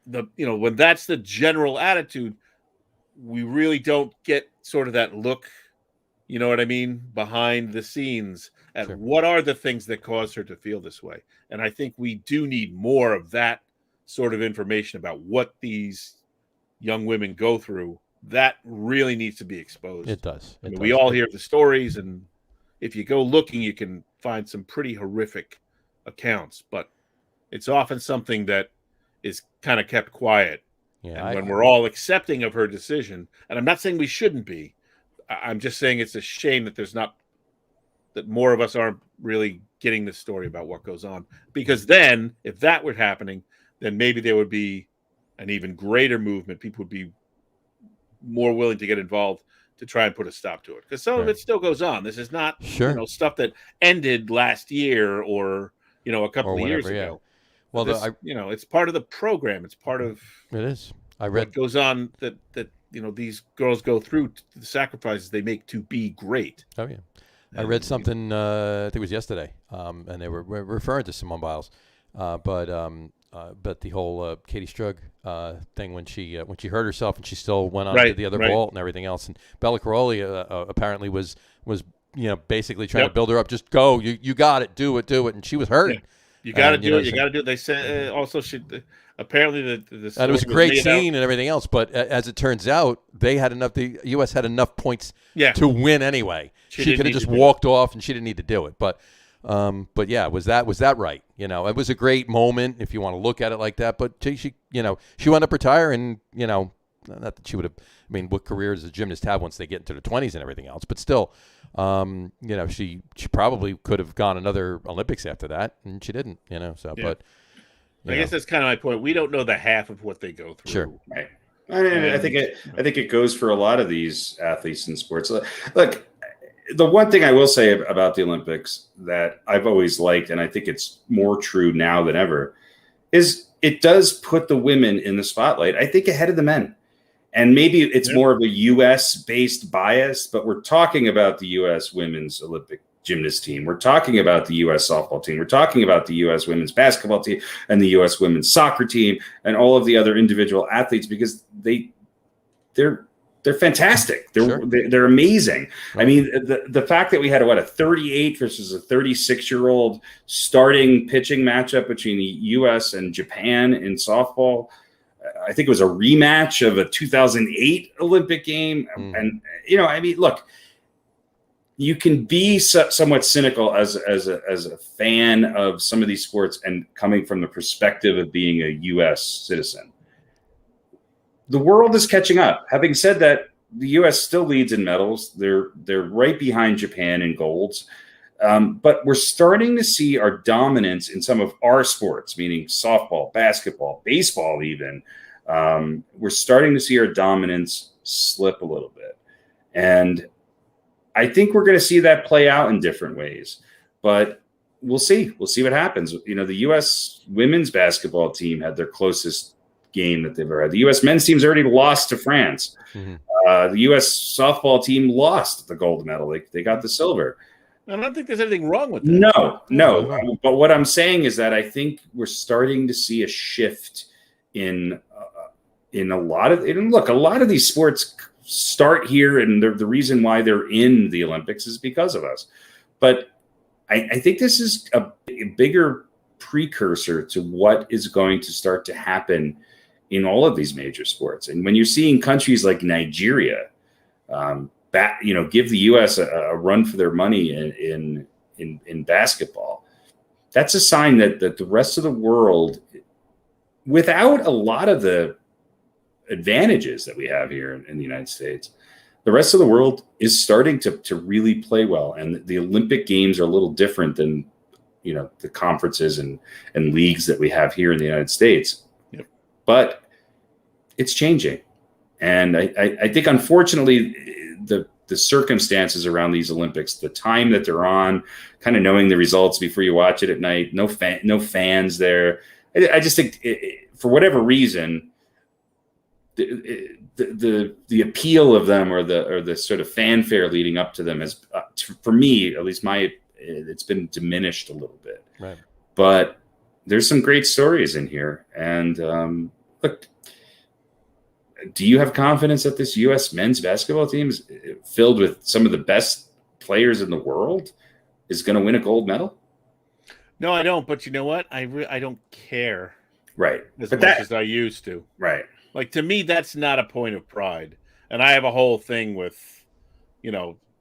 When that's the general attitude, we really don't get sort of that look, you know what I mean, behind the scenes at what are the things that cause her to feel this way. And I think we do need more of that sort of information about what these young women go through. That really needs to be exposed. It does. We all hear the stories, and if you go looking, you can find some pretty horrific accounts, but it's often something that is kind of kept quiet. Yeah, and when we're all accepting of her decision, and I'm not saying we shouldn't be, I'm just saying it's a shame that that more of us aren't really getting the story about what goes on. Because then, if that were happening, then maybe there would be an even greater movement. People would be more willing to get involved to try and put a stop to it. Because some of it still goes on. This is not stuff that ended last year or a couple of years ago. Well, it's part of the program. It's part of it is. I read what goes on that these girls go through, the sacrifices they make to be great. Oh yeah, I read something. I think it was yesterday, and they were referring to Simone Biles, but the whole Katie Strug thing when she hurt herself and she still went on to the other vault and everything else, and Bella Caroli apparently was basically trying to build her up. Just go, you got it, do it, and she was hurt. Yeah. You got to do it. You got to do it. They said also apparently the and it was a great scene and everything else. But as it turns out, they had enough. The U.S. had enough points to win anyway. She could have just walked off, and she didn't need to do it. But yeah, was that right? It was a great moment if you want to look at it like that. But she wound up retiring. Not that she would have. I mean, what career does a gymnast have once they get into their 20s and everything else? But still, she probably could have gone another Olympics after that, and she didn't. So, but I guess that's kind of my point. We don't know the half of what they go through. Sure. Right. I think it goes for a lot of these athletes in sports. Look, the one thing I will say about the Olympics that I've always liked, and I think it's more true now than ever, is it does put the women in the spotlight, I think, ahead of the men. And maybe it's more of a U.S.-based bias, but we're talking about the U.S. women's Olympic gymnast team. We're talking about the U.S. softball team. We're talking about the U.S. women's basketball team and the U.S. women's soccer team and all of the other individual athletes because they're fantastic. They're amazing. Right. I mean, the fact that we had a 38 versus a 36-year-old starting pitching matchup between the U.S. and Japan in softball. I think it was a rematch of a 2008 Olympic game. And, I mean, look, you can be somewhat cynical as a fan of some of these sports and coming from the perspective of being a U.S. citizen. The world is catching up. Having said that, the U.S. still leads in medals. They're right behind Japan in golds. But we're starting to see our dominance in some of our sports, meaning softball, basketball, baseball even. We're starting to see our dominance slip a little bit. And I think we're going to see that play out in different ways. But we'll see. We'll see what happens. The U.S. women's basketball team had their closest game that they've ever had. The U.S. men's team's already lost to France. Mm-hmm. The U.S. softball team lost the gold medal. They got the silver. I don't think there's anything wrong with that. No. But what I'm saying is that I think we're starting to see a shift in a lot of. And look, a lot of these sports start here, and the reason why they're in the Olympics is because of us. But I think this is a bigger precursor to what is going to start to happen in all of these major sports. And when you're seeing countries like Nigeria, give the U.S. a run for their money in basketball, that's a sign that the rest of the world, without a lot of the advantages that we have here in the United States, the rest of the world is starting to really play well. And the Olympic Games are a little different than the conferences and leagues that we have here in the United States. Yep. But it's changing. And I think, unfortunately, the circumstances around these Olympics, the time that they're on, kind of knowing the results before you watch it at night, no fans there. I just think for whatever reason, the appeal of them or the sort of fanfare leading up to them has, for me, at least it's been diminished a little bit. Right. But there's some great stories in here. And look, do you have confidence that this U.S. men's basketball team is filled with some of the best players in the world is going to win a gold medal? No, I don't. But you know what? I don't care. Right. As much as I used to. Right. Like, to me, that's not a point of pride. And I have a whole thing with,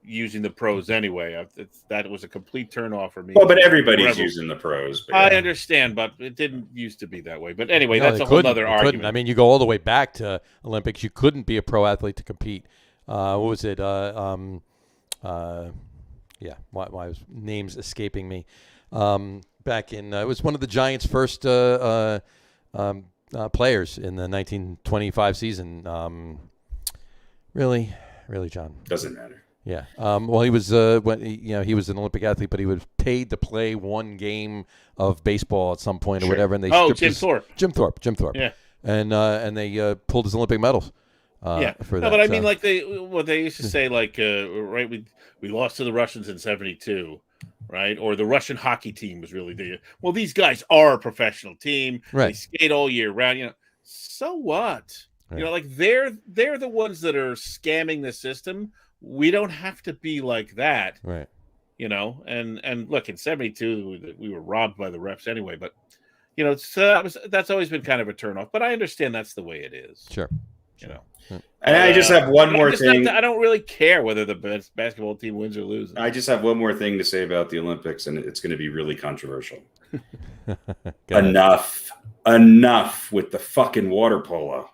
using the pros anyway. That was a complete turnoff for me. Well, but everybody's using the pros. But I understand, but it didn't used to be that way. But anyway, that's a whole other argument. I mean, you go all the way back to Olympics. You couldn't be a pro athlete to compete. What was it? Why was names escaping me? Back in it was one of the Giants' first players in the 1925 season. Really, John? Doesn't matter. Yeah. Well, he was he was an Olympic athlete, but he was paid to play one game of baseball at some point or whatever. And they Jim Thorpe. Jim Thorpe. Yeah. And they pulled his Olympic medals. For that. No, but I mean, like they used to say, like right, we lost to the Russians in '72. Right, or the Russian hockey team was really these guys are a professional team. Right. They skate all year round. So what? Right. Like they're the ones that are scamming the system. We don't have to be like that. Right. And look, in '72 we were robbed by the refs anyway. But that's always been kind of a turnoff. But I understand that's the way it is. Sure. And I just have one more thing. I don't really care whether the best basketball team wins or loses. I just have one more thing to say about the Olympics, and it's going to be really controversial. Enough with the fucking water polo.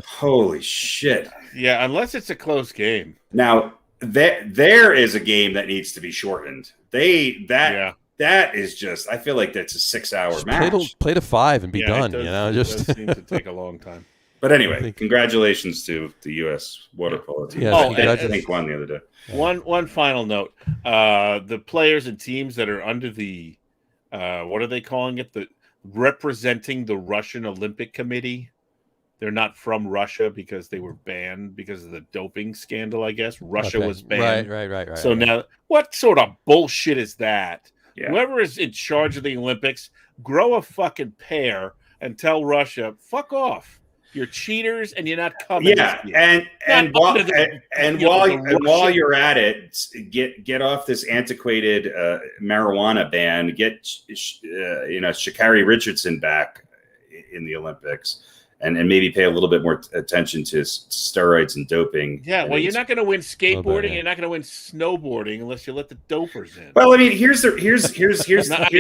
Holy shit. Yeah, unless it's a close game. Now, there is a game that needs to be shortened. That is just, I feel like that's a 6-hour match. Play to 5 and be done. It does seem to take a long time. But anyway, congratulations to the U.S. water polo team. Yes, I think won the other day. One final note: the players and teams that are under the what are they calling it? The representing the Russian Olympic Committee. They're not from Russia because they were banned because of the doping scandal. I guess Russia was banned. Right. So now, what sort of bullshit is that? Yeah. Whoever is in charge of the Olympics, grow a fucking pair and tell Russia, "Fuck off! You're cheaters, and you're not coming." Yeah, and while you're at it, get off this antiquated marijuana ban. Get Sha'Carri Richardson back in the Olympics, and maybe pay a little bit more attention to steroids and doping. Yeah, well, you're not going to win skateboarding. You're not going to win snowboarding unless you let the dopers in. Well, I mean, here's this country's not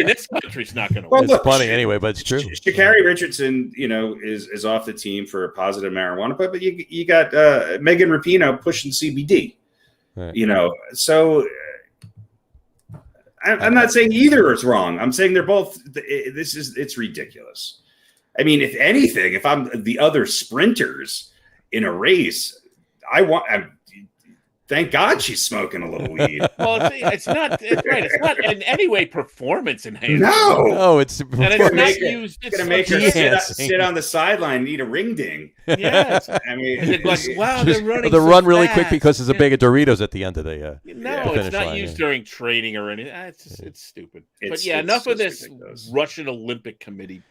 going to win. It's funny anyway, but it's true. Sha'Carri Richardson, is off the team for a positive marijuana, but you got Megan Rapinoe pushing CBD. Right. So I'm not saying either is wrong. I'm saying they're both. It's ridiculous. I mean, if anything, if I'm the other sprinters in a race, thank God she's smoking a little weed. Well, it's not in any way performance enhancing. No, it's and it's not used. It's going to make her sit on the sideline and eat a ring ding. Yes, I mean, wow, they're running. They run really fast. quick because there's a bag of Doritos at the end of the. It's not used during training or anything. It's stupid. Enough of this ridiculous. Russian Olympic Committee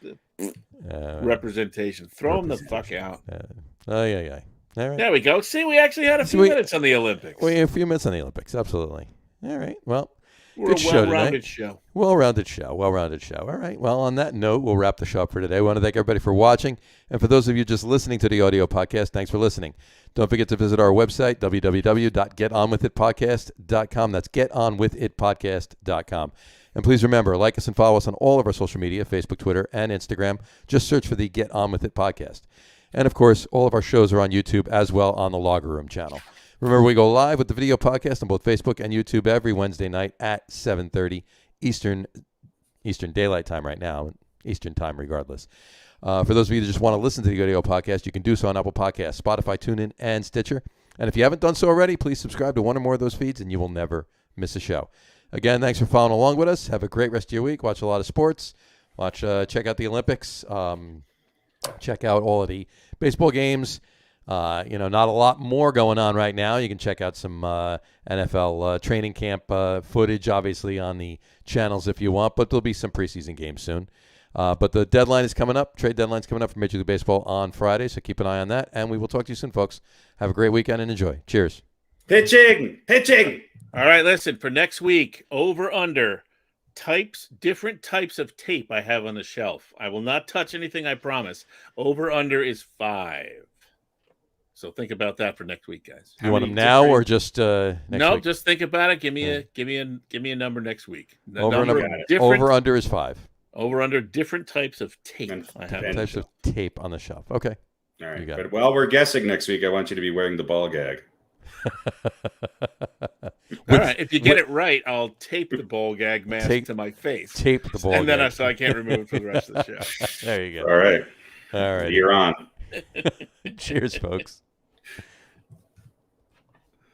representation. Throw them the fuck out. Yeah. All right. There we go. See, we actually had a few minutes on the Olympics. We had a few minutes on the Olympics, absolutely. All right. Well, we're good a well-rounded show. Well-rounded show. All right. Well, on that note, we'll wrap the show up for today. I want to thank everybody for watching. And for those of you just listening to the audio podcast, thanks for listening. Don't forget to visit our website, www.getonwithitpodcast.com. That's getonwithitpodcast.com. And please remember, like us and follow us on all of our social media, Facebook, Twitter, and Instagram. Just search for the Get On With It podcast. And, of course, all of our shows are on YouTube as well on the Logger Room channel. Remember, we go live with the video podcast on both Facebook and YouTube every Wednesday night at 7:30 Eastern Daylight Time right now, Eastern Time regardless. For those of you that just want to listen to the audio podcast, you can do so on Apple Podcasts, Spotify, TuneIn, and Stitcher. And if you haven't done so already, please subscribe to one or more of those feeds, and you will never miss a show. Again, thanks for following along with us. Have a great rest of your week. Watch a lot of sports. Check out the Olympics. Check out all of the baseball games. Not a lot more going on right now. You can check out some NFL training camp footage, obviously, on the channels if you want, but there'll be some preseason games soon. But the deadline is coming up. Trade deadline is coming up for Major League Baseball on Friday, so keep an eye on that. And we will talk to you soon, folks. Have a great weekend and enjoy. Cheers. Pitching. All right, listen, for next week, over-under. Different types of tape I have on the shelf. I will not touch anything, I promise. Over under is 5. So think about that for next week, guys. You want them now or just next week? Just think about it. Give me a number next week. Over under is 5. Over under different types of tape. Types of tape on the shelf. Okay. All right. But while we're guessing next week, I want you to be wearing the ball gag. All right, if you get it right, I'll tape the ball gag mask to my face. Tape the ball and gag. then so I can't remove it for the rest of the show. There you go. All right. All right. You're on. Cheers, folks.